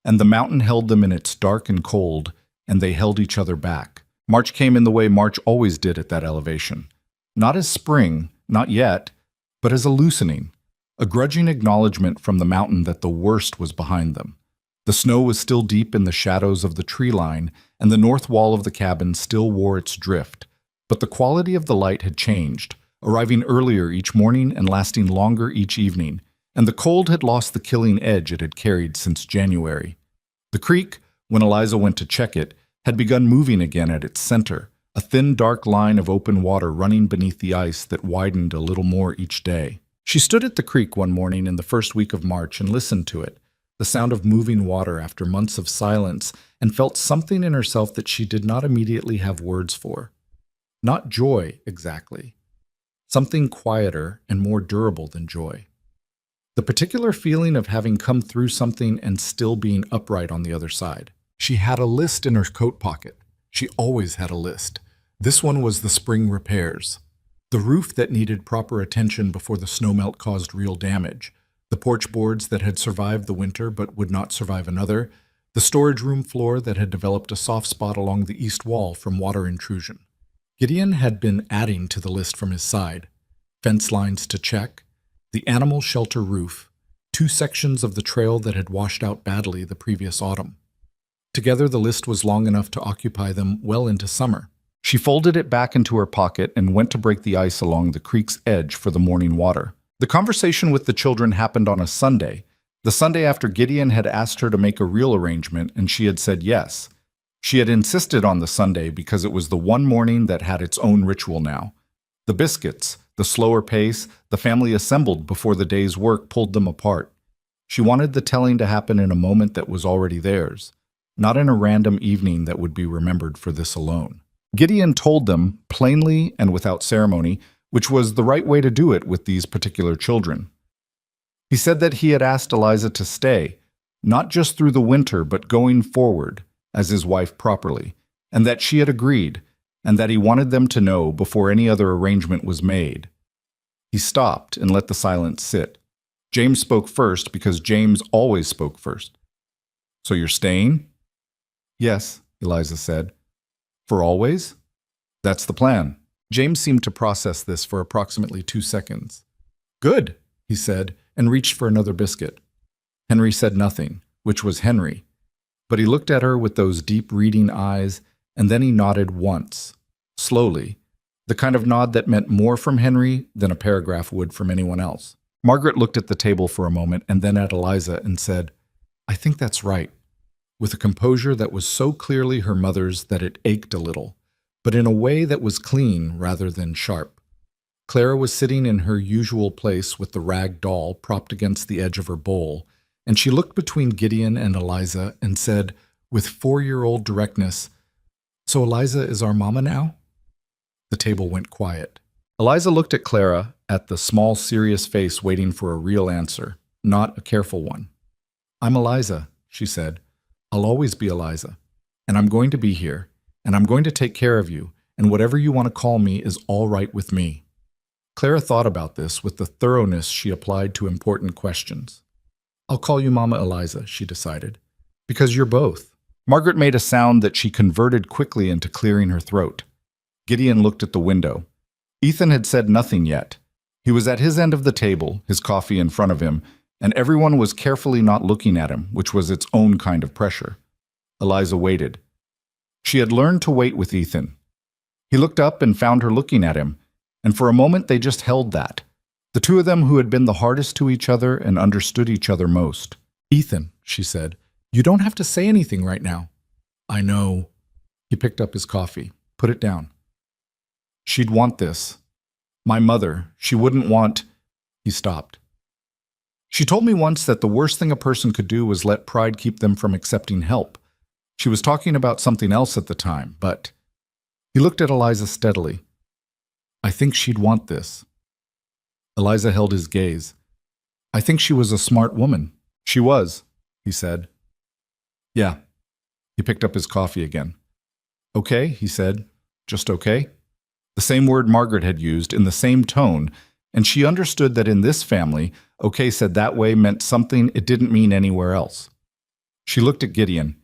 And the mountain held them in its dark and cold, and they held each other back. March came in the way March always did at that elevation. Not as spring, not yet, but as a loosening, a grudging acknowledgement from the mountain that the worst was behind them. The snow was still deep in the shadows of the tree line, and the north wall of the cabin still wore its drift, but the quality of the light had changed, arriving earlier each morning and lasting longer each evening, and the cold had lost the killing edge it had carried since January. The creek, when Eliza went to check it, had begun moving again at its center, a thin dark line of open water running beneath the ice that widened a little more each day. She stood at the creek one morning in the first week of March and listened to it, the sound of moving water after months of silence, and felt something in herself that she did not immediately have words for. Not joy, exactly. Something quieter and more durable than joy. The particular feeling of having come through something and still being upright on the other side. She had a list in her coat pocket. She always had a list. This one was the spring repairs. The roof that needed proper attention before the snowmelt caused real damage. The porch boards that had survived the winter but would not survive another. The storage room floor that had developed a soft spot along the east wall from water intrusion. Gideon had been adding to the list from his side. Fence lines to check. The animal shelter roof. 2 sections of the trail that had washed out badly the previous autumn. Together the list was long enough to occupy them well into summer. She folded it back into her pocket and went to break the ice along the creek's edge for the morning water. The conversation with the children happened on a Sunday, the Sunday after Gideon had asked her to make a real arrangement and she had said yes. She had insisted on the Sunday because it was the one morning that had its own ritual now. The biscuits, the slower pace, the family assembled before the day's work pulled them apart. She wanted the telling to happen in a moment that was already theirs, not in a random evening that would be remembered for this alone. Gideon told them, plainly and without ceremony, which was the right way to do it with these particular children. He said that he had asked Eliza to stay, not just through the winter but going forward, as his wife properly, and that she had agreed, and that he wanted them to know before any other arrangement was made. He stopped and let the silence sit. James spoke first because James always spoke first. "So you're staying?" "Yes," Eliza said. "For always?" "That's the plan." James seemed to process this for approximately 2 seconds. "Good," he said, and reached for another biscuit. Henry said nothing, which was Henry, but he looked at her with those deep reading eyes, and then he nodded once, slowly, the kind of nod that meant more from Henry than a paragraph would from anyone else. Margaret looked at the table for a moment and then at Eliza and said, "I think that's right," with a composure that was so clearly her mother's that it ached a little, but in a way that was clean rather than sharp. Clara was sitting in her usual place with the rag doll propped against the edge of her bowl, and she looked between Gideon and Eliza and said, with 4-year-old directness, "So Eliza is our mama now?" The table went quiet. Eliza looked at Clara, at the small, serious face waiting for a real answer, not a careful one. "I'm Eliza," she said. "I'll always be Eliza. And I'm going to be here. And I'm going to take care of you. And whatever you want to call me is all right with me." Clara thought about this with the thoroughness she applied to important questions. "I'll call you Mama Eliza," she decided. "Because you're both." Margaret made a sound that she converted quickly into clearing her throat. Gideon looked at the window. Ethan had said nothing yet. He was at his end of the table, his coffee in front of him, and everyone was carefully not looking at him, which was its own kind of pressure. Eliza waited. She had learned to wait with Ethan. He looked up and found her looking at him, and for a moment they just held that, the two of them who had been the hardest to each other and understood each other most. "Ethan," she said, "you don't have to say anything right now." "I know." He picked up his coffee. "Put it down." "She'd want this. My mother, she wouldn't want—" He stopped. "She told me once that the worst thing a person could do was let pride keep them from accepting help. She was talking about something else at the time, but—" He looked at Eliza steadily. "I think she'd want this." Eliza held his gaze. "I think she was a smart woman." "She was," he said. "Yeah." He picked up his coffee again. "Okay," he said. "Just okay?" The same word Margaret had used in the same tone, and she understood that in this family, okay said that way meant something it didn't mean anywhere else. She looked at Gideon.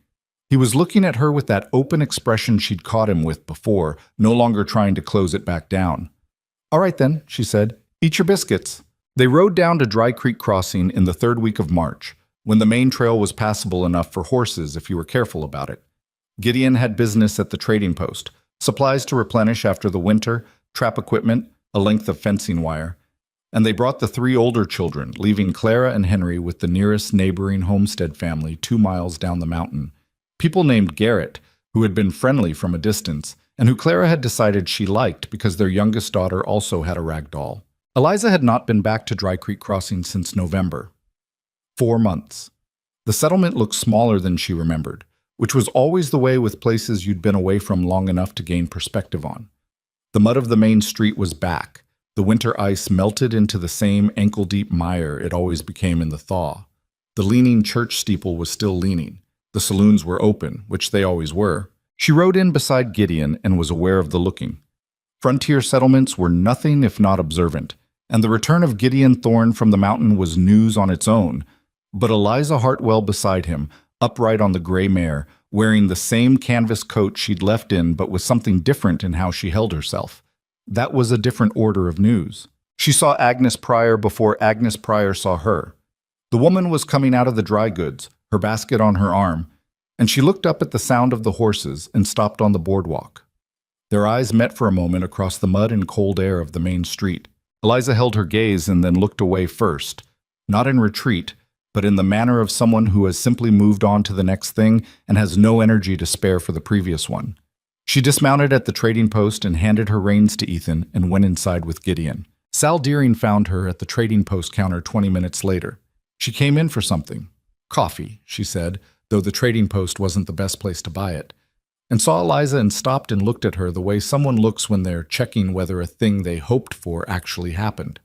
He was looking at her with that open expression she'd caught him with before, no longer trying to close it back down. "All right then," she said. "Eat your biscuits." They rode down to Dry Creek Crossing in the 3rd week of March, when the main trail was passable enough for horses if you were careful about it. Gideon had business at the trading post, supplies to replenish after the winter, trap equipment, a length of fencing wire, and they brought the 3 older children, leaving Clara and Henry with the nearest neighboring homestead family 2 miles down the mountain. People named Garrett, who had been friendly from a distance, and who Clara had decided she liked because their youngest daughter also had a rag doll. Eliza had not been back to Dry Creek Crossing since November. 4 months. The settlement looked smaller than she remembered, which was always the way with places you'd been away from long enough to gain perspective on. The mud of the main street was back. The winter ice melted into the same ankle-deep mire it always became in the thaw. The leaning church steeple was still leaning. The saloons were open, which they always were. She rode in beside Gideon and was aware of the looking. Frontier settlements were nothing if not observant, and the return of Gideon Thorne from the mountain was news on its own. But Eliza Hartwell beside him, upright on the gray mare, wearing the same canvas coat she'd left in but with something different in how she held herself. That was a different order of news. She saw Agnes Pryor before Agnes Pryor saw her. The woman was coming out of the dry goods, her basket on her arm, and she looked up at the sound of the horses and stopped on the boardwalk. Their eyes met for a moment across the mud and cold air of the main street. Eliza held her gaze and then looked away first, not in retreat, but in the manner of someone who has simply moved on to the next thing and has no energy to spare for the previous one. She dismounted at the trading post and handed her reins to Ethan and went inside with Gideon. Sal Deering found her at the trading post counter 20 minutes later. She came in for something. Coffee, she said, though the trading post wasn't the best place to buy it, and saw Eliza and stopped and looked at her the way someone looks when they're checking whether a thing they hoped for actually happened.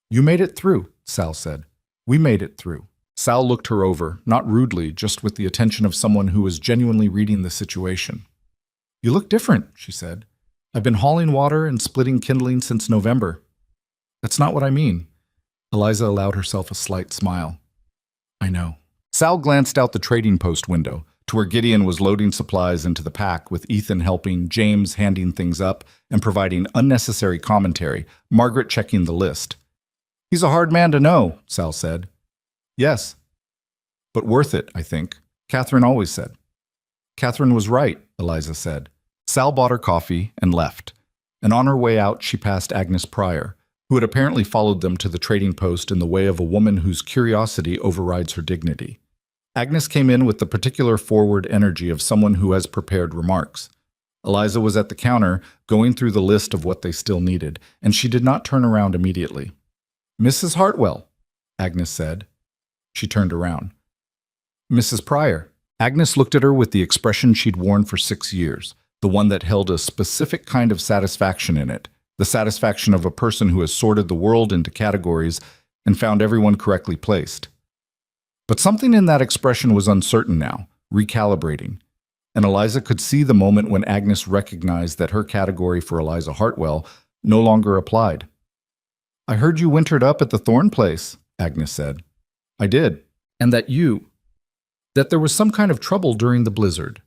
"You made it through," Sal said. "We made it through." Sal looked her over, not rudely, just with the attention of someone who was genuinely reading the situation. "You look different," she said. "I've been hauling water and splitting kindling since November." "That's not what I mean." Eliza allowed herself a slight smile. "I know." Sal glanced out the trading post window to where Gideon was loading supplies into the pack, with Ethan helping, James handing things up and providing unnecessary commentary, Margaret checking the list. "He's a hard man to know," Sal said. "Yes, but worth it, I think," Catherine always said. "Catherine was right," Eliza said. Sal bought her coffee and left, and on her way out she passed Agnes Pryor, who had apparently followed them to the trading post in the way of a woman whose curiosity overrides her dignity. Agnes came in with the particular forward energy of someone who has prepared remarks. Eliza was at the counter, going through the list of what they still needed, and she did not turn around immediately. "Mrs. Hartwell," Agnes said. She turned around. "Mrs. Pryor." Agnes looked at her with the expression she'd worn for 6 years, the one that held a specific kind of satisfaction in it, the satisfaction of a person who has sorted the world into categories and found everyone correctly placed. But something in that expression was uncertain now, recalibrating, and Eliza could see the moment when Agnes recognized that her category for Eliza Hartwell no longer applied. "I heard you wintered up at the Thorne place," Agnes said. "I did. And that there was some kind of trouble during the blizzard."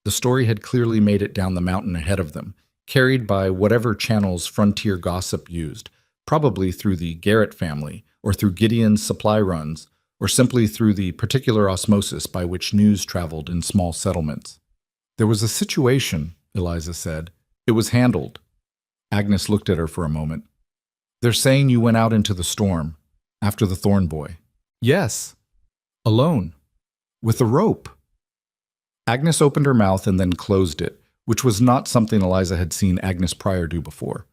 The story had clearly made it down the mountain ahead of them, carried by whatever channels frontier gossip used, probably through the Garrett family, or through Gideon's supply runs, or simply through the particular osmosis by which news traveled in small settlements. "There was a situation," Eliza said. "It was handled." Agnes looked at her for a moment. "They're saying you went out into the storm, after the Thorne boy." "Yes. Alone. With a rope." Agnes opened her mouth and then closed it, which was not something Eliza had seen Agnes Pryor do before.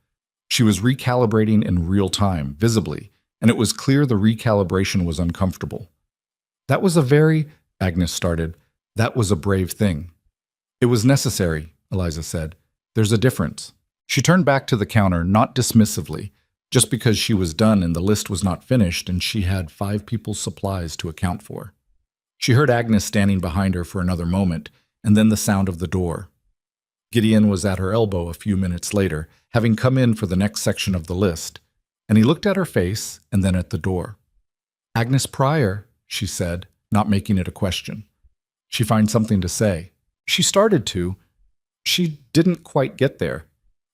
She was recalibrating in real time, visibly, and it was clear the recalibration was uncomfortable. "That was a very," Agnes started, "that was a brave thing." "It was necessary," Eliza said. "There's a difference." She turned back to the counter, not dismissively, just because she was done and the list was not finished and she had 5 people's supplies to account for. She heard Agnes standing behind her for another moment, and then the sound of the door. Gideon was at her elbow a few minutes later, having come in for the next section of the list, and he looked at her face and then at the door. "Agnes Pryor," she said, not making it a question. She found something to say. She started to. She didn't quite get there.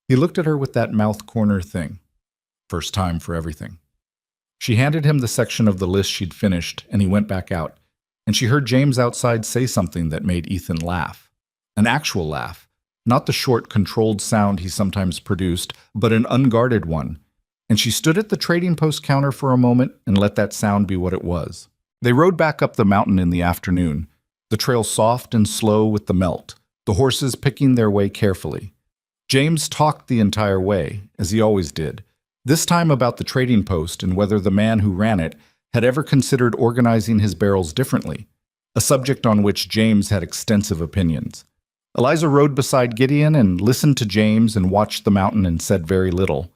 He looked at her with that mouth corner thing. First time for everything. She handed him the section of the list she'd finished, and he went back out, and she heard James outside say something that made Ethan laugh. An actual laugh, not the short, controlled sound he sometimes produced, but an unguarded one, and she stood at the trading post counter for a moment and let that sound be what it was. They rode back up the mountain in the afternoon, the trail soft and slow with the melt, the horses picking their way carefully. James talked the entire way, as he always did, this time about the trading post and whether the man who ran it had ever considered organizing his barrels differently, a subject on which James had extensive opinions. Eliza rode beside Gideon and listened to James and watched the mountain and said very little.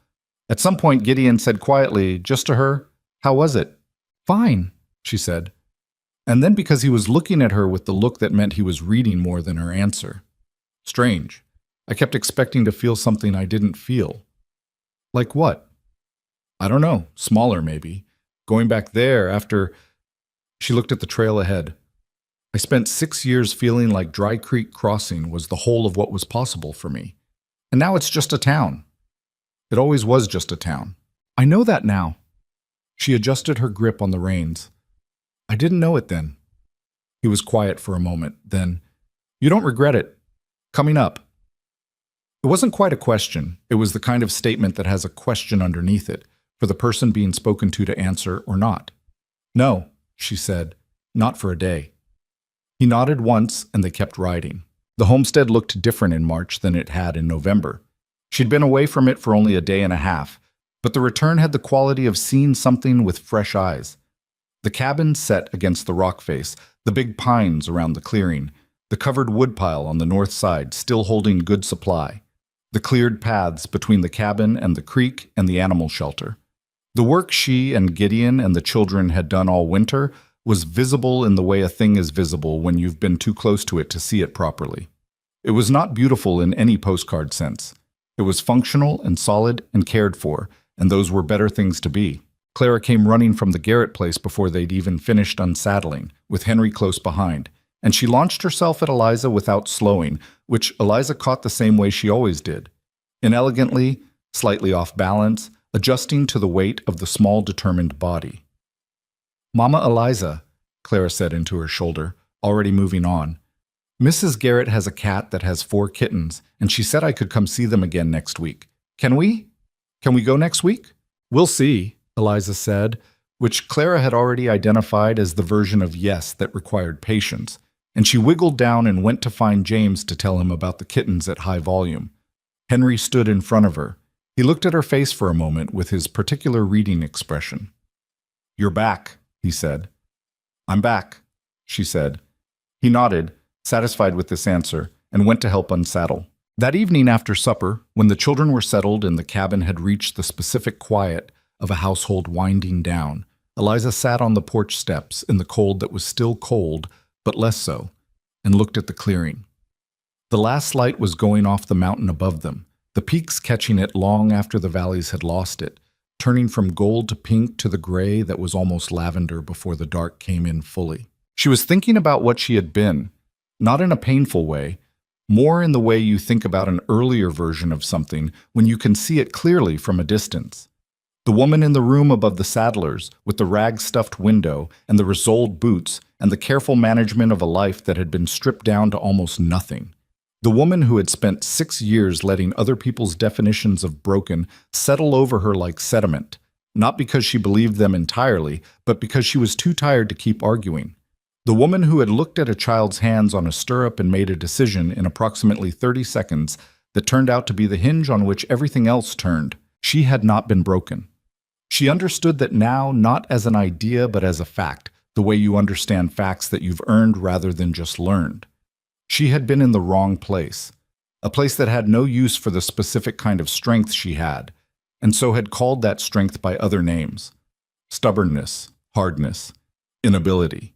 At some point, Gideon said quietly, just to her, "How was it?" "Fine," she said. And then because he was looking at her with the look that meant he was reading more than her answer. Strange. I kept expecting to feel something I didn't feel. Like what? I don't know. Smaller, maybe. Going back there after... She looked at the trail ahead. I spent 6 years feeling like Dry Creek Crossing was the whole of what was possible for me. And now it's just a town. It always was just a town. I know that now. She adjusted her grip on the reins. I didn't know it then. He was quiet for a moment. Then, "You don't regret it. Coming up." It wasn't quite a question. It was the kind of statement that has a question underneath it, for the person being spoken to answer or not. "No, she said. Not for a day. He nodded once, and they kept riding. The homestead looked different in March than it had in November. She'd been away from it for only a day and a half, but the return had the quality of seeing something with fresh eyes. The cabin set against the rock face, the big pines around the clearing, the covered woodpile on the north side still holding good supply, the cleared paths between the cabin and the creek and the animal shelter. The work she and Gideon and the children had done all winter was visible in the way a thing is visible when you've been too close to it to see it properly. It was not beautiful in any postcard sense. It was functional and solid and cared for, and those were better things to be. Clara came running from the Garrett place before they'd even finished unsaddling, with Henry close behind, and she launched herself at Eliza without slowing, which Eliza caught the same way she always did. Inelegantly, slightly off balance, adjusting to the weight of the small, determined body. "Mama Eliza," Clara said into her shoulder, already moving on. "Mrs. Garrett has a cat that has 4 kittens, and she said I could come see them again next week. Can we? Can we go next week?" "We'll see," Eliza said, which Clara had already identified as the version of yes that required patience, and she wiggled down and went to find James to tell him about the kittens at high volume. Henry stood in front of her. He looked at her face for a moment with his particular reading expression. "You're back," he said. "I'm back," she said. He nodded, satisfied with this answer, and went to help unsaddle. That evening after supper, when the children were settled and the cabin had reached the specific quiet of a household winding down, Eliza sat on the porch steps in the cold that was still cold, but less so, and looked at the clearing. The last light was going off the mountain above them, the peaks catching it long after the valleys had lost it, turning from gold to pink to the gray that was almost lavender before the dark came in fully. She was thinking about what she had been, not in a painful way, more in the way you think about an earlier version of something when you can see it clearly from a distance. The woman in the room above the saddlers, with the rag-stuffed window and the resoled boots and the careful management of a life that had been stripped down to almost nothing. The woman who had spent 6 years letting other people's definitions of broken settle over her like sediment, not because she believed them entirely, but because she was too tired to keep arguing. The woman who had looked at a child's hands on a stirrup and made a decision in approximately 30 seconds that turned out to be the hinge on which everything else turned. She had not been broken. She understood that now, not as an idea but as a fact, the way you understand facts that you've earned rather than just learned. She had been in the wrong place, a place that had no use for the specific kind of strength she had, and so had called that strength by other names: stubbornness, hardness, inability.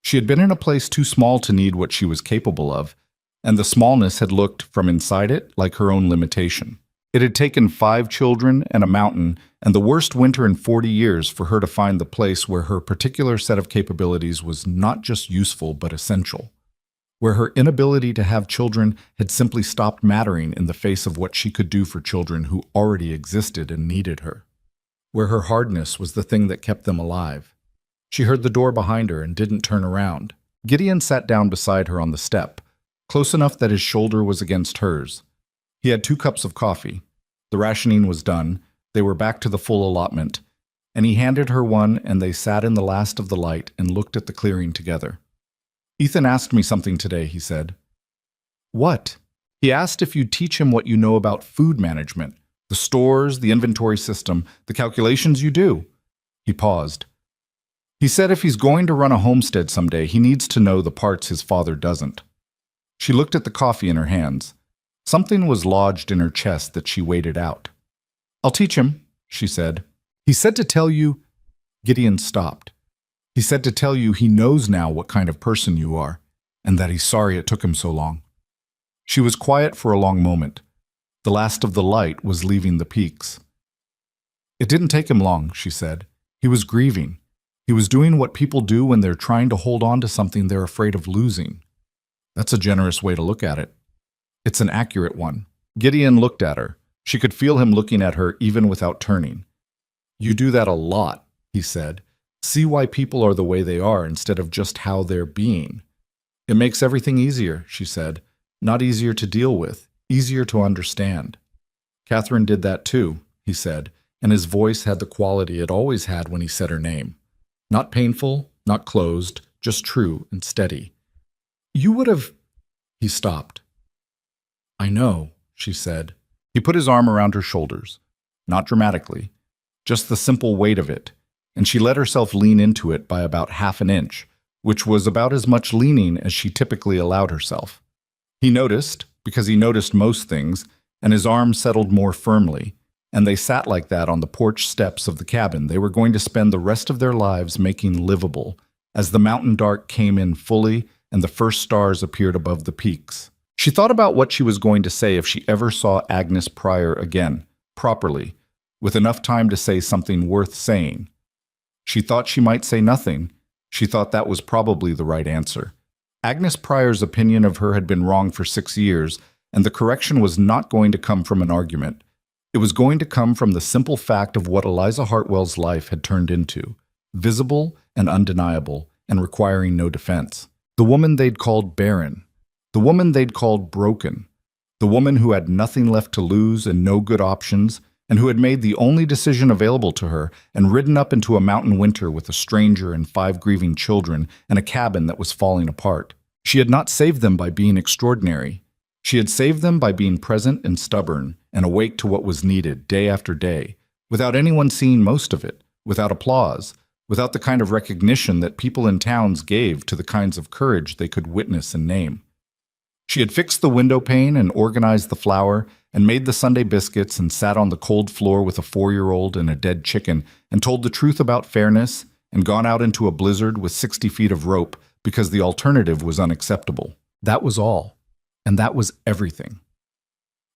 She had been in a place too small to need what she was capable of, and the smallness had looked, from inside it, like her own limitation. It had taken 5 children and a mountain and the worst winter in 40 years for her to find the place where her particular set of capabilities was not just useful but essential, where her inability to have children had simply stopped mattering in the face of what she could do for children who already existed and needed her, where her hardness was the thing that kept them alive. She heard the door behind her and didn't turn around. Gideon sat down beside her on the step, close enough that his shoulder was against hers. He had 2 cups of coffee. The rationing was done. They were back to the full allotment, and he handed her one, and they sat in the last of the light and looked at the clearing together. "Ethan asked me something today," he said. "What?" "He asked if you'd teach him what you know about food management, the stores, the inventory system, the calculations you do." He paused. "He said if he's going to run a homestead someday, he needs to know the parts his father doesn't." She looked at the coffee in her hands. Something was lodged in her chest that she waited out. "I'll teach him," she said. "He said to tell you—" Gideon stopped. "He said to tell you he knows now what kind of person you are, and that he's sorry it took him so long." She was quiet for a long moment. The last of the light was leaving the peaks. "It didn't take him long," she said. "He was grieving. He was doing what people do when they're trying to hold on to something they're afraid of losing." That's a generous way to look at it. It's an accurate one. Gideon looked at her. She could feel him looking at her even without turning. "You do that a lot," he said. "See why people are the way they are instead of just how they're being." "It makes everything easier," she said. "Not easier to deal with, easier to understand." "Catherine did that too," he said, and his voice had the quality it always had when he said her name. Not painful, not closed, just true and steady. You would have... He stopped. I know, she said. He put his arm around her shoulders, not dramatically, just the simple weight of it, and she let herself lean into it by about half an inch, which was about as much leaning as she typically allowed herself. He noticed, because he noticed most things, and his arm settled more firmly, and they sat like that on the porch steps of the cabin they were going to spend the rest of their lives making livable, as the mountain dark came in fully and the first stars appeared above the peaks. She thought about what she was going to say if she ever saw Agnes Pryor again, properly, with enough time to say something worth saying. She thought she might say nothing. She thought that was probably the right answer. Agnes Pryor's opinion of her had been wrong for 6 years, and the correction was not going to come from an argument. It was going to come from the simple fact of what Eliza Hartwell's life had turned into, visible and undeniable, and requiring no defense. The woman they'd called barren. The woman they'd called broken. The woman who had nothing left to lose and no good options, and who had made the only decision available to her and ridden up into a mountain winter with a stranger and 5 grieving children and a cabin that was falling apart. She had not saved them by being extraordinary. She had saved them by being present and stubborn and awake to what was needed day after day, without anyone seeing most of it, without applause, without the kind of recognition that people in towns gave to the kinds of courage they could witness and name. She had fixed the window pane and organized the flour and made the Sunday biscuits and sat on the cold floor with a 4-year-old and a dead chicken and told the truth about fairness and gone out into a blizzard with 60 feet of rope because the alternative was unacceptable. That was all. And that was everything.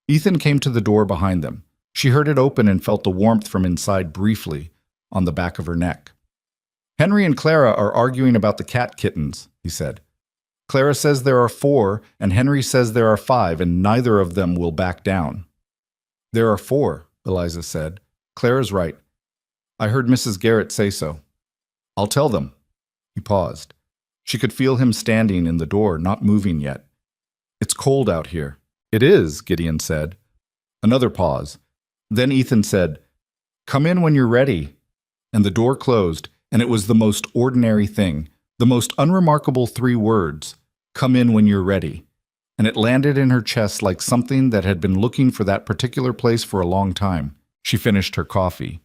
Ethan came to the door behind them. She heard it open and felt the warmth from inside briefly on the back of her neck. Henry and Clara are arguing about the cat kittens, he said. Clara says there are 4, and Henry says there are 5, and neither of them will back down. There are 4, Eliza said. Clara's right. I heard Mrs. Garrett say so. I'll tell them. He paused. She could feel him standing in the door, not moving yet. It's cold out here. It is, Gideon said. Another pause. Then Ethan said, Come in when you're ready. And the door closed, and it was the most ordinary thing, the most unremarkable 3 words, Come in when you're ready. And it landed in her chest like something that had been looking for that particular place for a long time. She finished her coffee.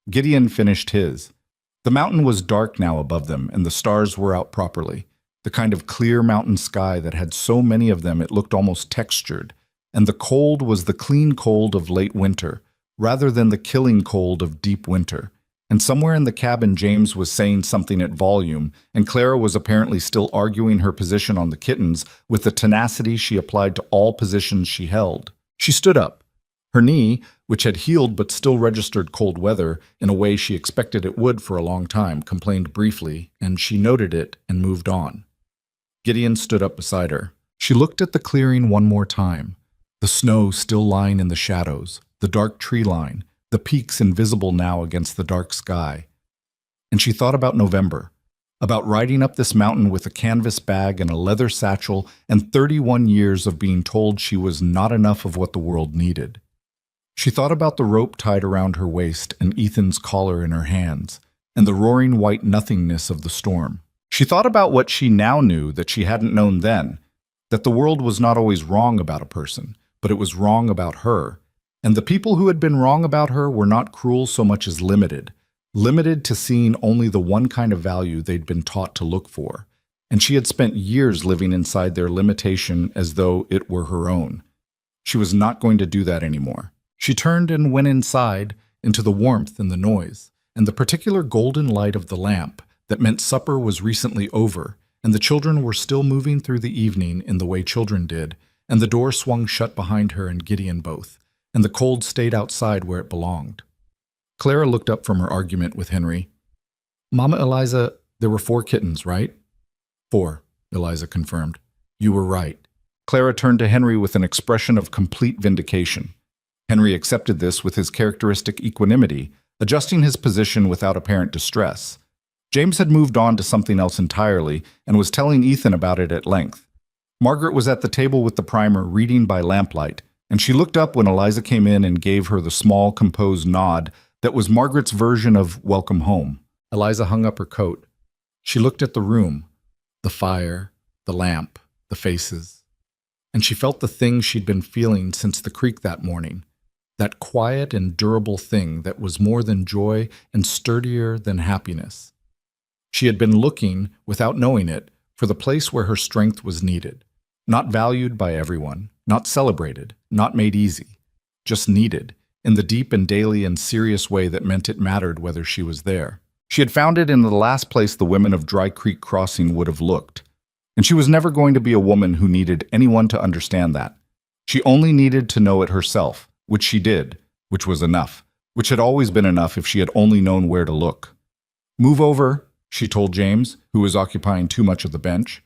Gideon finished his. The mountain was dark now above them, and the stars were out properly. The kind of clear mountain sky that had so many of them it looked almost textured, and the cold was the clean cold of late winter, rather than the killing cold of deep winter. And somewhere in the cabin James was saying something at volume, and Clara was apparently still arguing her position on the kittens with the tenacity she applied to all positions she held. She stood up. Her knee, which had healed but still registered cold weather in a way she expected it would for a long time, complained briefly, and she noted it and moved on. Gideon stood up beside her. She looked at the clearing one more time, the snow still lying in the shadows, the dark tree line, the peaks invisible now against the dark sky. And she thought about November, about riding up this mountain with a canvas bag and a leather satchel and 31 years of being told she was not enough of what the world needed. She thought about the rope tied around her waist and Ethan's collar in her hands, and the roaring white nothingness of the storm. She thought about what she now knew that she hadn't known then, that the world was not always wrong about a person, but it was wrong about her, and the people who had been wrong about her were not cruel so much as limited to seeing only the one kind of value they'd been taught to look for, and she had spent years living inside their limitation as though it were her own. She was not going to do that anymore. She turned and went inside, into the warmth and the noise, and the particular golden light of the lamp that meant supper was recently over, and the children were still moving through the evening in the way children did, and the door swung shut behind her and Gideon both, and the cold stayed outside where it belonged. Clara looked up from her argument with Henry. Mama Eliza, there were 4 kittens, right? 4, Eliza confirmed. You were right. Clara turned to Henry with an expression of complete vindication. Henry accepted this with his characteristic equanimity, adjusting his position without apparent distress. James had moved on to something else entirely and was telling Ethan about it at length. Margaret was at the table with the primer, reading by lamplight, and she looked up when Eliza came in and gave her the small, composed nod that was Margaret's version of welcome home. Eliza hung up her coat. She looked at the room, the fire, the lamp, the faces, and she felt the thing she'd been feeling since the creek that morning, that quiet and durable thing that was more than joy and sturdier than happiness. She had been looking, without knowing it, for the place where her strength was needed, not valued by everyone, not celebrated, not made easy, just needed, in the deep and daily and serious way that meant it mattered whether she was there. She had found it in the last place the women of Dry Creek Crossing would have looked. And she was never going to be a woman who needed anyone to understand that. She only needed to know it herself, which she did, which was enough, which had always been enough if she had only known where to look. "Move over," she told James, who was occupying too much of the bench.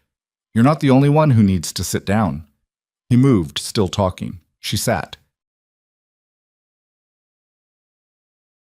"You're not the only one who needs to sit down." He moved, still talking. She sat.